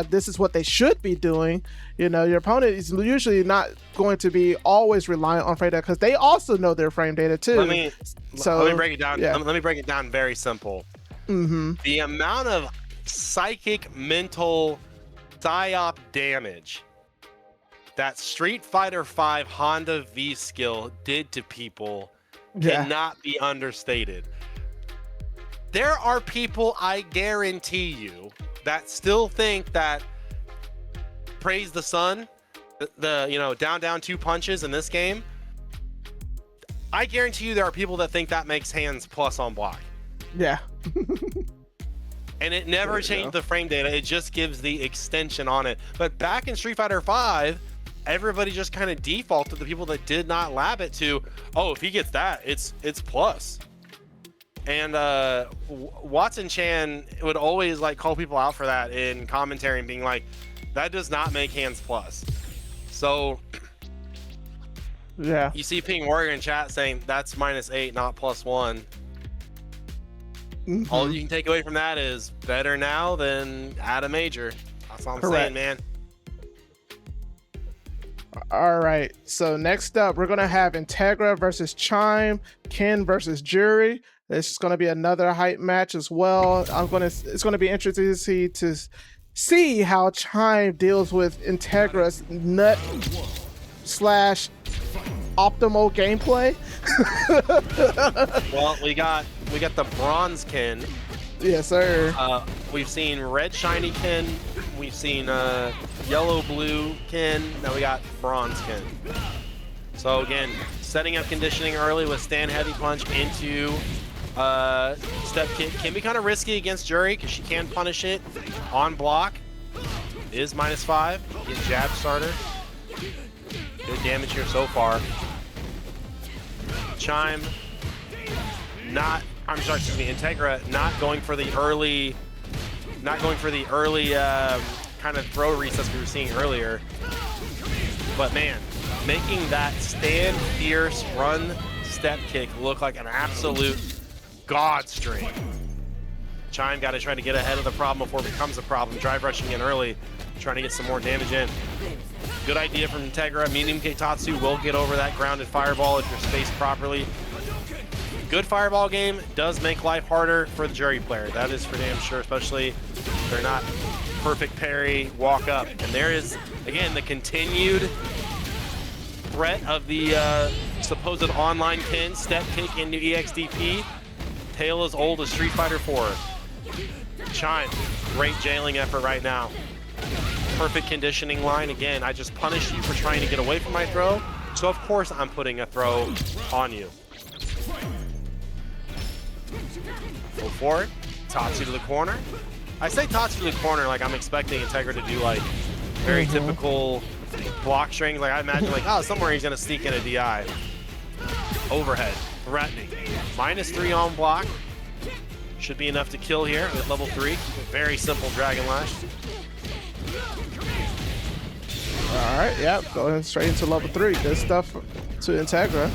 This is what they should be doing. You know, your opponent is usually not going to be always reliant on frame data because they also know their frame data too. Let me break it down. Let me break it down very simple. The amount of psychic, mental, psyop damage that Street Fighter V Honda V skill did to people cannot be understated. There are people, I guarantee you, that still think that praise the sun, the down 2 punches in this game. I guarantee you there are people that think that makes hands plus on block. Yeah. And it never changed the frame data. It just gives the extension on it. But back in Street Fighter V, everybody just kind of defaulted, the people that did not lab it, to, oh, if he gets that, it's plus. And Watson Chan would always like call people out for that in commentary and being like, that does not make hands plus. So you see PingWarrior in chat saying that's -8, not +1. All you can take away from that is better now than at a major. That's all I'm saying, man. All right, so next up we're gonna have Integra versus Chime, Ken versus Jury. This is gonna be another hype match as well. It's gonna be interesting to see how Chime deals with Integra's nut / optimal gameplay. Well, we got the bronze Ken. Yes, sir. We've seen red shiny Ken. We've seen yellow blue Ken. Now we got bronze Ken. So again, setting up conditioning early with stand heavy punch into step kick can be kind of risky against Jury because she can punish it on block. It is -5. Get jab starter. Good damage here so far. Chime Integra not going for the early kind of throw recess we were seeing earlier. But man, making that stand fierce run step kick look like an absolute god string. Chime got to try to get ahead of the problem before it becomes a problem. Drive rushing in early, trying to get some more damage in. Good idea from Integra. Medium Keitatsu will get over that grounded fireball if you're spaced properly. Good fireball game does make life harder for the Jury player. That is for damn sure, especially if they're not perfect parry, walk up. And there is, again, the continued threat of the supposed online pin, step kick into EXDP. Tale as old as Street Fighter 4. Chime, great jailing effort right now. Perfect conditioning line. Again, I just punished you for trying to get away from my throw, so of course I'm putting a throw on you. Go for it. TeaSea to the corner. I say TeaSea to the corner like I'm expecting Integra to do like very typical block strings. Like I imagine like, oh, somewhere he's gonna sneak in a DI. Overhead, threatening. -3 on block. Should be enough to kill here with level 3. Very simple Dragon Lash. All right, yep, going straight into level 3. Good stuff to Integra.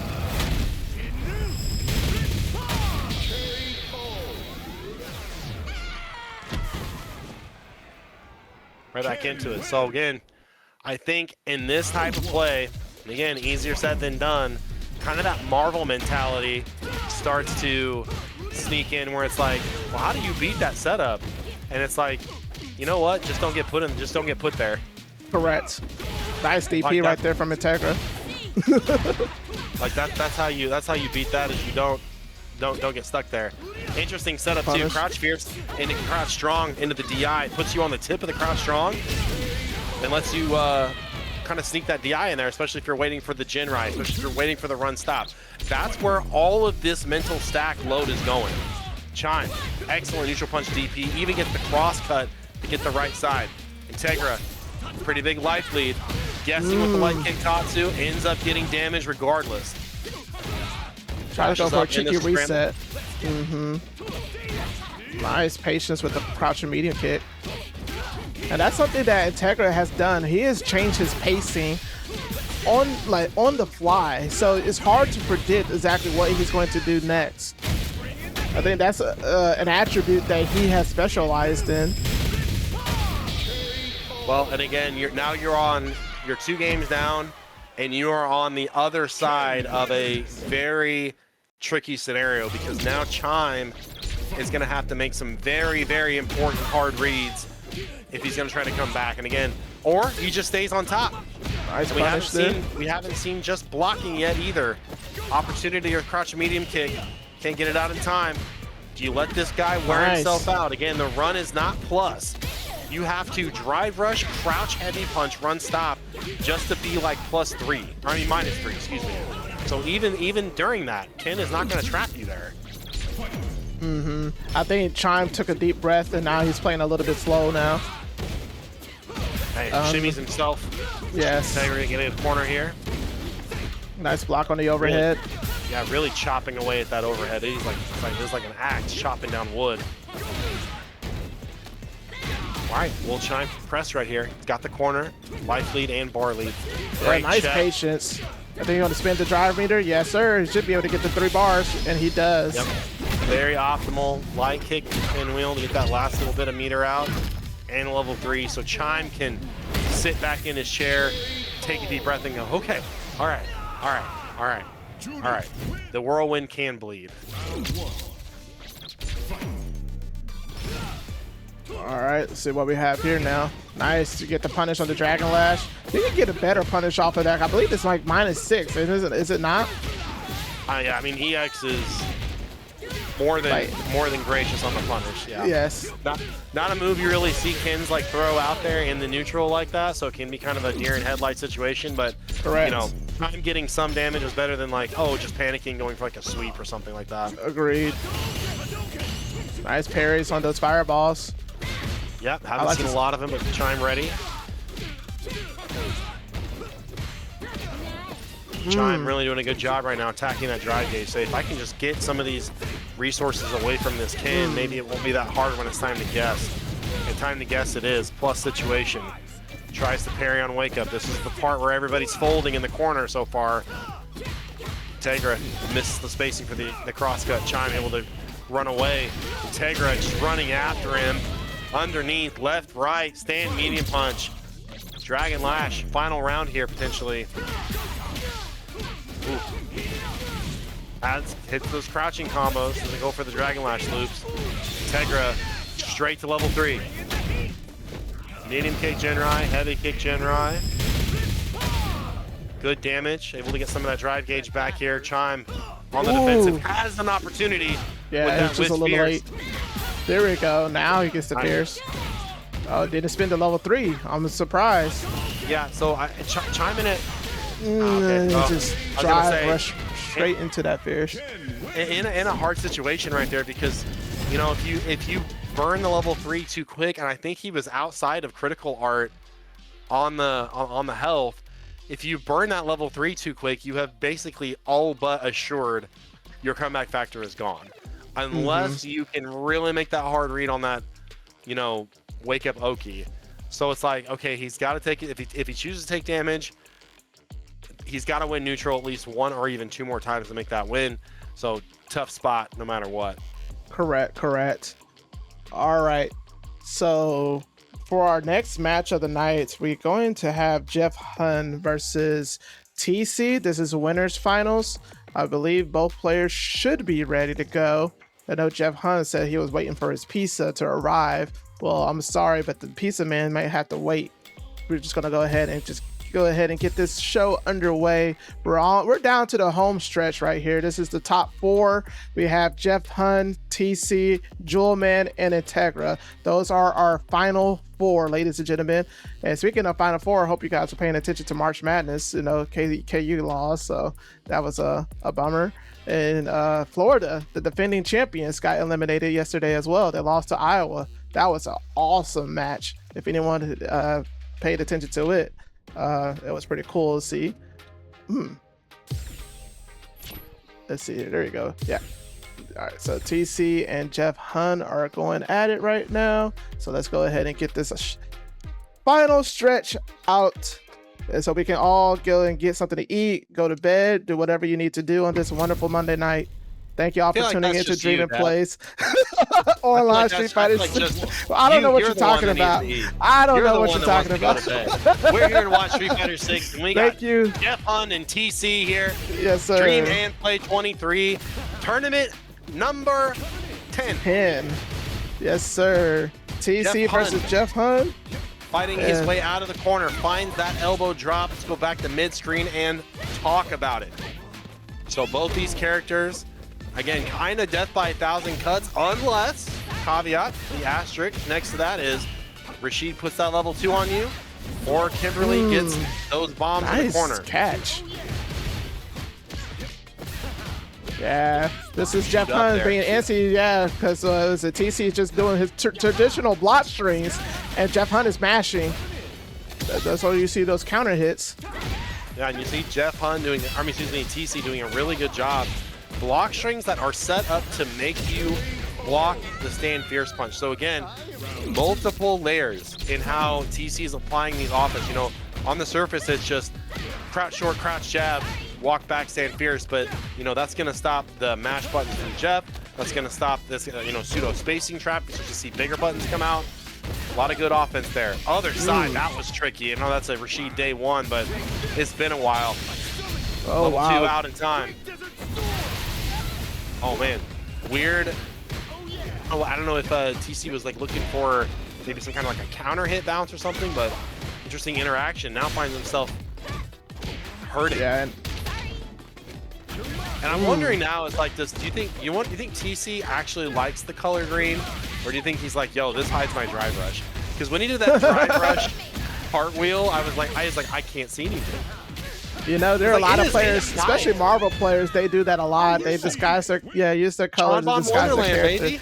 Right back into it. So again, I think in this type of play, and again, easier said than done, kind of that Marvel mentality starts to sneak in where it's like, well, how do you beat that setup? And it's like, you know what? Just don't get put in. Just don't get put there. Correct. Nice DP like right there from Integra. Like that's how you beat that. Is you don't get stuck there. Interesting setup too. Crouch fierce into crouch strong into the DI. It puts you on the tip of the crouch strong and lets you kind of sneak that DI in there, especially if you're waiting for the gen rise, especially if you're waiting for the run stop. That's where all of this mental stack load is going. Chime, excellent neutral punch DP, even gets the cross cut to get the right side. Integra, pretty big life lead. Guessing with the light kick Tatsu, ends up getting damage regardless. Try to go for a cheeky reset. Nice patience with the crouch and medium kick. And that's something that Integra has done. He has changed his pacing on the fly, so it's hard to predict exactly what he's going to do next. I think that's an attribute that he has specialized in. Well, and again, you're 2 games down, and you are on the other side of a very tricky scenario because now Chime is going to have to make some very, very important hard reads if he's going to try to come back. And again, or he just stays on top. Nice We haven't seen just blocking yet either. Opportunity or crouch medium kick. Can't get it out in time. Do you let this guy wear himself out? Again, the run is not plus. You have to drive rush, crouch heavy punch, run stop just to be like +3. I mean -3, excuse me. So even during that, Ken is not going to trap you there. I think Chime took a deep breath and now he's playing a little bit slow now. Hey, shimmies himself. Yes. Integra getting a corner here. Nice block on the overhead. Really chopping away at that overhead. He's like, there's like an axe chopping down wood. All right, we'll Chime press right here. He's got the corner, life lead and bar lead. Great nice check. patience. I think you want to spin the drive meter. Yes, sir. He should be able to get the 3 bars, and he does. Yep. Very optimal light kick pinwheel to get that last little bit of meter out. And level 3, so Chime can sit back in his chair, take a deep breath, and go, okay, all right. The whirlwind can bleed. All right, let's see what we have here now. Nice to get the punish on the Dragon Lash. You can get a better punish off of that. I believe it's like -6, is it not? Yeah, I mean, EX is more than gracious on the punish. Yeah. Yes. Not a move you really see Kens like throw out there in the neutral like that, so it can be kind of a deer in headlight situation. But correct. You know, I'm getting some damage is better than like just panicking going for like a sweep or something like that. Agreed. Nice parries on those fireballs. Yep, haven't seen a lot of them with Chime ready. Chime really doing a good job right now attacking that drive gauge. So if I can just get some of these resources away from this Ken, maybe it won't be that hard when it's time to guess. And time to guess it is, plus situation. Tries to parry on wake up. This is the part where everybody's folding in the corner so far. Integra misses the spacing for the crosscut. Chime able to run away. Integra just running after him. Underneath, left, right, stand, medium punch. Dragon Lash, final round here potentially. Ooh. Hits those crouching combos as they go for the Dragon Lash loops. Integra straight to level 3. Medium kick Genrai, heavy kick Genrai. Good damage, able to get some of that drive gauge back here. Chime on the defensive has an opportunity. Yeah, it's just a little late. There we go. Now he gets the pierce. Oh, didn't spin to level 3. I'm surprised. Yeah, so chiming it. Just drive, rush straight into that pierce. In a hard situation right there, because you know, if you burn the level 3 too quick, and I think he was outside of critical art on the health. If you burn that level 3 too quick, you have basically all but assured your comeback factor is gone, unless you can really make that hard read on that, you know, wake up Oki. So it's like, okay, he's got to take it. If he chooses to take damage, he's got to win neutral at least 1 or even 2 more times to make that win. So tough spot no matter what. Correct. All right. So for our next match of the night, we're going to have Jeff Hun versus TCSDuo. This is winners finals. I believe both players should be ready to go. I know Jeff Hun said he was waiting for his pizza to arrive. Well, I'm sorry, but the pizza man might have to wait. We're just gonna go ahead and get this show underway. We're down to the home stretch right here. This is the top 4. We have Jeff Hun, TCSDuo, Jewelman, and Integra. Those are our final 4, ladies and gentlemen. And speaking of final 4, I hope you guys are paying attention to March Madness. You know, KU lost, so that was a bummer. And Florida, the defending champions, got eliminated yesterday as well. They lost to Iowa. That was an awesome match. If anyone paid attention to it, it was pretty cool to see. Let's see here. There you go. Yeah. All right. So TCSDuo and Jeff Hun are going at it right now. So let's go ahead and get this final stretch out, and so we can all go and get something to eat, go to bed, do whatever you need to do on this wonderful Monday night. Thank you all for tuning into Dreaming Plays online Street Fighter 6. I don't know what you're talking about. I don't know what you're talking about. We're here to watch Street Fighter 6, and we got you, Jeff Hun and TCSDuo here. Yes, sir. Dream and Play 23, tournament number 10. Yes, sir. TCSDuo versus Jeff Hun. Fighting his way out of the corner, finds that elbow drop. Let's go back to mid-screen and talk about it. So both these characters, again, kind of death by 1,000 cuts, unless, caveat, the asterisk next to that is Rashid puts that level 2 on you, or Kimberly gets those bombs in the corner. Nice catch. Yeah, this is Jeff Hun being antsy, yeah, because TC just doing his traditional block strings, and Jeff Hun is mashing. That's why you see those counter hits. Yeah, and you see Jeff Hun doing, TC doing a really good job. Block strings that are set up to make you block the stand fierce punch. So again, multiple layers in how TC is applying these offense. You know, on the surface, it's just crouch short, crouch jab, walk back, stand fierce, but you know that's gonna stop the mash buttons from Jeff. That's gonna stop this, pseudo spacing trap. You see bigger buttons come out. A lot of good offense there. Other side, that was tricky. I know that's a Rashid day 1, but it's been a while. Oh, Level wow. 2 out in time. Oh man, weird. Oh, I don't know if TC was like looking for maybe some kind of like a counter hit bounce or something, but interesting interaction. Now finds himself hurting. Yeah. And I'm wondering now, is like, do you think TC actually likes the color green, or do you think he's like, yo, this hides my drive rush? Because when he did that drive rush cartwheel, I was like, I can't see anything. You know, there are a lot of players, especially Marvel players, they do that a lot. They disguise their, use their colors to disguise their character.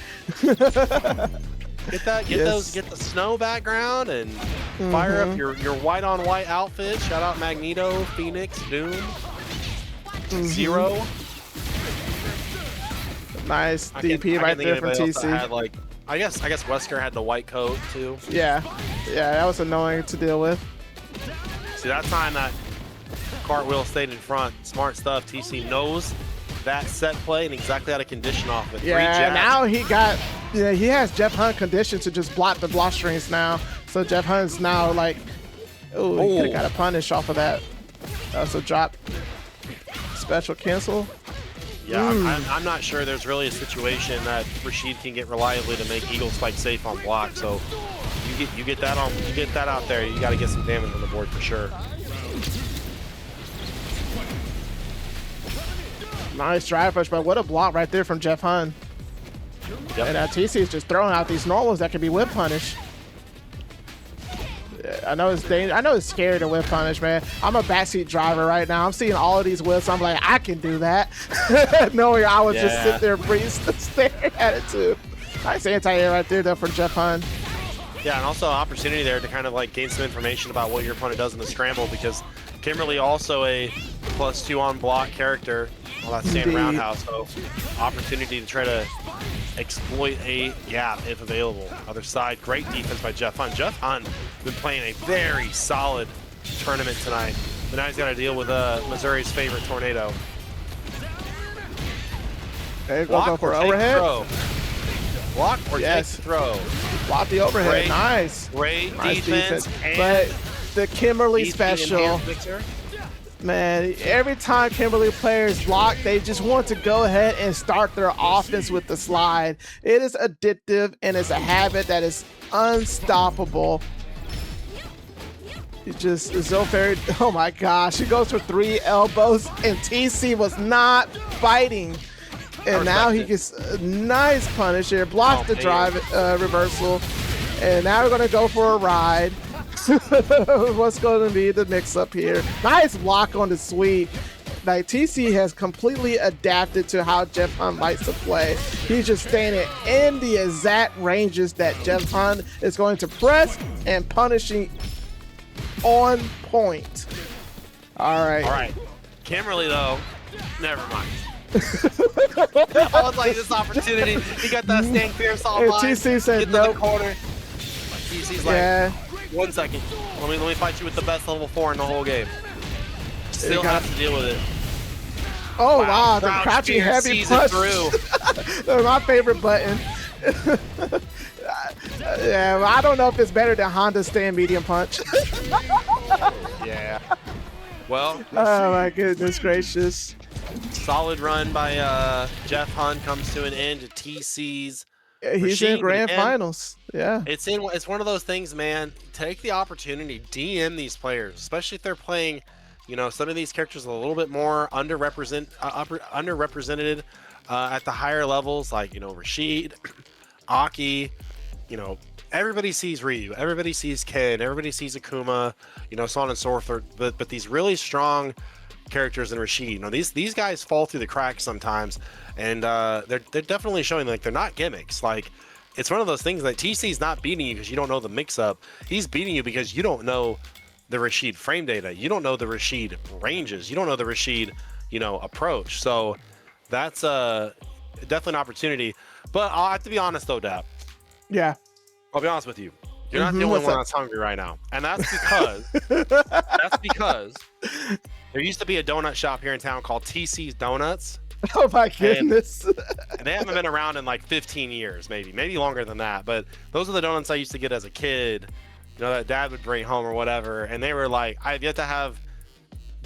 Get the snow background and fire up your white on white outfit. Shout out Magneto, Phoenix, Doom, Zero. Nice DP right there from TC. I guess Wesker had the white coat too. Yeah, that was annoying to deal with. See, that time that cartwheel stayed in front. Smart stuff. TC knows that set play and exactly how to condition off it. Yeah, now he has Jeff Hun conditioned to just block the block strings now. So Jeff Hun's now like, he could have got a punish off of that. So drop, special cancel. Yeah, I'm not sure there's really a situation that Rashid can get reliably to make Eagle Spike safe on block. So you get that out there. You got to get some damage on the board for sure. Nice drive rush, but what a block right there from Jeff Hun. Yep. And TCSDuo is just throwing out these normals that can be whip punish. I know it's dangerous. I know it's scary to whip punish, man. I'm a backseat driver right now. I'm seeing all of these whips. I'm like, I can do that. Knowing I would just sit there and breeze stare at it too. Nice anti-air right there though for Jeff Hunt. Yeah, and also opportunity there to kind of like gain some information about what your opponent does in the scramble, because Kimberly also a +2 on block character on that same roundhouse, so opportunity to try to exploit a gap if available. Other side, great defense by Jeff Hunt. Jeff Hunt been playing a very solid tournament tonight, but now he's got to deal with Missouri's favorite tornado. Okay, go for overhead. Throw. Block or take the throw. Block the overhead. Nice. Great nice defense. But the Kimberly special, man, every time Kimberly players block, they just want to go ahead and start their offense with the slide. It is addictive and it's a habit that is unstoppable. It just is so very, oh my gosh, he goes for 3 elbows and TC was not fighting. And now he gets a nice punish here, blocks the drive reversal, and now we're going to go for a ride. What's going to be the mix-up here? Nice block on the sweep. Like, TC has completely adapted to how Jeff Hunt likes to play. He's just standing in the exact ranges that Jeff Hunt is going to press and punishing on point. All right. All right. Kimberly, though, never mind. I was like, this opportunity. He got that stand fierce on line. TC said no. nope. Corner. TC's like, 1 second. Let me fight you with the best level 4 in the whole game. Still has to deal with it. Oh wow, the crouching heavy punch. My favorite button. Yeah, well, I don't know if it's better than Honda's stand medium punch. Yeah. Well. Oh my goodness gracious. Solid run by Jeff Hunt comes to an end to TC's. He's in grand finals. Yeah. It's one of those things, man. Take the opportunity, DM these players, especially if they're playing, you know, some of these characters a little bit more underrepresented at the higher levels, like, you know, Rashid, Aki, you know, everybody sees Ryu, everybody sees Ken, everybody sees Akuma, you know, so on and so forth. But these really strong characters in Rashid, you know, these guys fall through the cracks sometimes, and they're definitely showing like they're not gimmicks. Like, it's one of those things that TC's not beating you because you don't know the mix-up. He's beating you because you don't know the Rashid frame data. You don't know the Rashid ranges. You don't know the Rashid, you know, approach. So that's definitely an opportunity. But I'll have to be honest though, Dap. Yeah. I'll be honest with you. You're not the only one that's hungry right now. And that's because there used to be a donut shop here in town called TC's Donuts. Oh my goodness. And they haven't been around in like 15 years, maybe longer than that. But those are the donuts I used to get as a kid, you know, that Dad would bring home or whatever. And they were like, I've yet to have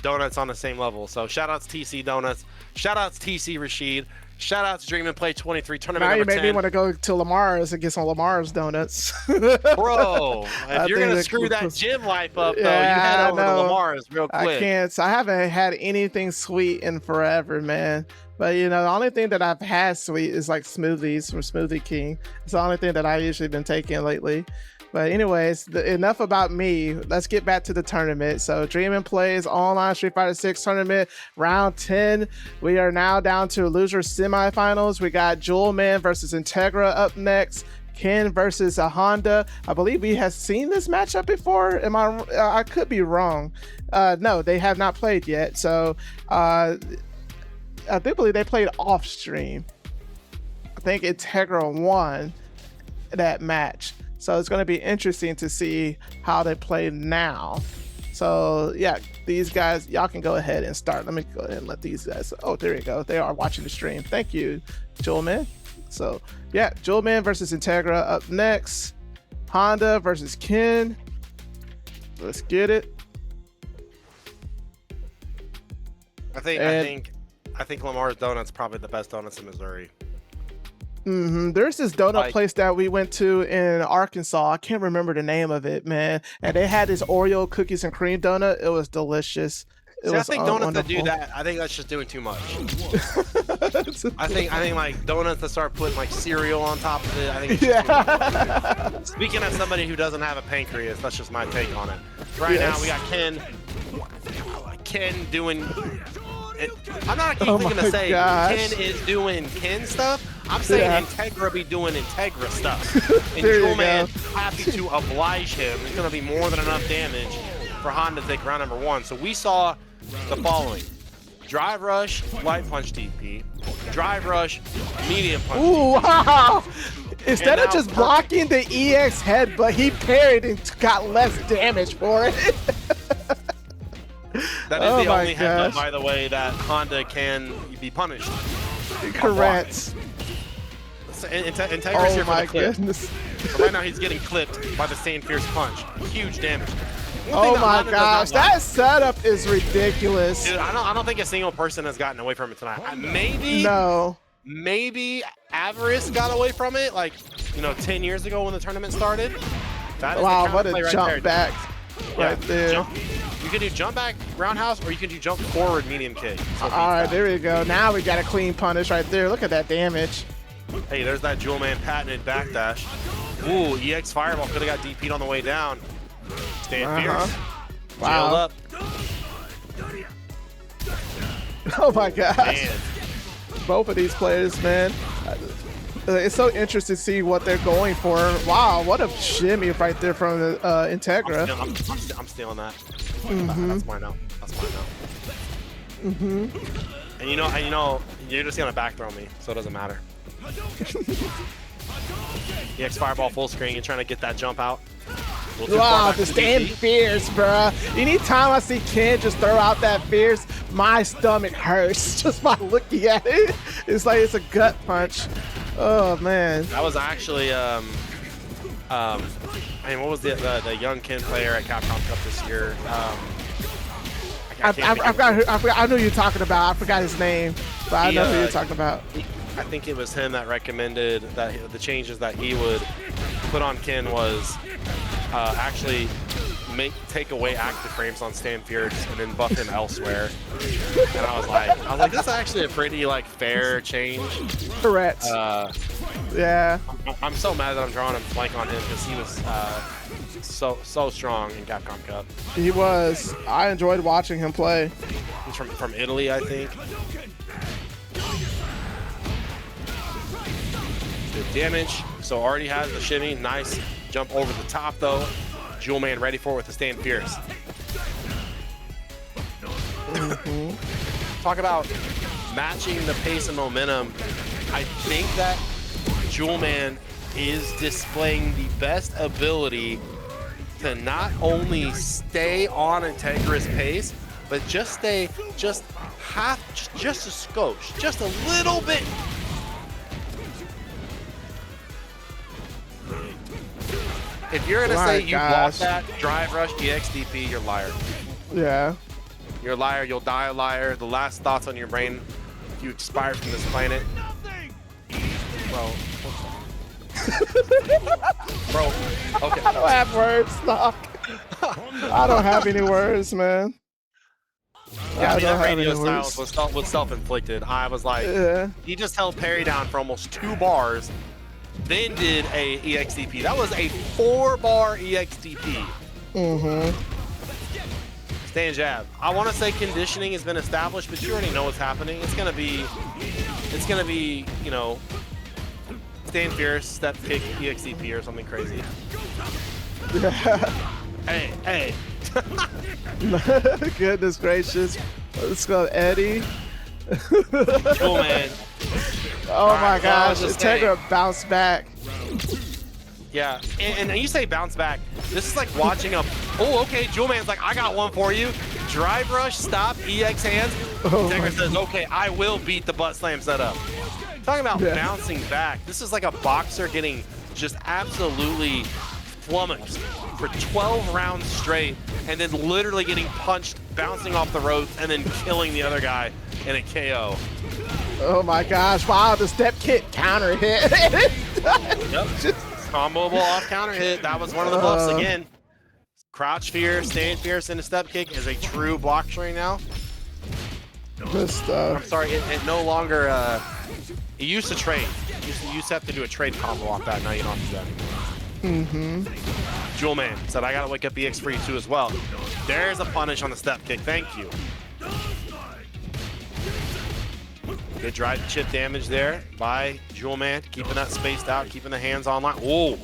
donuts on the same level. So shout outs TC Donuts. Shout outs TC Rashid. Shout out to Dream and Play 23 tournament now number 10. You made me want to go to Lamar's and get some Lamar's donuts. Bro, if you're going to screw that gym life up, though, you head over to Lamar's real quick. I can't. So I haven't had anything sweet in forever, man. But, you know, the only thing that I've had sweet is like smoothies from Smoothie King. It's the only thing that I've usually been taking lately. But anyways, enough about me. Let's get back to the tournament. So Dream and Play's online Street Fighter 6 tournament, round 10. We are now down to loser semifinals. We got Jewelman versus Integra up next. Ken versus a Honda. I believe we have seen this matchup before. I could be wrong. No, they have not played yet. So I do believe they played off stream. I think Integra won that match. So it's going to be interesting to see how they play now. So yeah, these guys, y'all can go ahead and start. Let me go ahead and let these guys. Oh, there you go. They are watching the stream. Thank you, Jewelman. So yeah, Jewelman versus Integra up next. Honda versus Ken. Let's get it. I think Lamar's Donuts probably the best donuts in Missouri. There's this donut place that we went to in Arkansas. I can't remember the name of it, man. And they had this Oreo cookies and cream donut. It was delicious. It See, was I think donuts that do wonderful. that, I think that's just doing too much. I think like donuts that start putting like cereal on top of it. I think it's just too much. Speaking as somebody who doesn't have a pancreas, that's just my take on it. Right now we got Ken doing. I'm not thinking to say Ken is doing Ken stuff. I'm saying Integra be doing Integra stuff. And Jewelman happy to oblige him. It's gonna be more than enough damage for Honda to take round number 1. So we saw the following: drive rush, light punch DP, drive rush, medium punch. Ooh, wow! Instead of just blocking the EX headbutt, he parried and got less damage for it. That is the only headbutt, by the way, that Honda can be punished. Correct. Integra's here for the clip. Goodness. So right now he's getting clipped by the same fierce punch. Huge damage. Oh my gosh, that setup is ridiculous. Dude, I don't think a single person has gotten away from it tonight. Maybe Avaris got away from it, like, you know, 10 years ago when the tournament started. That is wow, what a right jump there. back right there. You can do jump back roundhouse, or you can do jump forward medium kick. So all right, there we go. Now we got a clean punish right there. Look at that damage. Hey, there's that Jewelman patented backdash. Ooh, EX Fireball could have got DP'd on the way down. Staying fierce. Wow. Jailed up. Oh my gosh. Man. Both of these players, man. It's so interesting to see what they're going for. Wow, what a shimmy right there from the Integra. I'm stealing that. That's mine now. That's mine now. And you know, you're just gonna back throw me, so it doesn't matter. EX Fireball full screen. You're trying to get that jump out. Wow, the stand fierce, bruh. Anytime I see Ken just throw out that fierce, my stomach hurts just by looking at it. It's like it's a gut punch. Oh man. That was actually I mean, what was the young Ken player at Capcom Cup this year? I knew you were talking about. I forgot his name, but I know who you're talking about. I think it was him that recommended that the changes that he would put on Ken was actually take away active frames on stand fierce and then buff him elsewhere. And I was like, that's actually a pretty like fair change. Correct. Yeah. I'm so mad that I'm drawing a blank on him because he was so strong in Capcom Cup. He was. I enjoyed watching him play. He's from Italy, I think. Good damage. So already has the shimmy. Nice jump over the top though. Jewelman ready for it with the stand fierce. Talk about matching the pace and momentum. I think that Jewelman is displaying the best ability to not only stay on Integra's pace, but just stay just a skosh, just a little bit. If you're gonna say you block that drive rush EXDP, you're a liar. Yeah. You're a liar. You'll die a liar. The last thoughts on your brain, if you expire from this planet, bro. Bro. Okay. I don't have words, Knock. I don't have any words, man. Yeah, I mean, that radio silence was self-inflicted. I was like, he just held parry down for almost 2 bars. Then did a EXDP. That was a 4-bar EXDP. Stand jab. I want to say conditioning has been established, but you already know what's happening. It's gonna be, you know, stand fierce, step kick, EXDP or something crazy. Hey. Goodness gracious. Let's go, Eddie. Cool, man. Oh my gosh, Integra bounced back. Yeah, and you say bounce back. This is like watching a, okay, Jewelman's like, I got one for you. Drive rush, stop, EX hands. Integra says, okay, I will beat the butt slam setup. Talking about bouncing back. This is like a boxer getting just absolutely flummoxed for 12 rounds straight and then literally getting punched, bouncing off the ropes, and then killing the other guy in a KO. Oh my gosh, wow, the step kick counter hit. Yep. Comboable off counter hit. That was one of the buffs again. Crouch fierce, stand fierce, and a step kick is a true block right now. Good stuff. I'm sorry, it no longer, it used to trade. You used to have to do a trade combo off that, now you don't have to do that anymore. Jewelman said, I gotta wake up EX for you too as well. There's a punish on the step kick, thank you. Good drive chip damage there by Jewelman, keeping that spaced out, keeping the hands online. Oh,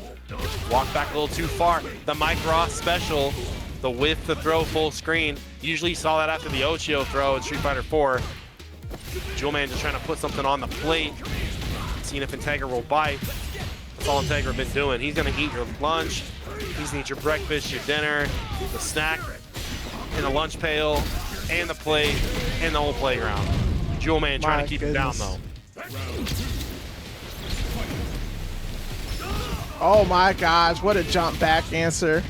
walk back a little too far. The Mike Ross special, the whiff the throw full screen. Usually saw that after the Ochio throw in Street Fighter 4. Jewelman just trying to put something on the plate, seeing if Integra will bite. That's all Integra been doing. He's gonna eat your lunch, he's gonna eat your breakfast, your dinner, the snack, and the lunch pail, and the plate, and the whole playground. Jewelman trying to keep him down though. Oh my gosh, what a jump back answer.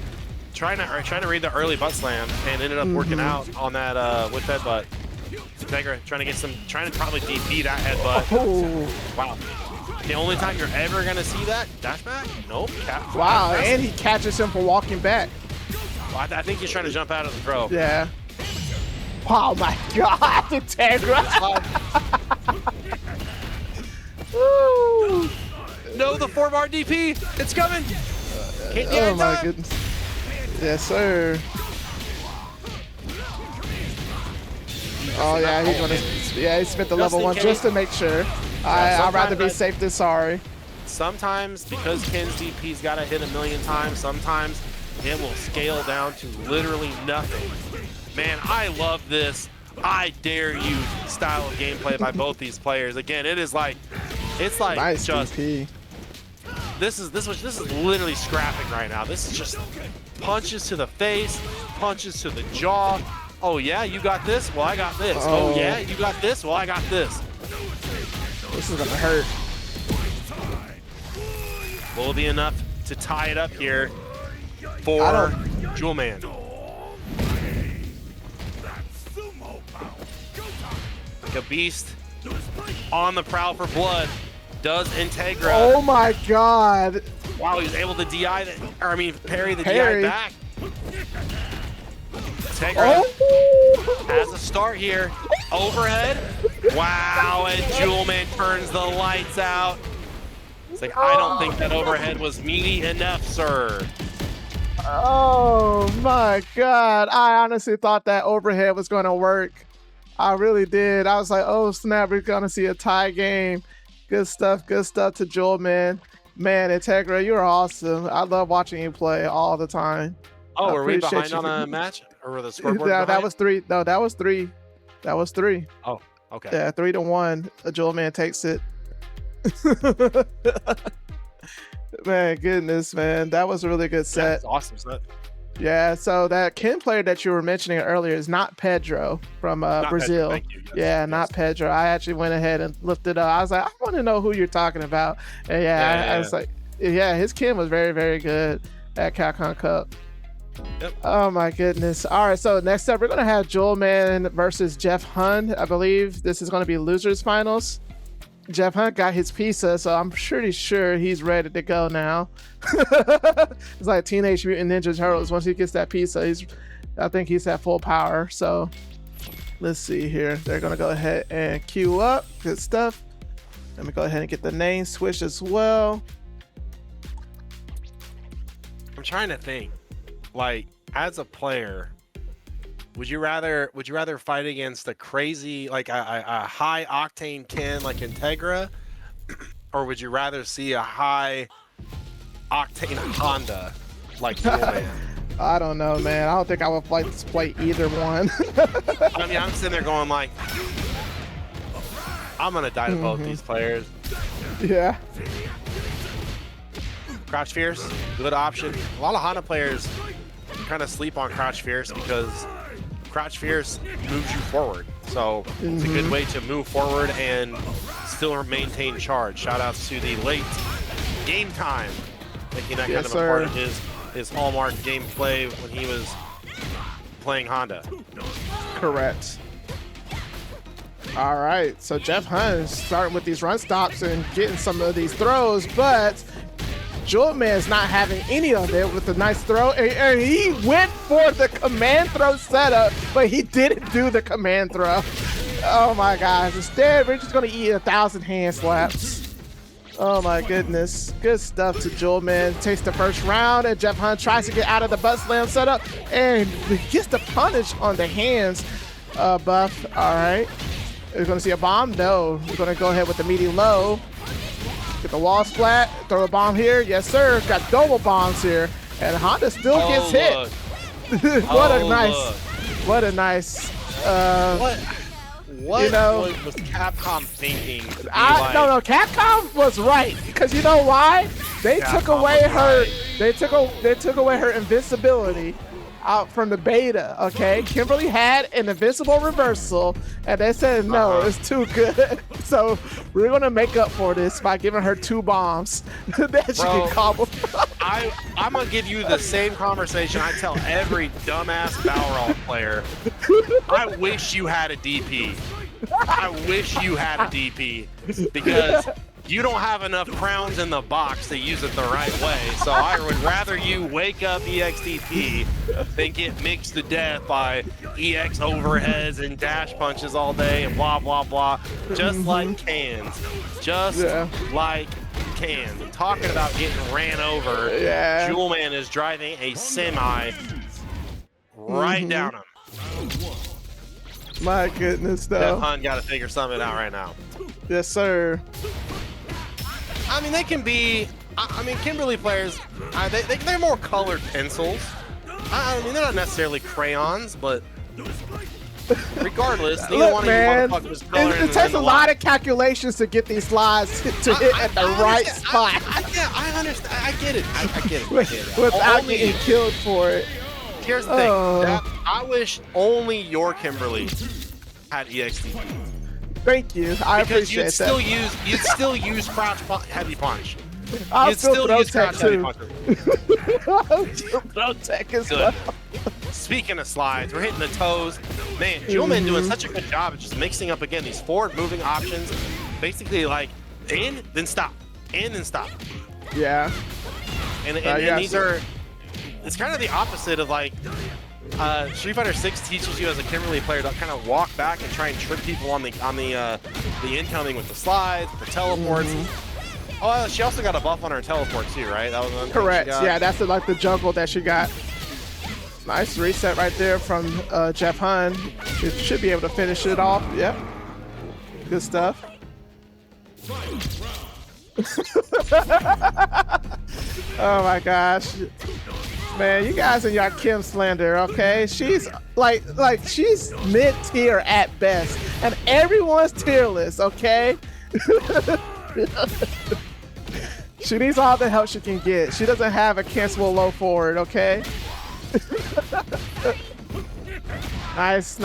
Trying to read the early butt slam and ended up working out on that with headbutt. Integra trying to probably DP that headbutt. Oh. Wow. The only time you're ever gonna see that dash back? Nope. Wow, and he catches him for walking back. Well, I think he's trying to jump out of the throw. Yeah. Oh my God, Integra. Woo. No, the 4-bar DP. It's coming. Oh my goodness. Yes, sir. Oh yeah, he's gonna. Yeah, he spent the level 1 just to make sure. I'd rather be safe than sorry. Sometimes, because Ken's DP's got to hit a million times, sometimes it will scale down to literally nothing. Man, I love this I dare you style of gameplay by both these players. Again, it's like nice just DP. This is literally scrapping right now. This is just punches to the face, punches to the jaw. Oh yeah, you got this? Well, I got this. Oh yeah, you got this? Well, I got this. This is gonna hurt. Will it be enough to tie it up here for Jewelman? Like a beast on the prowl for blood. Does Integra. Oh my God. Wow, he was able to parry the DI back. Integra has a start here. Overhead. Wow, and Jewelman turns the lights out. It's like, I don't think that overhead was meaty enough, sir. Oh my God. I honestly thought that overhead was going to work. I really did. I was like, oh snap, we're going to see a tie game. Good stuff to Jewelman. Man, Integra, you're awesome. I love watching you play all the time. Oh, were we behind on a match? Or were the scoreboard behind? That was 3. No, that was 3. That was 3. Oh, okay. Yeah, 3-1. Jewelman takes it. Man, goodness, man. That was a really good set. That's awesome set. Yeah, so that Ken player that you were mentioning earlier is not Pedro from Brazil. Pedro, thank you. Yes, yeah, not Pedro. I actually went ahead and looked it up. I was like, I want to know who you're talking about. And I was like, yeah, his Ken was very, very good at Capcom Cup. Yep. Oh my goodness. All right, so next up we're gonna have Jewelman versus Jeff Hunt. I believe this is gonna be losers finals. Jeff Hunt got his pizza, so I'm pretty sure he's ready to go now. It's like Teenage Mutant Ninja Turtles. Once he gets that pizza, I think he's at full power. So let's see here. They're gonna go ahead and queue up. Good stuff. Let me go ahead and get the name switched as well. I'm trying to think. Like, as a player, would you rather fight against a crazy, like a high octane Ken like Integra, or would you rather see a high octane Honda like Jewelman? I don't know, man. I don't think I would play either one. I mean, I'm sitting there going like, I'm gonna die to both these players. Yeah. Crouch Fierce, good option. A lot of Honda players kind of sleep on Crouch Fierce because Crouch Fierce moves you forward. So it's a good way to move forward and still maintain charge. Shout outs to the late Game Time, making that kind of a part of his hallmark gameplay when he was playing Honda. Correct. All right, so Jeff Hunt is starting with these run stops and getting some of these throws, but Jewelman's not having any of it with a nice throw. And he went for the command throw setup, but he didn't do the command throw. Oh my gosh. Instead, we're just going to eat 1,000 hand slaps. Oh my goodness. Good stuff to Jewelman. Takes the first round, and Jeff Hunt tries to get out of the butt slam setup, and gets the punish on the hands buff. All right. We're going to see a bomb? No. We're going to go ahead with the medium low. Get the wall splat. Throw a bomb here. Yes, sir. Got double bombs here. And Honda still gets hit. What a nice. What you know, was Capcom thinking? No, Capcom was right, because you know why? They took away her. They took away her invincibility out from the beta. Okay, Kimberly had an invincible reversal, and they said no, it's too good. So we're gonna make up for this by giving her 2 bombs that she can combo. I'm gonna give you the same conversation I tell every dumbass Balrog player. I wish you had a DP. I wish you had a DP, because you don't have enough crowns in the box to use it the right way. So I would rather you wake up EXDP than get mixed to death by EX overheads and dash punches all day and blah, blah, blah. Just like cans. Just like cans. And talking about getting ran over, Jewelman is driving a semi right down him. My goodness, though. Jeff Hunt got to figure something out right now. Yes, sir. I mean, they can be. I mean, Kimberly players, they're more colored pencils. I mean, they're not necessarily crayons, but regardless, neither one of you motherfuckers coloring. It takes a lot of calculations to get these slides to hit at the right spot. I understand. I get it. I get it. Without getting killed for it. Here's the thing. I wish only your Kimberly had EXDP. Thank you. I appreciate that. You'd still use crouch heavy punch. I'll still use crouch heavy punch. Throw tech as well. Speaking of slides, we're hitting the toes. Man, Jewelman doing such a good job of just mixing up again these forward moving options. Basically like in, then stop. In, then stop. Yeah. And these are, it's kind of the opposite of like Street Fighter 6 teaches you as a Kimberly player to kind of walk back and try and trick people on the incoming with the slides, the teleports. Oh, she also got a buff on her teleport too, right? That was one correct. Yeah, that's like the juggle that she got. Nice reset right there from Jeff Hunt. It should be able to finish it off. Yep. Good stuff. Oh my gosh. Man, you guys and your Kim slander, okay? She's like she's mid-tier at best, and everyone's tierless, okay? She needs all the help she can get. She doesn't have a cancelable low forward, okay? Nice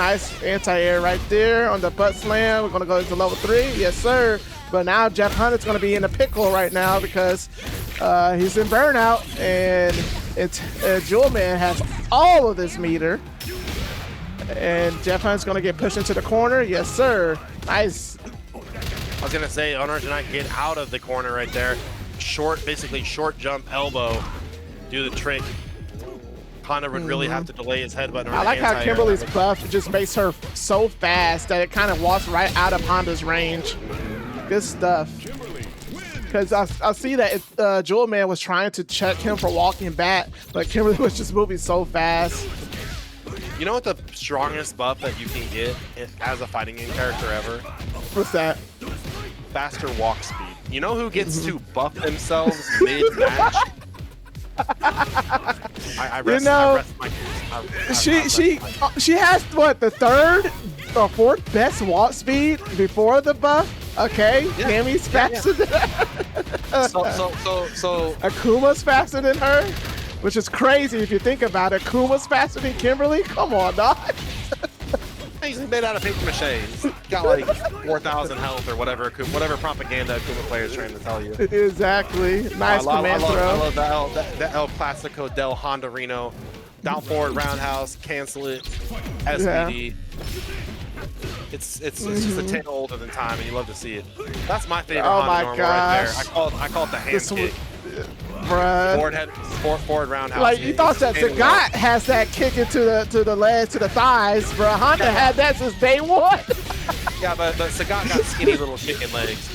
anti-air right there on the butt slam. We're gonna go to level 3, yes sir. But now Jeff Hunt is gonna be in a pickle right now because he's in burnout, and Jewelman has all of this meter. And Jeff Hunt's gonna get pushed into the corner, yes sir. Nice. I was gonna say, Owners and I get out of the corner right there. Basically short jump elbow, do the trick. Honda would really have to delay his head button. I like how Kimberly's buff just makes her so fast that it kind of walks right out of Honda's range. Good stuff. Because I see that Jewelman was trying to check him for walking back, but Kimberly was just moving so fast. You know what the strongest buff that you can get as a fighting game character ever? What's that? Faster walk speed. You know who gets to buff themselves mid-match? She has what, the 3rd or 4th best walk speed before the buff. Okay, yeah. Cammy's faster than her. So Akuma's faster than her, which is crazy if you think about it. Akuma's faster than Kimberly. Come on, dog. He's made out of paper mache. He's got like 4,000 health or whatever propaganda Akuma players trying to tell you. Exactly. Nice command throw. I love the El Clasico del Honda Reno. Down forward roundhouse, cancel it, SPD. Yeah. It's just a 10 older than time, and you love to see it. That's my favorite Honda normal right there. I call it the hand kick. bruh. Forward roundhouse. Like you thought that Sagat has that kick into the legs, to the thighs, bro. Honda had that since day one. Yeah, but Sagat got skinny little chicken legs.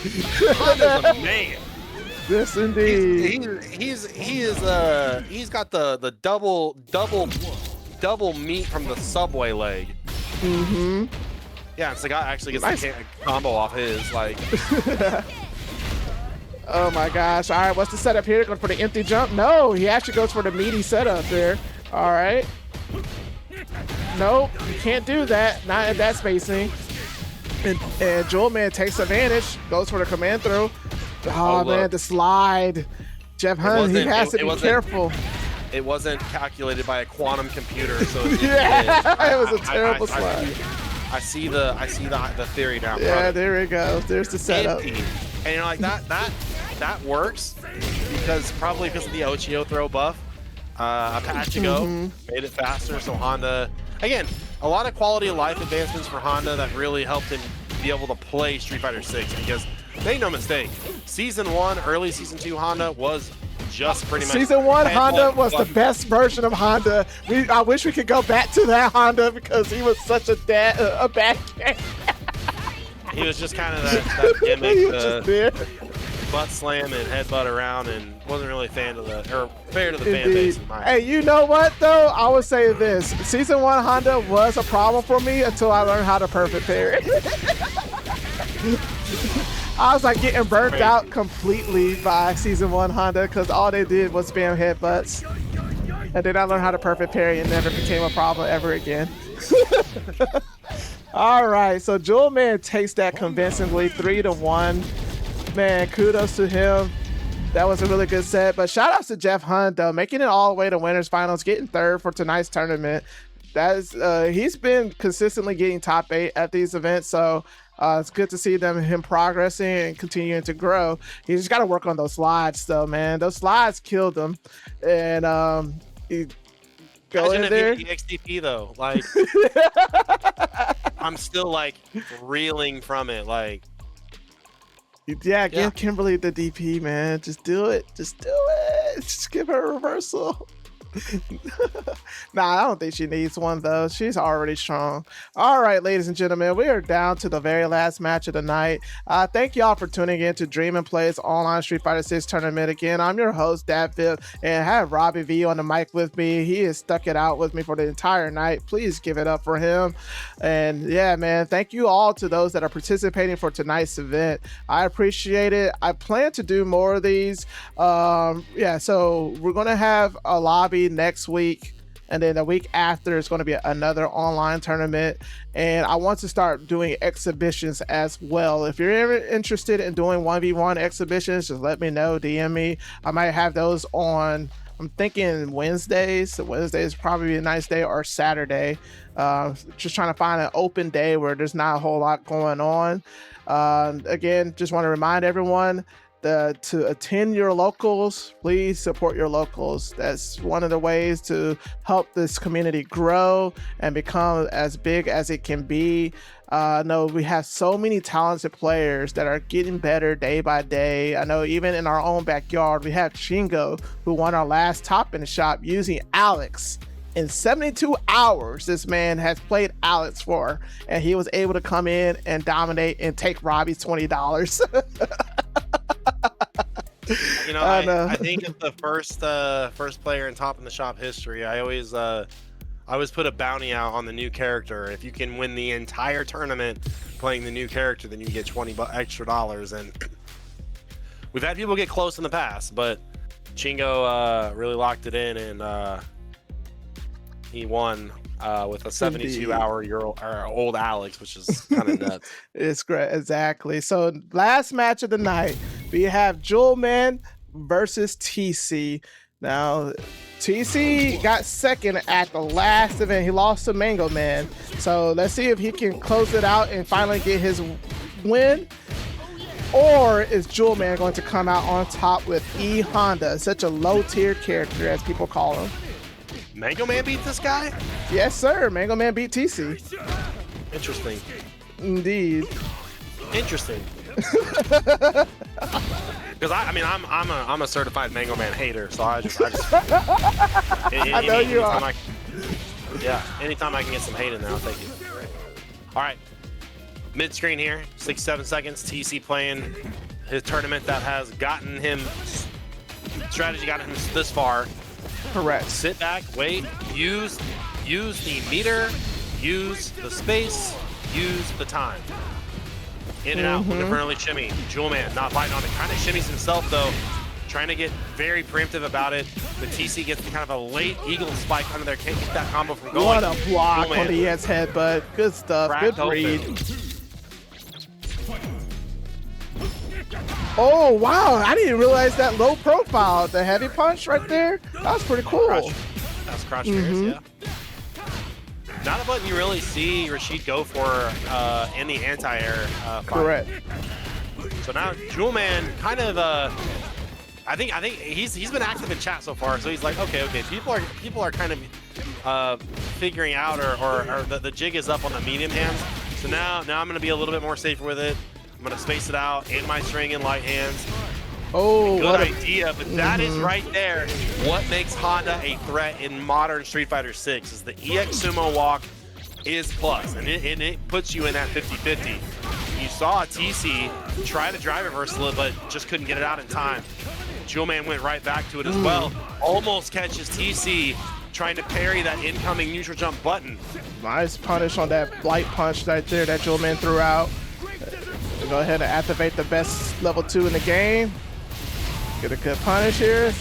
Honda's a man. Yes, indeed. He's got the double meat from the Subway leg. Mm-hmm. Yeah, and Sagat actually gets a combo off his like. Oh my gosh! All right, what's the setup here? Going for the empty jump? No, he actually goes for the meaty setup there. All right. Nope, you can't do that. Not at that spacing. And Jewelman takes advantage. Goes for the command throw. Oh man, the slide. Jeff Hunt, he has to be careful. It wasn't calculated by a quantum computer, so yeah, it was a terrible slide. I see the theory down. Yeah, there we go. There's the setup. And you know, like that works probably because of the Ochio throw buff. A patch ago made it faster, so Honda again a lot of quality of life advancements for Honda that really helped him be able to play Street Fighter 6 because make no mistake, Season 1, early Season 2 Honda was just pretty much. Season 1 Honda was the best version of Honda. I wish we could go back to that Honda because he was such a bad guy. He was just kind of that gimmick, he was just there. Butt slam and headbutt around, and wasn't really fair to the fan base. Hey, you know what though? I would say this: Season 1 Honda was a problem for me until I learned how to perfect parry. I was like getting burnt out completely by Season 1 Honda because all they did was spam headbutts. And then I learned how to perfect parry and never became a problem ever again. All right, so Jewelman takes that convincingly 3-1. Man, kudos to him. That was a really good set. But shout outs to Jeff Hunt though, making it all the way to winners finals, getting third for tonight's tournament. That is, he's been consistently getting top 8 at these events, so it's good to see him progressing and continuing to grow. He just got to work on those slides though, man. Those slides killed him. And he go in there. The XDP though, like I'm still like reeling from it, like. Yeah, give Kimberly the DP, man. Just do it. Just do it. Just give her a reversal. Nah, I don't think she needs one though. She's already strong. All right, ladies and gentlemen, we are down to the very last match of the night. Thank y'all for tuning in to Dream and Play's online Street Fighter 6 tournament. Again, I'm your host, Davvip, and I have Robbie V on the mic with me. He has stuck it out with me for the entire night. Please give it up for him. And yeah, man, thank you all to those that are participating for tonight's event. I appreciate it. I plan to do more of these. Yeah, so we're gonna have a lobby next week, and then the week after is going to be another online tournament, and I want to start doing exhibitions as well. If you're ever interested in doing 1v1 exhibitions, just let me know, DM me. I might have those on, I'm thinking Wednesdays. So Wednesday is probably a nice day, or Saturday. Just trying to find an open day where there's not a whole lot going on. Again, just want to remind everyone to attend your locals. Please support your locals. That's one of the ways to help this community grow and become as big as it can be. I know we have so many talented players that are getting better day by day. I know even in our own backyard, we have Chingo, who won our last top in the shop using Alex. In 72 hours, this man has played Alex for, and he was able to come in and dominate and take Robbie's $20. You know, I think it's the first player in top in the shop history. I always put a bounty out on the new character. If you can win the entire tournament playing the new character, then you get $20 extra. And we've had people get close in the past, but Chingo really locked it in, and he won with a 72-hour-old Alex, which is kind of nuts. It's great, exactly. So last match of the night, we have Jewelman versus TCSDuo. Now, TCSDuo got second at the last event. He lost to Mango Man. So let's see if he can close it out and finally get his win. Or is Jewelman going to come out on top with E Honda, such a low-tier character as people call him? Mango Man beat this guy? Yes, sir. Mango Man beat TCSDuo. Interesting. Indeed. Interesting. Because I mean, I'm a certified Mango Man hater, so I just I know you are. Yeah, anytime I can get some hate in there, I'll take it. All right, mid screen here, 6-7 seconds. TC playing his tournament that has gotten him strategy, got him this far. Correct. Sit back, wait, use the meter, use the space, use the time. In and out, looking for an early shimmy. Jewelman not biting on it. Kind of shimmies himself though, trying to get very preemptive about it. The TC gets kind of a late eagle spike under there. Can't keep that combo from going. What a block Jewelman. on the EX headbutt. Good stuff. Cracked Good read. open. Oh wow! I didn't realize that low profile, the heavy punch right there. That was pretty cool. That's crouch fierce, yeah. Not a button you really see Rashid go for in the anti-air fight. Correct. So now Jewelman kind of I think he's been active in chat so far, so he's like, okay, people are kind of figuring out or the jig is up on the medium hands. So now I'm gonna be a little bit more safer with it. I'm gonna space it out in my string in light hands. Oh, good idea, but that is right there what makes Honda a threat in modern Street Fighter 6 is the EX Sumo walk is plus, and it puts you in that 50-50. You saw TC try to drive reversal it, but just couldn't get it out in time. Jewelman went right back to it as well. Almost catches TC trying to parry that incoming neutral jump button. Nice punish on that light punch right there that Jewelman threw out. Go ahead and activate the best level 2 in the game. Get a good punish here.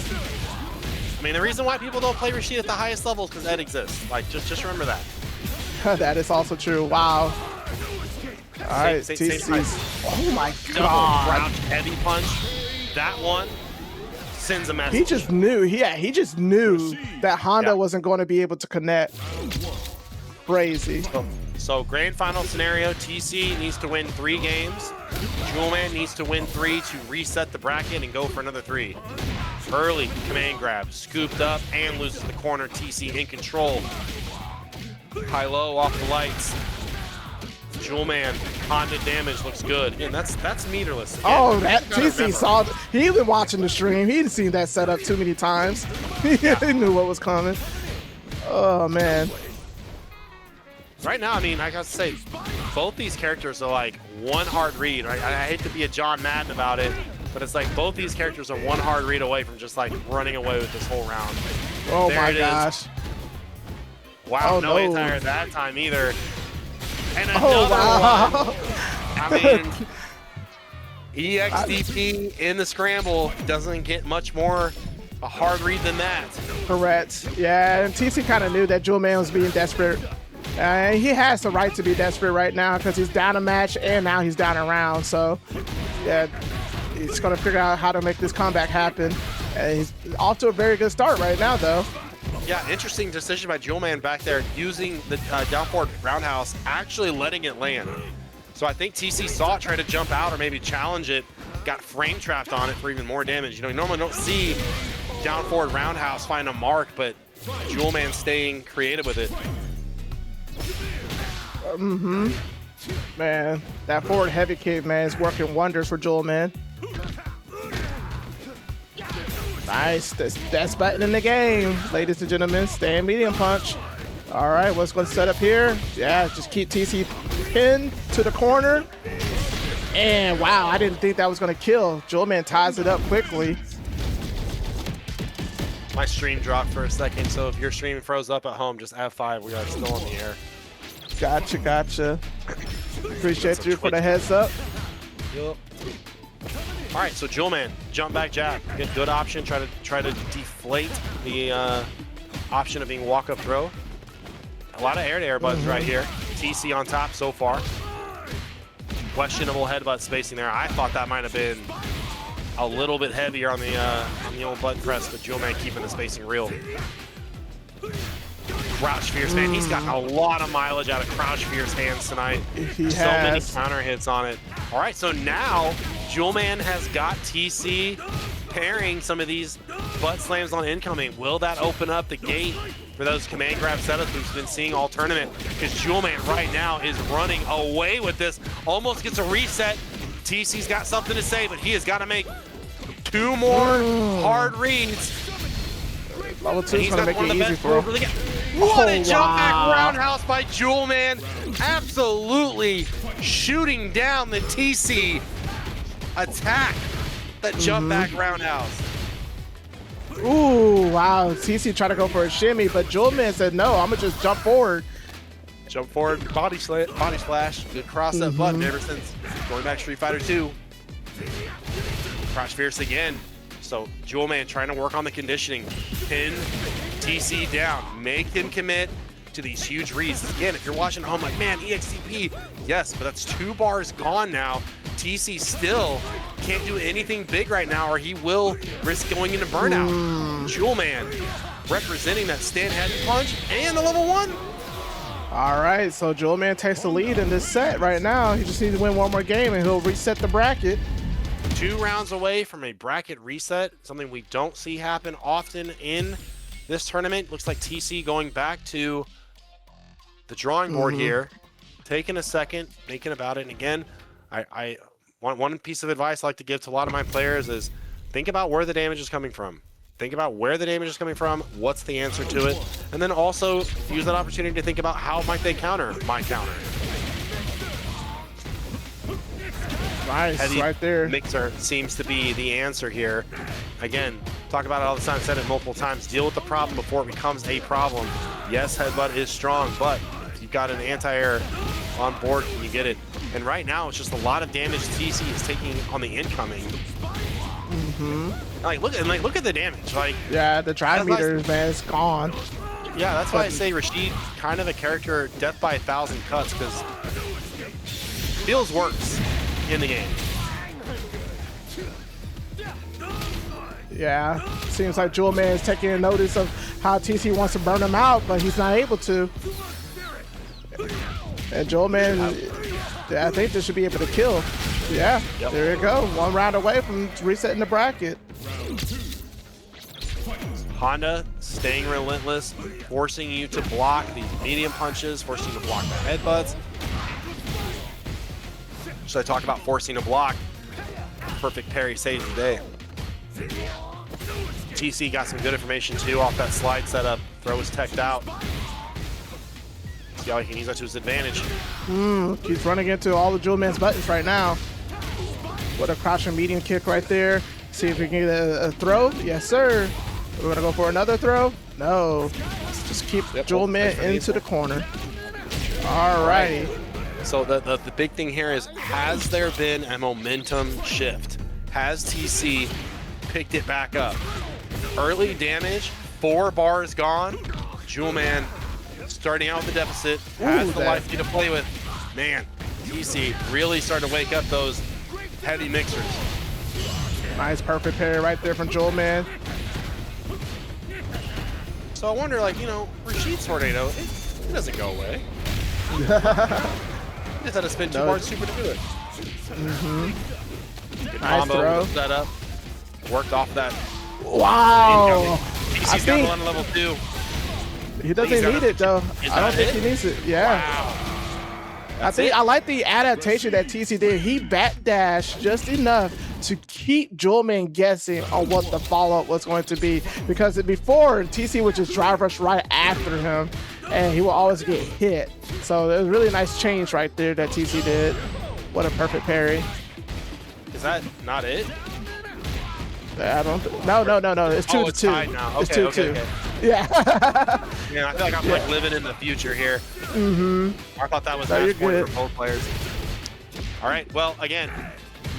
I mean, the reason why people don't play Rashid at the highest levels because Ed exists. Like, just remember that. That is also true. Wow. All right, TC's. Oh my God. Crouch heavy punch. That one sends a message. He just knew. He just knew that Honda wasn't going to be able to connect. Crazy. So grand final scenario, TC needs to win 3 games. Jewelman needs to win 3 to reset the bracket and go for another 3. Early command grab, scooped up and loses the corner. TC in control. High-low off the lights. Jewelman, Honda damage looks good. Again, that's meterless. Again, oh, that TC saw. He been watching the stream. He'd seen that setup too many times. He knew what was coming. Oh man. Right now, I mean, I gotta say, both these characters are like one hard read. Right? I hate to be a John Madden about it, but it's like both these characters are one hard read away from just like running away with this whole round. Oh there my gosh. Wow, oh, no anti-air that time either. And another wow. one. I mean, EXDP in the scramble doesn't get much more a hard read than that. Correct. Yeah, and TC kind of knew that Jewelman was being desperate. He has the right to be desperate right now because he's down a match and now he's down a round. So, yeah, he's going to figure out how to make this comeback happen. And he's off to a very good start right now, though. Yeah, interesting decision by Jewelman back there, using the down forward roundhouse, actually letting it land. So I think TC saw it try to jump out or maybe challenge it, got frame trapped on it for even more damage. You know, you normally don't see down forward roundhouse find a mark, but Jewelman staying creative with it. Man, that forward heavy kick, man, is working wonders for Jewelman. Nice, that's button in the game, ladies and gentlemen. Stand medium punch. All right, what's going to set up here? Yeah, just keep TC pinned to the corner. And wow, I didn't think that was going to kill. Jewelman ties it up quickly. My stream dropped for a second, so if your stream froze up at home, just F5. We are still in the air. Gotcha. Appreciate you for the heads up. Yep. All right, so Jewelman, jump back jab. Good option. Try to deflate the option of being walk up throw. A lot of air-to-air buttons right here. TC on top so far. Questionable headbutt spacing there. I thought that might have been a little bit heavier on the old button press, but Jewelman keeping the spacing real. Crouch Fierce, man, he's gotten a lot of mileage out of Crouch Fierce hands tonight. So many counter hits on it. All right, so now Jewelman has got TC pairing some of these butt slams on incoming. Will that open up the gate for those command grab setups we've been seeing all tournament? Because Jewelman right now is running away with this. Almost gets a reset. TC's got something to say, but he has got to make 2 more hard reads. Level 2 is going to make it easy for him. What a jump back roundhouse by Jewelman. Absolutely shooting down the TCSDuo attack. That jump back roundhouse. Ooh, wow. TCSDuo tried to go for a shimmy, but Jewelman said, no, I'm going to just jump forward. Jump forward, body splash. Good cross that button ever since going back Street Fighter 2. Crouch Fierce again. So Jewelman trying to work on the conditioning. Pin TC down. Make him commit to these huge reads. Again, if you're watching at home like, man, EXCP, yes, but that's 2 bars gone now. TC still can't do anything big right now or he will risk going into burnout. Jewelman representing that stand head punch and the level 1. All right, so Jewelman takes the lead in this set right now. He just needs to win 1 more game and he'll reset the bracket. 2 rounds away from a bracket reset, something we don't see happen often in this tournament. Looks like TC going back to the drawing board here, taking a second, thinking about it. And again, I want one piece of advice I like to give to a lot of my players is think about where the damage is coming from. Think about where the damage is coming from, what's the answer to it, and then also use that opportunity to think about how might they counter my counter. Nice, Heavy right there. Mixer seems to be the answer here. Again, talk about it all the time, said it multiple times. Deal with the problem before it becomes a problem. Yes, headbutt is strong, but if you've got an anti-air on board, can you get it? And right now, it's just a lot of damage TC is taking on the incoming. Like look at the damage. Like yeah, the drive meters, man, it's gone. Yeah, that's why I say Rashid kind of a character death by 1,000 cuts because feels worse in the game. Yeah, seems like Jewelman is taking notice of how TC wants to burn him out, but he's not able to. And Jewelman, yeah, I think this should be able to kill. Yeah, there you go. 1 round away from resetting the bracket. Honda staying relentless, forcing you to block these medium punches, forcing you to block the headbutts. Should I talk about forcing a block? Perfect parry saves the day. TC got some good information too off that slide setup. Throw was teched out. See how he can use that to his advantage. He's running into all of Jewelman's buttons right now. What a crouching medium kick right there. See if we can get a throw. Yes, sir. We're gonna go for another throw. No. Let's just keep Jewelman into the corner. All righty. So the big thing here is, has there been a momentum shift? Has TC picked it back up? Early damage, 4 bars gone. Jewelman starting out with the deficit, has the life to play with. Man, TC really starting to wake up those heavy mixers. Nice perfect parry right there from Jewelman. So I wonder, like, you know, Rashid's tornado, it doesn't go away. He just had to spin 2 bars super to do it. Good nice combo, throw. Set up, worked off that. Wow. TC's got one level 2. He doesn't need it though. I don't think he needs it. Yeah. Wow. I like the adaptation that TC did. He backdashed just enough to keep Jewelman guessing on what the follow-up was going to be. Because before, TC would just drive rush right after him, and he will always get hit. So it was a really nice change right there that TC did. What a perfect parry. Is that not it? I don't. No. It's 2-2. It's tied now. Okay, it's 2-2. Okay. Yeah. Yeah, I feel like I'm like living in the future here. I thought that was match point for both players. All right. Well, again,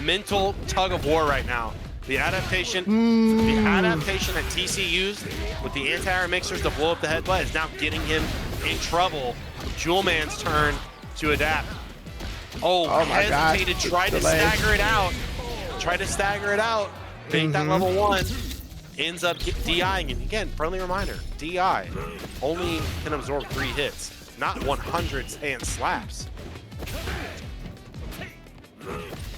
mental tug of war right now. The adaptation that TC used with the anti-air mixers to blow up the headbutt is now getting him in trouble. Jewelman's turn to adapt. Oh my hesitated, God. Tried to stagger it out. Tried to stagger it out. Take that level 1. Ends up DIing. And again, friendly reminder, DI only can absorb 3 hits, not 100 and slaps.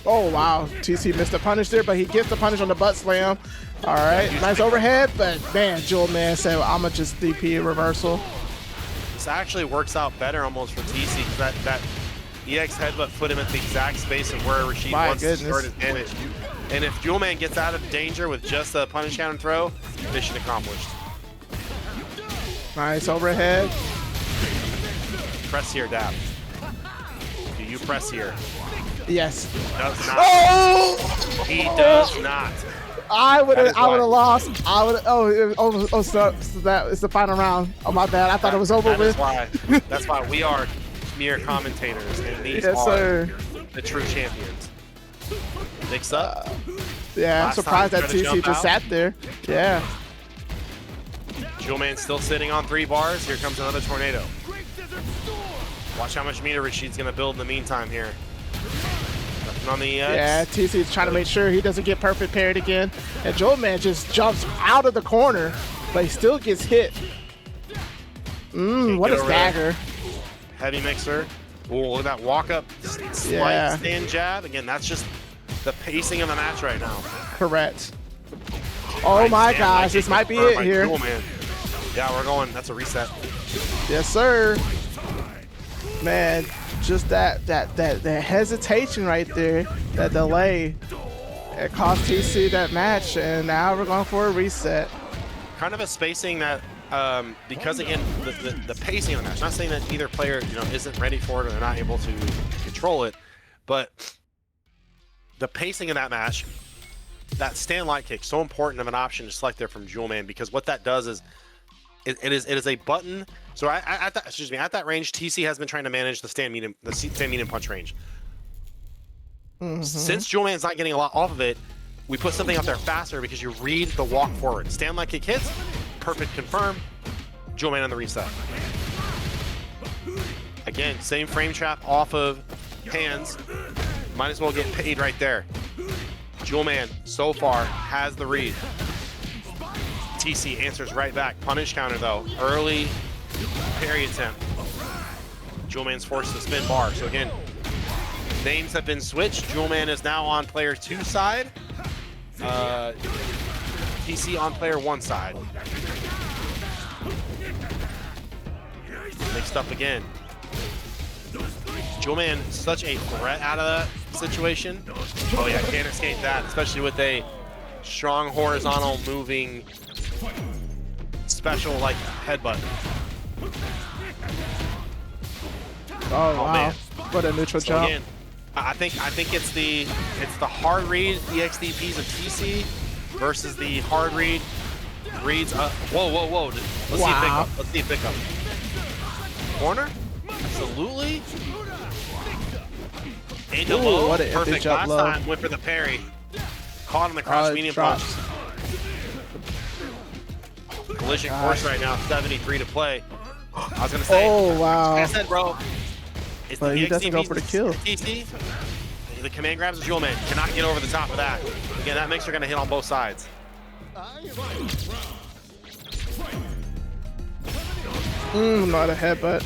Oh, wow. TC missed the punish there, but he gets the punish on the butt slam. All right, nice overhead, but man, Jewelman said, I'm going to just DP a reversal. This actually works out better almost for TC, because that EX headbutt put him at the exact space of where Rashid wants to start his damage. And if Jewelman gets out of danger with just a punish counter throw, mission accomplished. Nice overhead. Press here, Dap. Do you press here? Yes. Does not. Oh! He does not. I would have lost. I would. So that is the final round. Oh my bad. I thought it was over with. That's why we are mere commentators, and these Yes, are sir. the true champions. Mix up. Yeah, I'm Last surprised time that he tried to TC jump just out. sat there. Yeah. Jewelman still sitting on 3 bars. Here comes another tornado. Watch how much meter she's going to build in the meantime here. Nothing on the X. Yeah, TC's trying to make sure he doesn't get perfect parried again. And Jewelman just jumps out of the corner, but he still gets hit. What a stagger. Heavy mixer. Oh, look at that walk up, slight stand jab. Again, that's just the pacing of the match right now. Correct. Oh my gosh, this might be it here. Jewelman. Yeah, we're going. That's a reset. Yes, sir. Man, just that hesitation right there, that delay, it cost TC that match, and now we're going for a reset. Kind of a spacing that, because again, the pacing of the match. Not saying that either player, isn't ready for it or they're not able to control it, but the pacing of that match, that stand light kick, so important of an option to select there from Jewelman, because what that does is, it is a button. So at that range, TC has been trying to manage the stand medium punch range. Since Jewelman's not getting a lot off of it, we put something out there faster because you read the walk forward. Stand light kick hits, perfect confirm, Jewelman on the reset. Again, same frame trap off of hands. Might as well get paid right there. Jewelman so far has the read. TC answers right back. Punish counter though. Early parry attempt. Jewelman's forced to spin bar. So again, names have been switched. Jewelman is now on player 2 side. TC on player 1 side. Mixed up again. Jewelman, such a threat out of that situation. Oh yeah, can't escape that, especially with a strong horizontal moving special like headbutt. Oh wow! Man. What a neutral jump. Again, I think it's the hard read EXDPs of TC versus the hard reads. Whoa! Let's see a pickup. Corner? Absolutely. Into low. What a Perfect. jump Last low. time went for the parry. Caught on the cross medium punch. Collision course right now, 73 to play. I was gonna say. Oh wow! Like I said, bro. It's but he doesn't go for the kill. TC. The command grabs of Jewelman cannot get over the top of that. Again, that mixer gonna hit on both sides. Not a headbutt.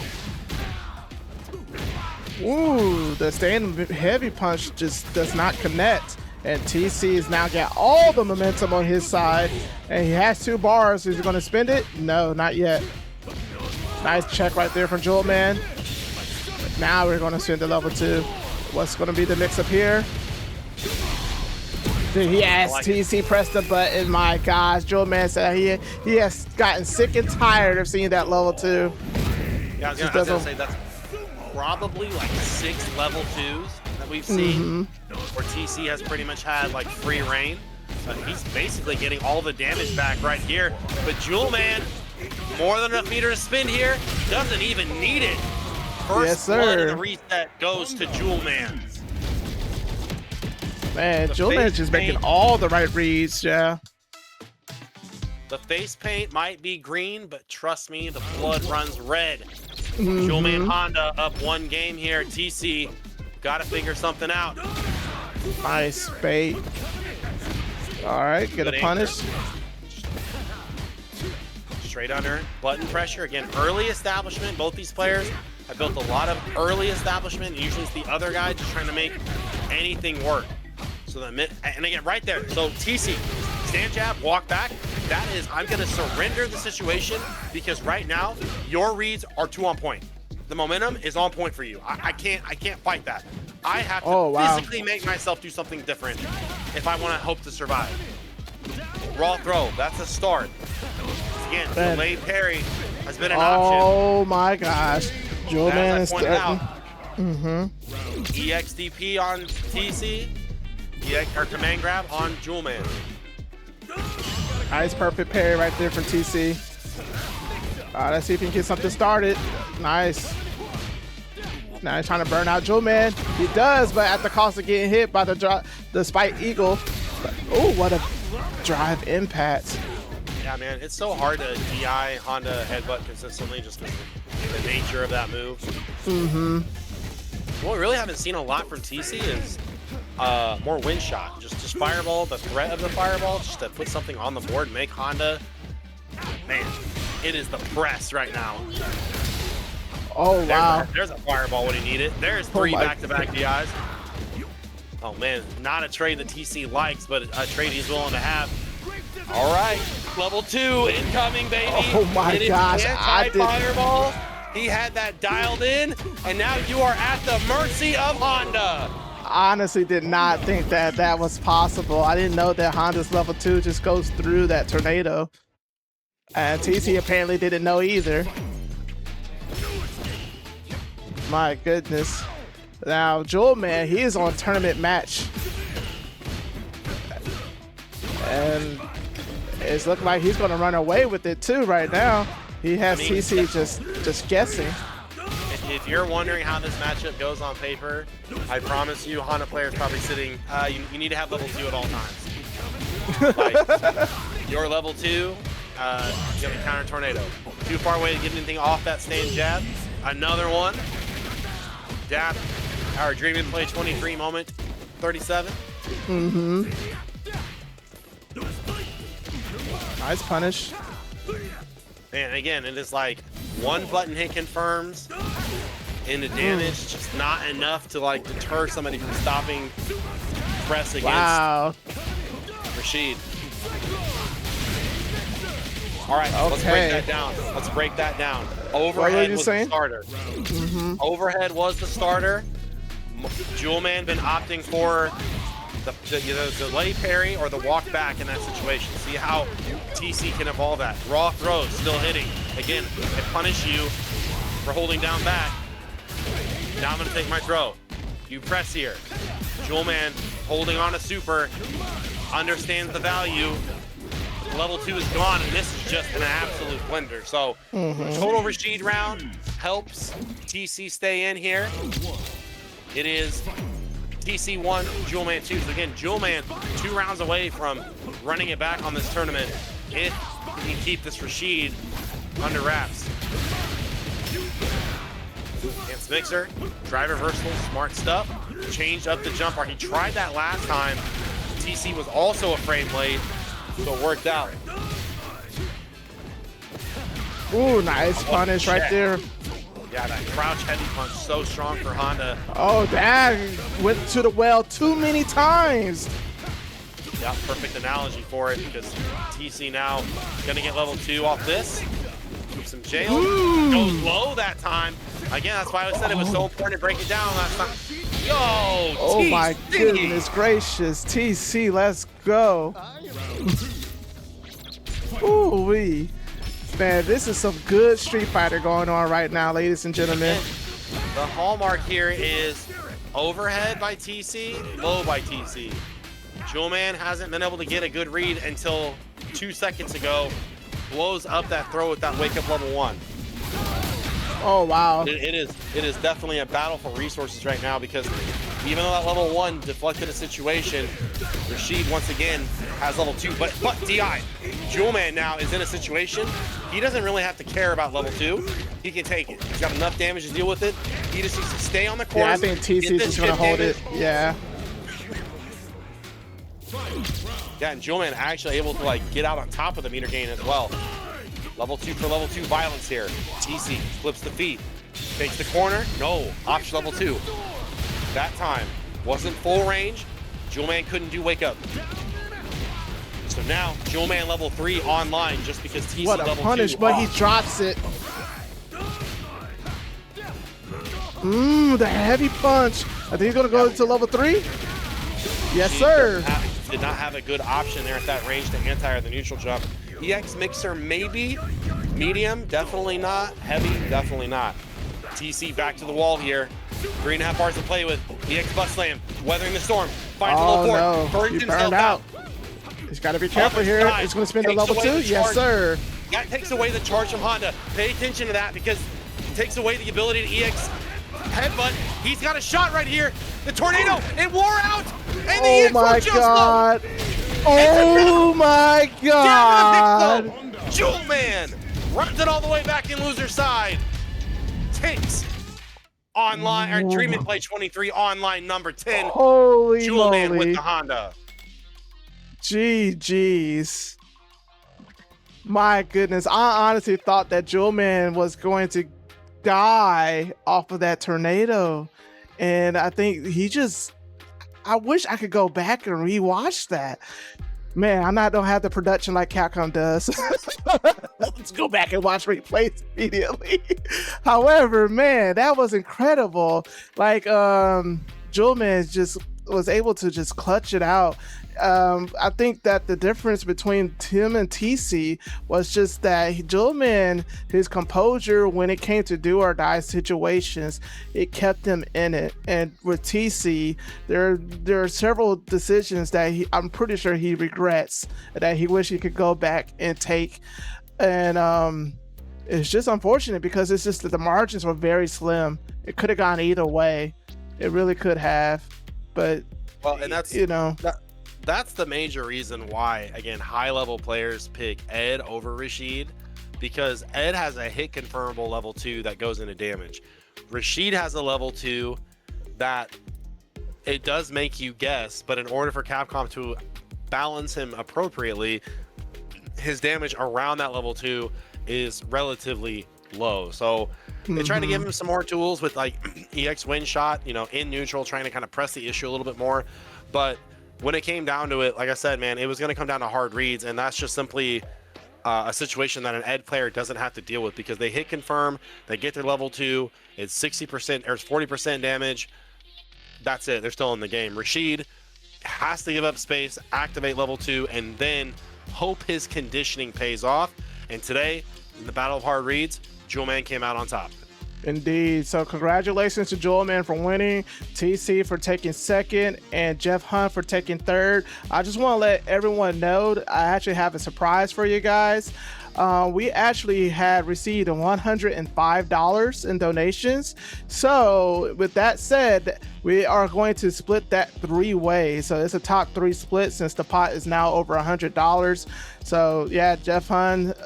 Ooh, the stand heavy punch just does not connect. And TC has now got all the momentum on his side. And he has 2 bars. Is he going to spend it? No, not yet. Nice check right there from Jewelman. Now we're going to spend the level 2. What's going to be the mix up here? He has TC pressed the button. My gosh, Jewelman said he has gotten sick and tired of seeing that level 2. Yeah, I was gonna say that's probably like 6 level 2s that we've seen, where TC has pretty much had like free reign. He's basically getting all the damage back right here. But Jewelman, more than enough meter to spin here, doesn't even need it. First blood in the reset goes to Jewelman. Man, Jewelman's just making all the right reads, yeah. The face paint might be green, but trust me, the blood runs red. Jewelman Honda up 1 game here. TC got to figure something out. Nice bait. All right, get a punish. Straight under, button pressure. Again, early establishment. Both these players have built a lot of early establishment. Usually it's the other guy just trying to make anything work. So and again, right there. So TC, stand jab, walk back. That is, I'm going to surrender the situation because right now your reads are 2 on point. The momentum is on point for you. I can't fight that. I have to physically make myself do something different if I want to hope to survive. Raw throw, that's a start. Again, delayed parry has been an option. Oh my gosh. Jewelman is starting. EXDP on TCSDuo. Or command grab on Jewelman. Nice perfect parry right there from TC. Let's see if he can get something started. Nice. Now he's trying to burn out Jewelman. He does, but at the cost of getting hit by the Spike Eagle. Oh, what a drive impact. Yeah, man, it's so hard to DI Honda headbutt consistently just because of the nature of that move. What we really haven't seen a lot from TC is more wind shot. Just fireball, the threat of the fireball, just to put something on the board, make Honda. Man, it is the press right now. Oh, wow. There's a fireball when he needed it. There's 3 back-to-back DIs. Oh, man, not a trade that TC likes, but a trade he's willing to have. All right, level 2 incoming, baby. Oh, my gosh. Anti-fireball. He had that dialed in, and now you are at the mercy of Honda. Honestly did not think that was possible. I didn't know that Honda's level 2 just goes through that tornado. And TC apparently didn't know either. My goodness. Now, Jewelman, he is on tournament match. And it's looking like he's going to run away with it too right now. He has TC just guessing. If you're wondering how this matchup goes on paper, I promise you, Honda players probably sitting. You need to have level 2 at all times. Like, your level 2, you have a counter tornado. Too far away to get anything off that stand jab. Another one. Dap. Our dream in play 23 moment 37. Nice punish. And again, it is like one button hit confirms into damage, just not enough to like deter somebody from stopping press against Rashid. All right, let's break that down. Let's break that down. Overhead was the starter. Overhead was the starter. Jewelman been opting for the delay parry or the walk back in that situation. See how TC can evolve that. Raw throws still hitting. Again, I punish you for holding down back. Now I'm gonna take my throw. You press here. Jewelman holding on to super, understands the value. Level 2 is gone, and this is just an absolute blender. So total Rashid round helps TC stay in here. It is TC 1, Jewelman 2. So again, Jewelman 2 rounds away from running it back on this tournament if he can keep this Rashid under wraps. Against Mixer, drive reversal, smart stuff. Changed up the jump art. He tried that last time. TC was also a frame late, so it worked out. Ooh, nice punish right there. Yeah, that crouch heavy punch so strong for Honda. Oh, that went to the well too many times. Yeah, perfect analogy for it because TC now gonna get level 2 off this. Keep some jail. Goes low that time. Again, that's why I said it was so important to break it down last time. Yo, oh TC. My goodness gracious, TC, let's go. Ooh-wee. Man, this is some good Street Fighter going on right now, ladies and gentlemen. The hallmark here is overhead by TC, low by TC. Jewelman hasn't been able to get a good read until 2 seconds ago. Blows up that throw with that wake up level 1. Oh, wow. It is definitely a battle for resources right now because even though that level 1 deflected a situation, Rashid once again has level 2, but DI. Jewelman now is in a situation, he doesn't really have to care about level 2. He can take it. He's got enough damage to deal with it. He just needs to stay on the course. Yeah, I think TC is just going to hold it. Yeah. Yeah, and Jewelman actually able to like get out on top of the meter gain as well. Level 2 for level 2 violence here. TC flips the feet. Takes the corner. No, option level 2. That time wasn't full range. Jewelman couldn't do wake up. So now Jewelman level 3 online just because TC what a level punish, 2 but off. he drops it. The heavy punch. I think he's gonna go to level 3. Yes, sir. did not have a good option there at that range to anti the neutral jump. EX Mixer maybe, medium, definitely not, heavy, definitely not. TC back to the wall here. 3.5 bars to play with. EX Bus Slam, weathering the storm, finds a little port. No, he burned out. He's got to be careful here. He's going to spin the level 2. Yes, sir. That takes away the charge from Honda. Pay attention to that because it takes away the ability to EX headbutt. He's got a shot right here. The tornado, it wore out. And the EX will just God. Oh my God. Jewelman runs it all the way back in loser side. Takes online, or Dream Play 23 online number 10. Holy Jewelman moly. with the Honda. GG's. My goodness. I honestly thought that Jewelman was going to die off of that tornado. And I think I wish I could go back and rewatch that. Man, I don't have the production like Capcom does. Let's go back and watch replays immediately. However, man, that was incredible. Like, Jewelman just was able to just clutch it out. I think that the difference between him and TCSDuo was just that Jewelman, his composure when it came to do or die situations, it kept him in it. And with TCSDuo, there are several decisions that I'm pretty sure he regrets, that he wish he could go back and take. And it's just unfortunate because it's just that the margins were very slim. It could have gone either way. It really could have. But well, and that's that's the major reason why, again, high-level players pick Ed over Rashid, because Ed has a hit confirmable level 2 that goes into damage. Rashid has a level 2 that it does make you guess, but in order for Capcom to balance him appropriately, his damage around that level 2 is relatively low. So they tried to give him some more tools with like EX Wind Shot, in neutral, trying to kind of press the issue a little bit more. But when it came down to it, like I said, man, it was going to come down to hard reads, and that's just simply a situation that an Ed player doesn't have to deal with because they hit confirm, they get their level 2, it's 60% or 40% damage. That's it. They're still in the game. Rashid has to give up space, activate level 2, and then hope his conditioning pays off. And today, in the Battle of Hard Reads, Jewelman came out on top. Indeed. So congratulations to Jewelman for winning, TC for taking second, and Jeff Hunt for taking third. I just want to let everyone know that I actually have a surprise for you guys. We actually had received $105 in donations. So with that said, we are going to split that 3 ways. So it's a top 3 split since the pot is now over $100. So yeah, Jeff Hunt,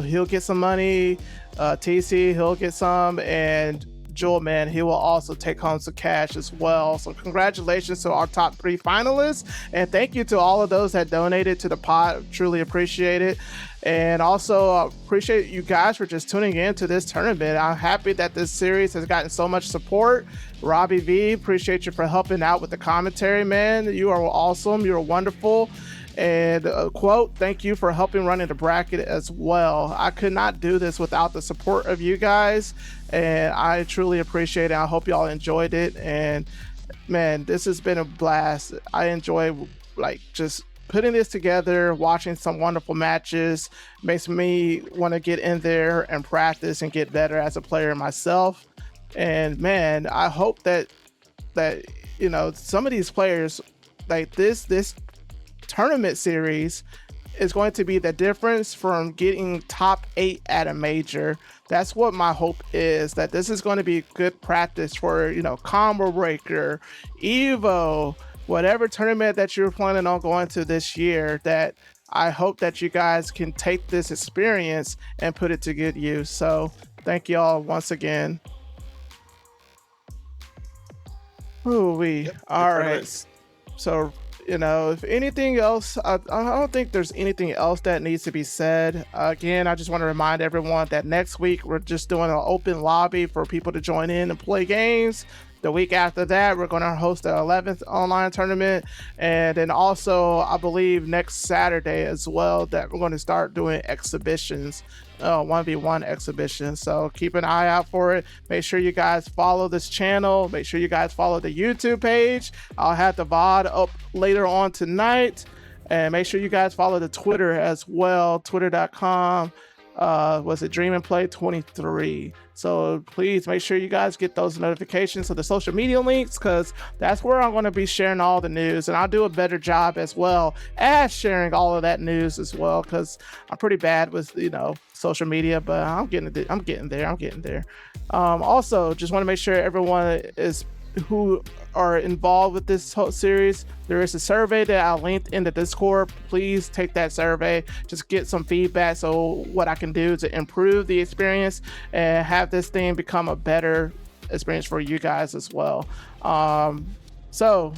he'll get some money. TC, he'll get some, and Jewelman, he will also take home some cash as well. So congratulations to our top 3 finalists, and thank you to all of those that donated to the pot. Truly appreciate it. And also appreciate you guys for just tuning in to this tournament. I'm happy that this series has gotten so much support. Robbie V, appreciate you for helping out with the commentary, man. You are awesome. You're wonderful. And quote, thank you for helping running the bracket as well. I could not do this without the support of you guys, and I truly appreciate it. I hope y'all enjoyed it. And man, this has been a blast. I enjoy just putting this together, watching some wonderful matches. Makes me want to get in there and practice and get better as a player myself. And man, I hope that some of these players, like this tournament series, is going to be the difference from getting top 8 at a major. That's what my hope is, that this is going to be good practice for Combo Breaker, Evo, whatever tournament that you're planning on going to this year. That I hope that you guys can take this experience and put it to good use. So thank y'all once again. All right. So if anything else, I don't think there's anything else that needs to be said. Again, I just want to remind everyone that next week we're just doing an open lobby for people to join in and play games. The week after that, we're going to host the 11th online tournament. And then also, I believe next Saturday as well, that we're going to start doing exhibitions, 1v1 exhibitions. So keep an eye out for it. Make sure you guys follow this channel. Make sure you guys follow the YouTube page. I'll have the VOD up later on tonight. And make sure you guys follow the Twitter as well, twitter.com. Was it Dream and Play 23? So please make sure you guys get those notifications of the social media links, because that's where I'm going to be sharing all the news, and I'll do a better job as well as sharing all of that news as well, because I'm pretty bad with social media, but I'm getting there. Also, just want to make sure everyone who are involved with this whole series, there is a survey that I linked in the Discord. Please take that survey, just get some feedback, so what I can do to improve the experience and have this thing become a better experience for you guys as well. So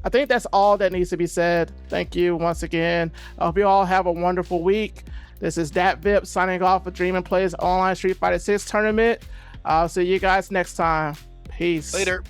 I think that's all that needs to be said. Thank you once again. I hope you all have a wonderful week. This is DatVip signing off with Dream and Play's online Street Fighter 6 tournament. I'll see you guys next time. Peace. Later.